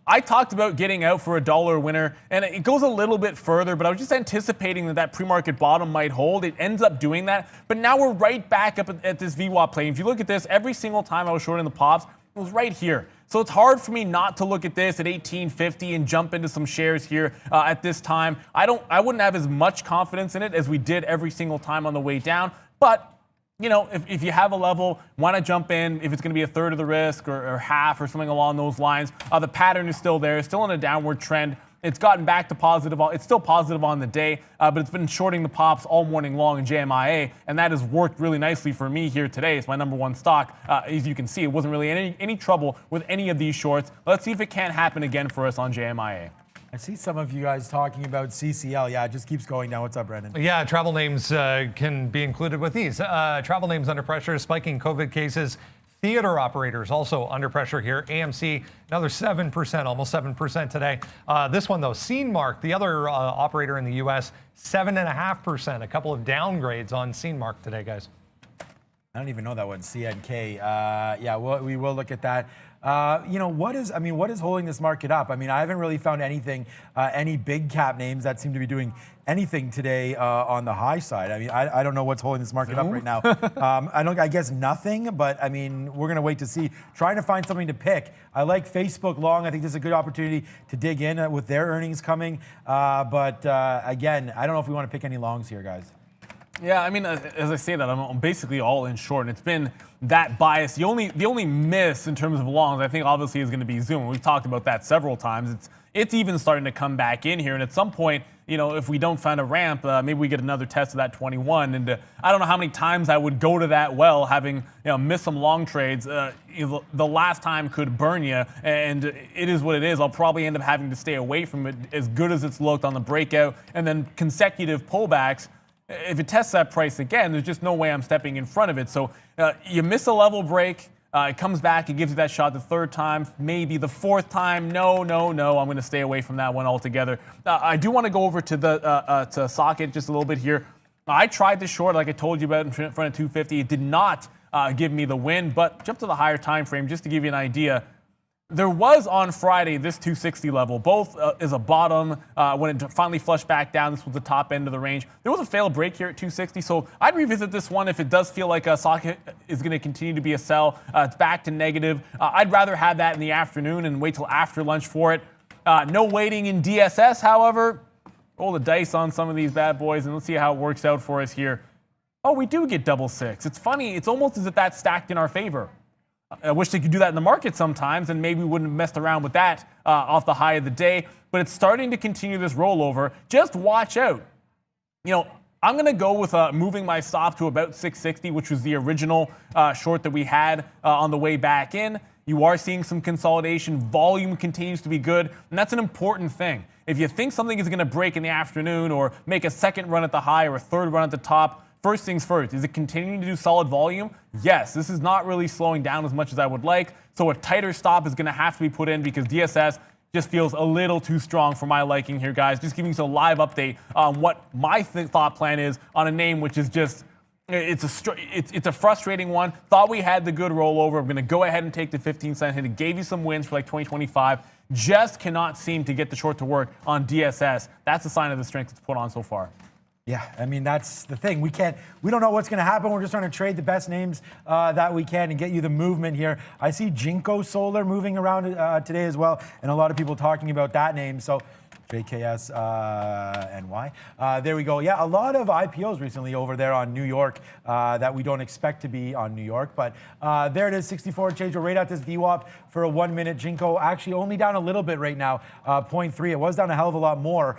I talked about getting out for a $1 winner, and it goes a little bit further, but I was just anticipating that pre-market bottom might hold. It ends up doing that, but now we're right back up at this VWAP plane. If you look at this, every single time I was shorting the pops, it was right here. So it's hard for me not to look at this at 1850 and jump into some shares here at this time. I wouldn't have as much confidence in it as we did every single time on the way down, but if you have a level, want to jump in if it's going to be a third of the risk or half or something along those lines. The pattern is still there, still in a downward trend. It's gotten back to positive. It's still positive on the day, but it's been shorting the pops all morning long in JMIA, and that has worked really nicely for me here today. It's my number one stock. As you can see, it wasn't really any trouble with any of these shorts. Let's see if it can't happen again for us on JMIA. I see some of you guys talking about CCL. Yeah, it just keeps going down. What's up, Brendan? Yeah, travel names can be included with these. Travel names under pressure, spiking COVID cases. Theater operators also under pressure here. AMC, another 7%, almost 7% today. This one, though, CeneMark, the other operator in the U.S., 7.5%. A couple of downgrades on CeneMark today, guys. I don't even know that one, CNK. Yeah, we will look at that. What is holding this market up? I mean, I haven't really found anything, any big cap names that seem to be doing anything today on the high side. I mean, I don't know what's holding this market up right now. I guess nothing, but I mean, we're going to wait to see. Trying to find something to pick. I like Facebook long. I think this is a good opportunity to dig in with their earnings coming. But again, I don't know if we want to pick any longs here, guys. Yeah, I mean, as I say that, I'm basically all in short, and it's been that bias. The only miss in terms of longs, I think, obviously, is going to be Zoom. We've talked about that several times. It's even starting to come back in here, and at some point, if we don't find a ramp, maybe we get another test of that 21. And I don't know how many times I would go to that well, having missed some long trades. The last time could burn you, and it is what it is. I'll probably end up having to stay away from it, as good as it's looked on the breakout, and then consecutive pullbacks. If it tests that price again, there's just no way I'm stepping in front of it. So you miss a level break, It comes back, it gives you that shot the third time, maybe the fourth time. No, I'm going to stay away from that one altogether. I do want to go over to the to socket just a little bit here. I tried the short, like I told you about, in front of 250. It did not give me the win, but jump to the higher time frame just to give you an idea. There was on Friday this 260 level, both is a bottom. When it finally flushed back down, this was the top end of the range. There was a failed break here at 260, so I'd revisit this one if it does feel like a socket is going to continue to be a sell. It's back to negative. I'd rather have that in the afternoon and wait till after lunch for it. No waiting in DSS, however. Roll the dice on some of these bad boys, and let's see how it works out for us here. Oh, we do get double six. It's funny. It's almost as if that's stacked in our favor. I wish they could do that in the market sometimes, and maybe we wouldn't have messed around with that off the high of the day. But it's starting to continue this rollover. Just watch out. You know, I'm going to go with moving my stop to about 660, which was the original short that we had on the way back in. You are seeing some consolidation. Volume continues to be good, and that's an important thing. If you think something is going to break in the afternoon or make a second run at the high or a third run at the top, first things first, is it continuing to do solid volume? Yes, this is not really slowing down as much as I would like, so a tighter stop is going to have to be put in because DSS just feels a little too strong for my liking here, guys. Just giving you a live update on what my thought plan is on a name which is just, it's a frustrating one. Thought we had the good rollover. I'm going to go ahead and take the 15-cent hit. It gave you some wins for like 2025. Just cannot seem to get the short to work on DSS. That's a sign of the strength it's put on so far. Yeah, I mean, that's the thing. We don't know what's going to happen. We're just trying to trade the best names that we can and get you the movement here. I see Jinko Solar moving around today as well, and a lot of people talking about that name. So JKS NY. There we go. Yeah, a lot of IPOs recently over there on New York that we don't expect to be on New York. But there it is, 64 change. We're right at this VWAP for a 1 minute. Jinko actually only down a little bit right now, 0.3. It was down a hell of a lot more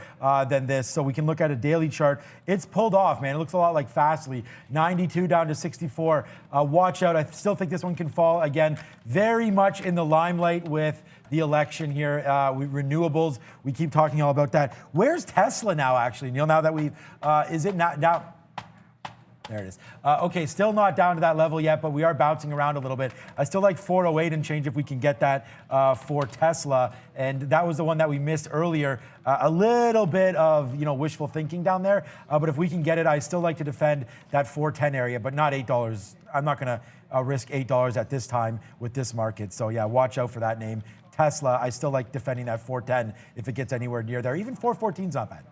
than this. So we can look at a daily chart. It's pulled off, man. It looks a lot like Fastly. 92 down to 64. Watch out. I still think this one can fall again. Very much in the limelight with the election here, renewables. We keep talking all about that. Where's Tesla now, actually, Neil? Now that we've, is it not now? There it is. Okay, still not down to that level yet, but we are bouncing around a little bit. I still like 408 and change if we can get that for Tesla. And that was the one that we missed earlier. A little bit of wishful thinking down there, but if we can get it, I still like to defend that 410 area, but not $8. I'm not going to risk $8 at this time with this market. So yeah, watch out for that name. Tesla, I still like defending that 410 if it gets anywhere near there. Even 414 is not bad.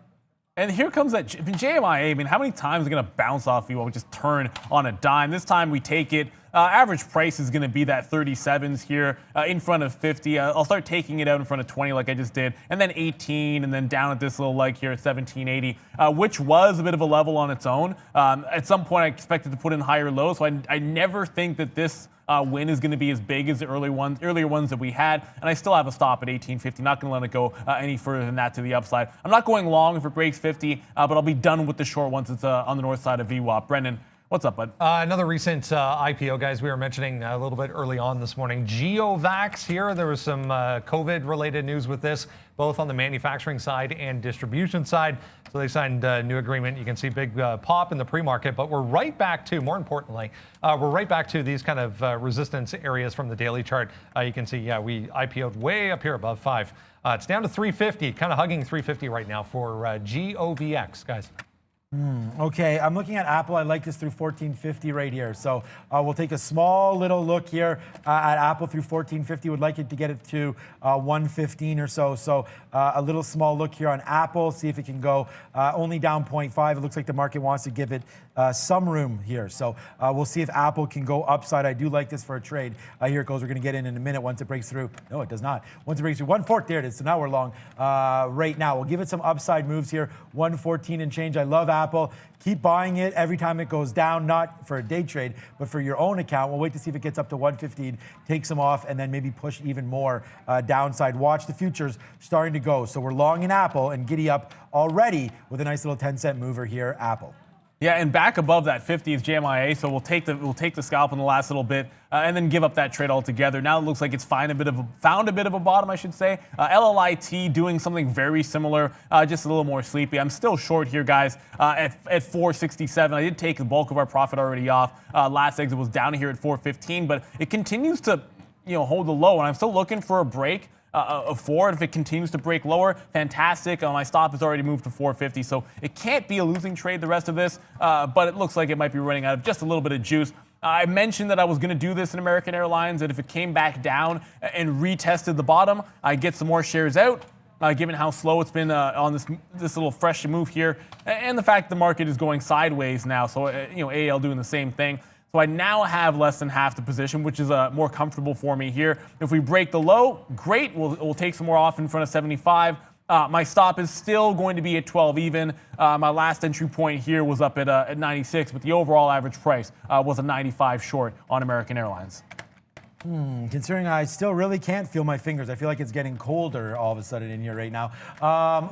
And here comes that JMIA. I mean, how many times is it going to bounce off you? We'll just turn on a dime. This time we take it. Average price is going to be that 37s here in front of 50. I'll start taking it out in front of 20 like I just did. And then 18, and then down at this little leg here at 1780, which was a bit of a level on its own. At some point, I expected to put in higher lows, so I never think that this win is going to be as big as the earlier ones that we had, and I still have a stop at 1850. Not going to let it go any further than that to the upside. I'm not going long if it breaks 50, but I'll be done with the short once it's on the north side of VWAP. Brendan, what's up, bud? Another recent IPO, guys, we were mentioning a little bit early on this morning. GeoVax here. There was some COVID-related news with this, both on the manufacturing side and distribution side. So they signed a new agreement. You can see big pop in the pre-market, but we're right back to, more importantly, we're right back to these kind of resistance areas from the daily chart. You can see, yeah, we IPO'd way up here above 5. It's down to 350, kind of hugging 350 right now for GOVX, guys. Okay, I'm looking at Apple. I like this through 1450 right here. So we'll take a small little look here at Apple through 1450. Would like it to get it to 115 or so. So a little small look here on Apple. See if it can go only down 0.5. It looks like the market wants to give it some room here. So we'll see if Apple can go upside. I do like this for a trade. Here it goes. We're going to get in a minute once it breaks through. No, it does not. Once it breaks through 114, there it is. So now we're long right now. We'll give it some upside moves here. 114 and change. I love Apple. Keep buying it every time it goes down, not for a day trade, but for your own account. We'll wait to see if it gets up to 115, take some off, and then maybe push even more downside. Watch the futures starting to go. So we're long in Apple and giddy up already with a nice little 10-cent mover here, Apple. Yeah, and back above that 50 is JMIA, so we'll take the scalp in the last little bit and then give up that trade altogether. Now it looks like it's found a bit of a bottom, I should say. LLIT doing something very similar, just a little more sleepy. I'm still short here, guys, at 467. I did take the bulk of our profit already off. Last exit was down here at 415, but it continues to hold the low, and I'm still looking for a break. Forward. If it continues to break lower, fantastic. My stop has already moved to 450, so it can't be a losing trade the rest of this, but it looks like it might be running out of just a little bit of juice. I mentioned that I was going to do this in American Airlines, that if it came back down and retested the bottom, I'd get some more shares out. Given how slow it's been on this little fresh move here, and the fact the market is going sideways now, so AL doing the same thing. So I now have less than half the position, which is more comfortable for me here. If we break the low, great. We'll take some more off in front of 75. My stop is still going to be at 12 even. My last entry point here was up at 96, but the overall average price was a 95 short on American Airlines. Considering I still really can't feel my fingers. I feel like it's getting colder all of a sudden in here right now.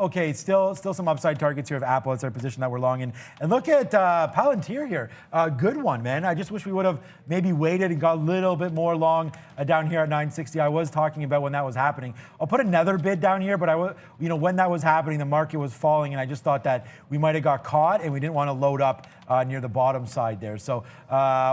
Okay, still some upside targets here of Apple. It's our position that we're long in. And look at Palantir here. Good one, man. I just wish we would have maybe waited and got a little bit more long down here at 960. I was talking about when that was happening. I'll put another bid down here, but when that was happening, the market was falling, and I just thought that we might have got caught, and we didn't want to load up near the bottom side there. So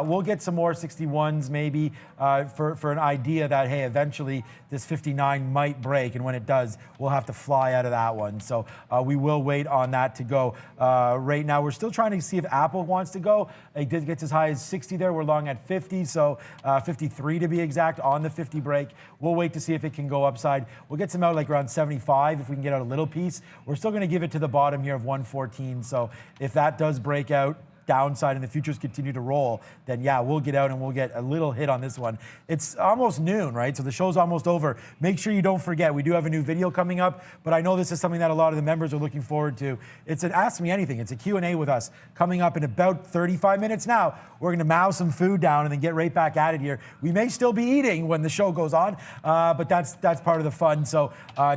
we'll get some more 61s maybe for an idea that, hey, eventually this 59 might break, and when it does, we'll have to fly out of that one. So we will wait on that to go. Right now, we're still trying to see if Apple wants to go. It did get as high as 60 there. We're long at 50, so 53 to be exact on the 50 break. We'll wait to see if it can go upside. We'll get some out like around 75 if we can get out a little piece. We're still going to give it to the bottom here of 114. So if that does break out, downside and the futures continue to roll, then yeah, we'll get out and we'll get a little hit on this one. It's almost noon, right? So the show's almost over. Make sure you don't forget, we do have a new video coming up, but I know this is something that a lot of the members are looking forward to. It's an Ask Me Anything. It's a Q&A with us coming up in about 35 minutes now. We're going to mow some food down and then get right back at it here. We may still be eating when the show goes on, but that's part of the fun. So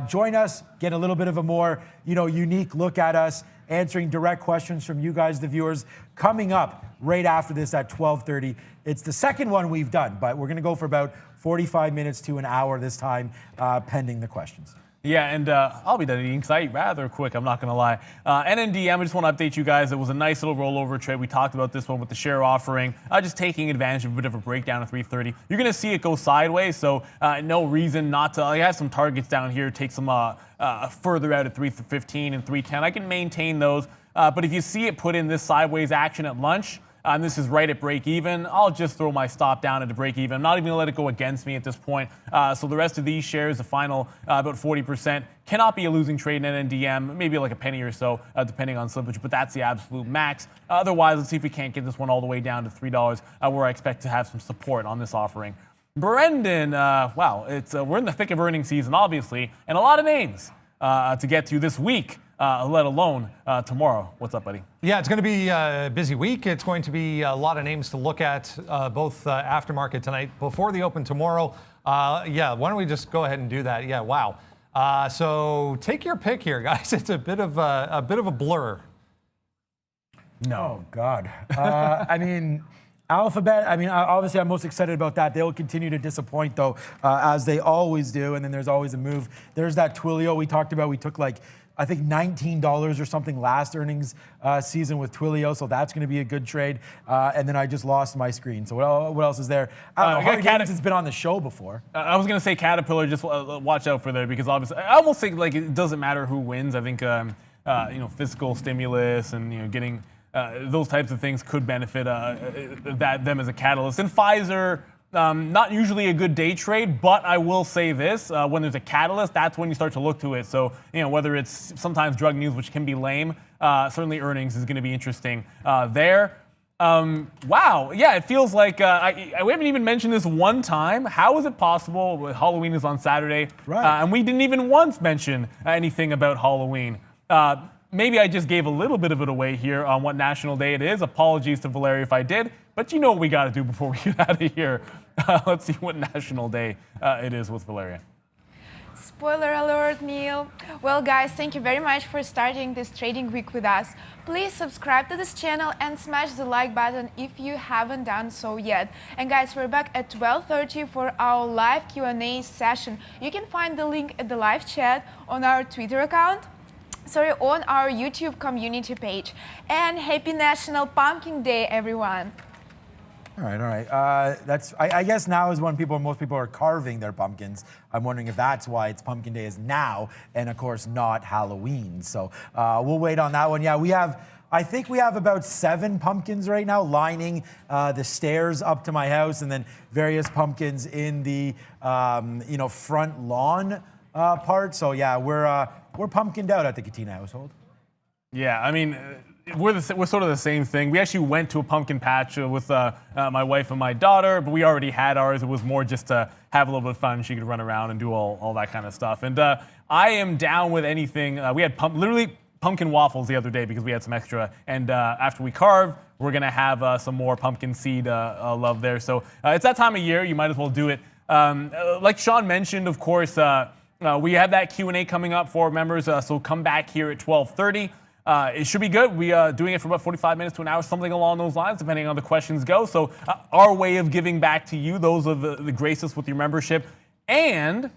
join us, get a little bit of a more unique look at us, answering direct questions from you guys, the viewers, coming up right after this at 12:30. It's the second one we've done, but we're going to go for about 45 minutes to an hour this time, pending the questions. Yeah, and I'll be done eating because I eat rather quick, I'm not going to lie. NNDM, I just want to update you guys. It was a nice little rollover trade. We talked about this one with the share offering, just taking advantage of a bit of a breakdown at 330. You're going to see it go sideways, so no reason not to. I have some targets down here. Take some further out at 315 and 310. I can maintain those, but if you see it put in this sideways action at lunch, and this is right at break even, I'll just throw my stop down at the break even. I'm not even going to let it go against me at this point. So the rest of these shares, the final about 40%, cannot be a losing trade in NNDM, maybe like a penny or so, depending on slippage, but that's the absolute max. Otherwise, let's see if we can't get this one all the way down to $3, where I expect to have some support on this offering. Brendan, wow, we're in the thick of earnings season, obviously, and a lot of names to get to this week. Let alone tomorrow. What's up, buddy? Yeah, it's going to be a busy week. It's going to be a lot of names to look at, both aftermarket tonight, before the open tomorrow. Yeah, why don't we just go ahead and do that? Yeah, wow. So take your pick here, guys. It's a bit of a blur. No, God. I mean, Alphabet, obviously I'm most excited about that. They'll continue to disappoint, though, as they always do, and then there's always a move. There's that Twilio we talked about. We took I think $19 or something last earnings season with Twilio, so that's going to be a good trade. And then I just lost my screen. So what else is there? I don't know. Harry Gaines has been on the show before. I was going to say Caterpillar. Just watch out for there, because obviously I almost think it doesn't matter who wins. I think fiscal stimulus and getting those types of things could benefit them as a catalyst. And Pfizer. Not usually a good day trade, but I will say this, when there's a catalyst, that's when you start to look to it. So, whether it's sometimes drug news, which can be lame, certainly earnings is going to be interesting there. Wow, yeah, it feels like we haven't even mentioned this one time. How is it possible? Halloween is on Saturday, right? And we didn't even once mention anything about Halloween. Maybe I just gave a little bit of it away here on what national day it is. Apologies to Valeria if I did, but you know what we got to do before we get out of here. Let's see what national day it is with Valeria. Spoiler alert, Neil. Well, guys, thank you very much for starting this trading week with us. Please subscribe to this channel and smash the like button if you haven't done so yet. And guys, we're back at 12:30 for our live Q&A session. You can find the link at the live chat on our Twitter account. On our YouTube community page. And happy National Pumpkin Day, everyone. All right. I guess now is when most people are carving their pumpkins. I'm wondering if that's why it's Pumpkin Day is now, and of course not Halloween. So we'll wait on that one. Yeah, I think we have about 7 pumpkins right now lining the stairs up to my house, and then various pumpkins in the front lawn part. So yeah, we're pumpkined out at the Katina household. Yeah, I mean, we're sort of the same thing. We actually went to a pumpkin patch with my wife and my daughter, but we already had ours. It was more just to have a little bit of fun. She could run around and do all that kind of stuff. And I am down with anything. We had literally pumpkin waffles the other day because we had some extra. And after we carve, we're going to have some more pumpkin seed love there. So it's that time of year. You might as well do it. Like Sean mentioned, of course, we have that Q&A coming up for members. So come back here at 12:30. It should be good. We are doing it for about 45 minutes to an hour, something along those lines, depending on the questions go. So our way of giving back to you, those of the grace us with your membership. And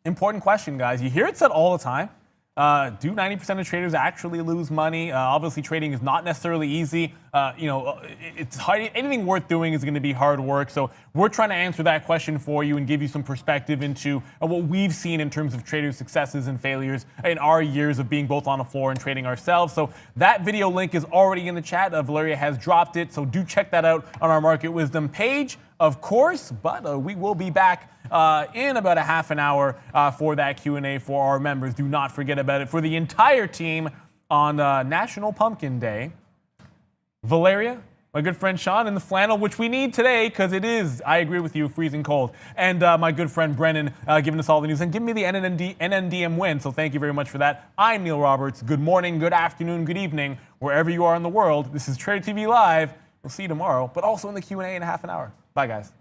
important question, guys. You hear it said all the time. Do 90% of traders actually lose money? Obviously, trading is not necessarily easy. It's hard. Anything worth doing is going to be hard work. So we're trying to answer that question for you and give you some perspective into what we've seen in terms of traders' successes and failures in our years of being both on the floor and trading ourselves. So that video link is already in the chat. Valeria has dropped it. So do check that out on our Market Wisdom page, of course. But we will be back in about a half an hour for that Q&A for our members. Do not forget about it. For the entire team on National Pumpkin Day, Valeria, my good friend Sean in the flannel, which we need today because it is, I agree with you, freezing cold. And my good friend Brennan giving us all the news and giving me the NNDM win. So thank you very much for that. I'm Neil Roberts. Good morning, good afternoon, good evening, wherever you are in the world. This is Trader TV Live. We'll see you tomorrow, but also in the Q&A in a half an hour. Bye, guys.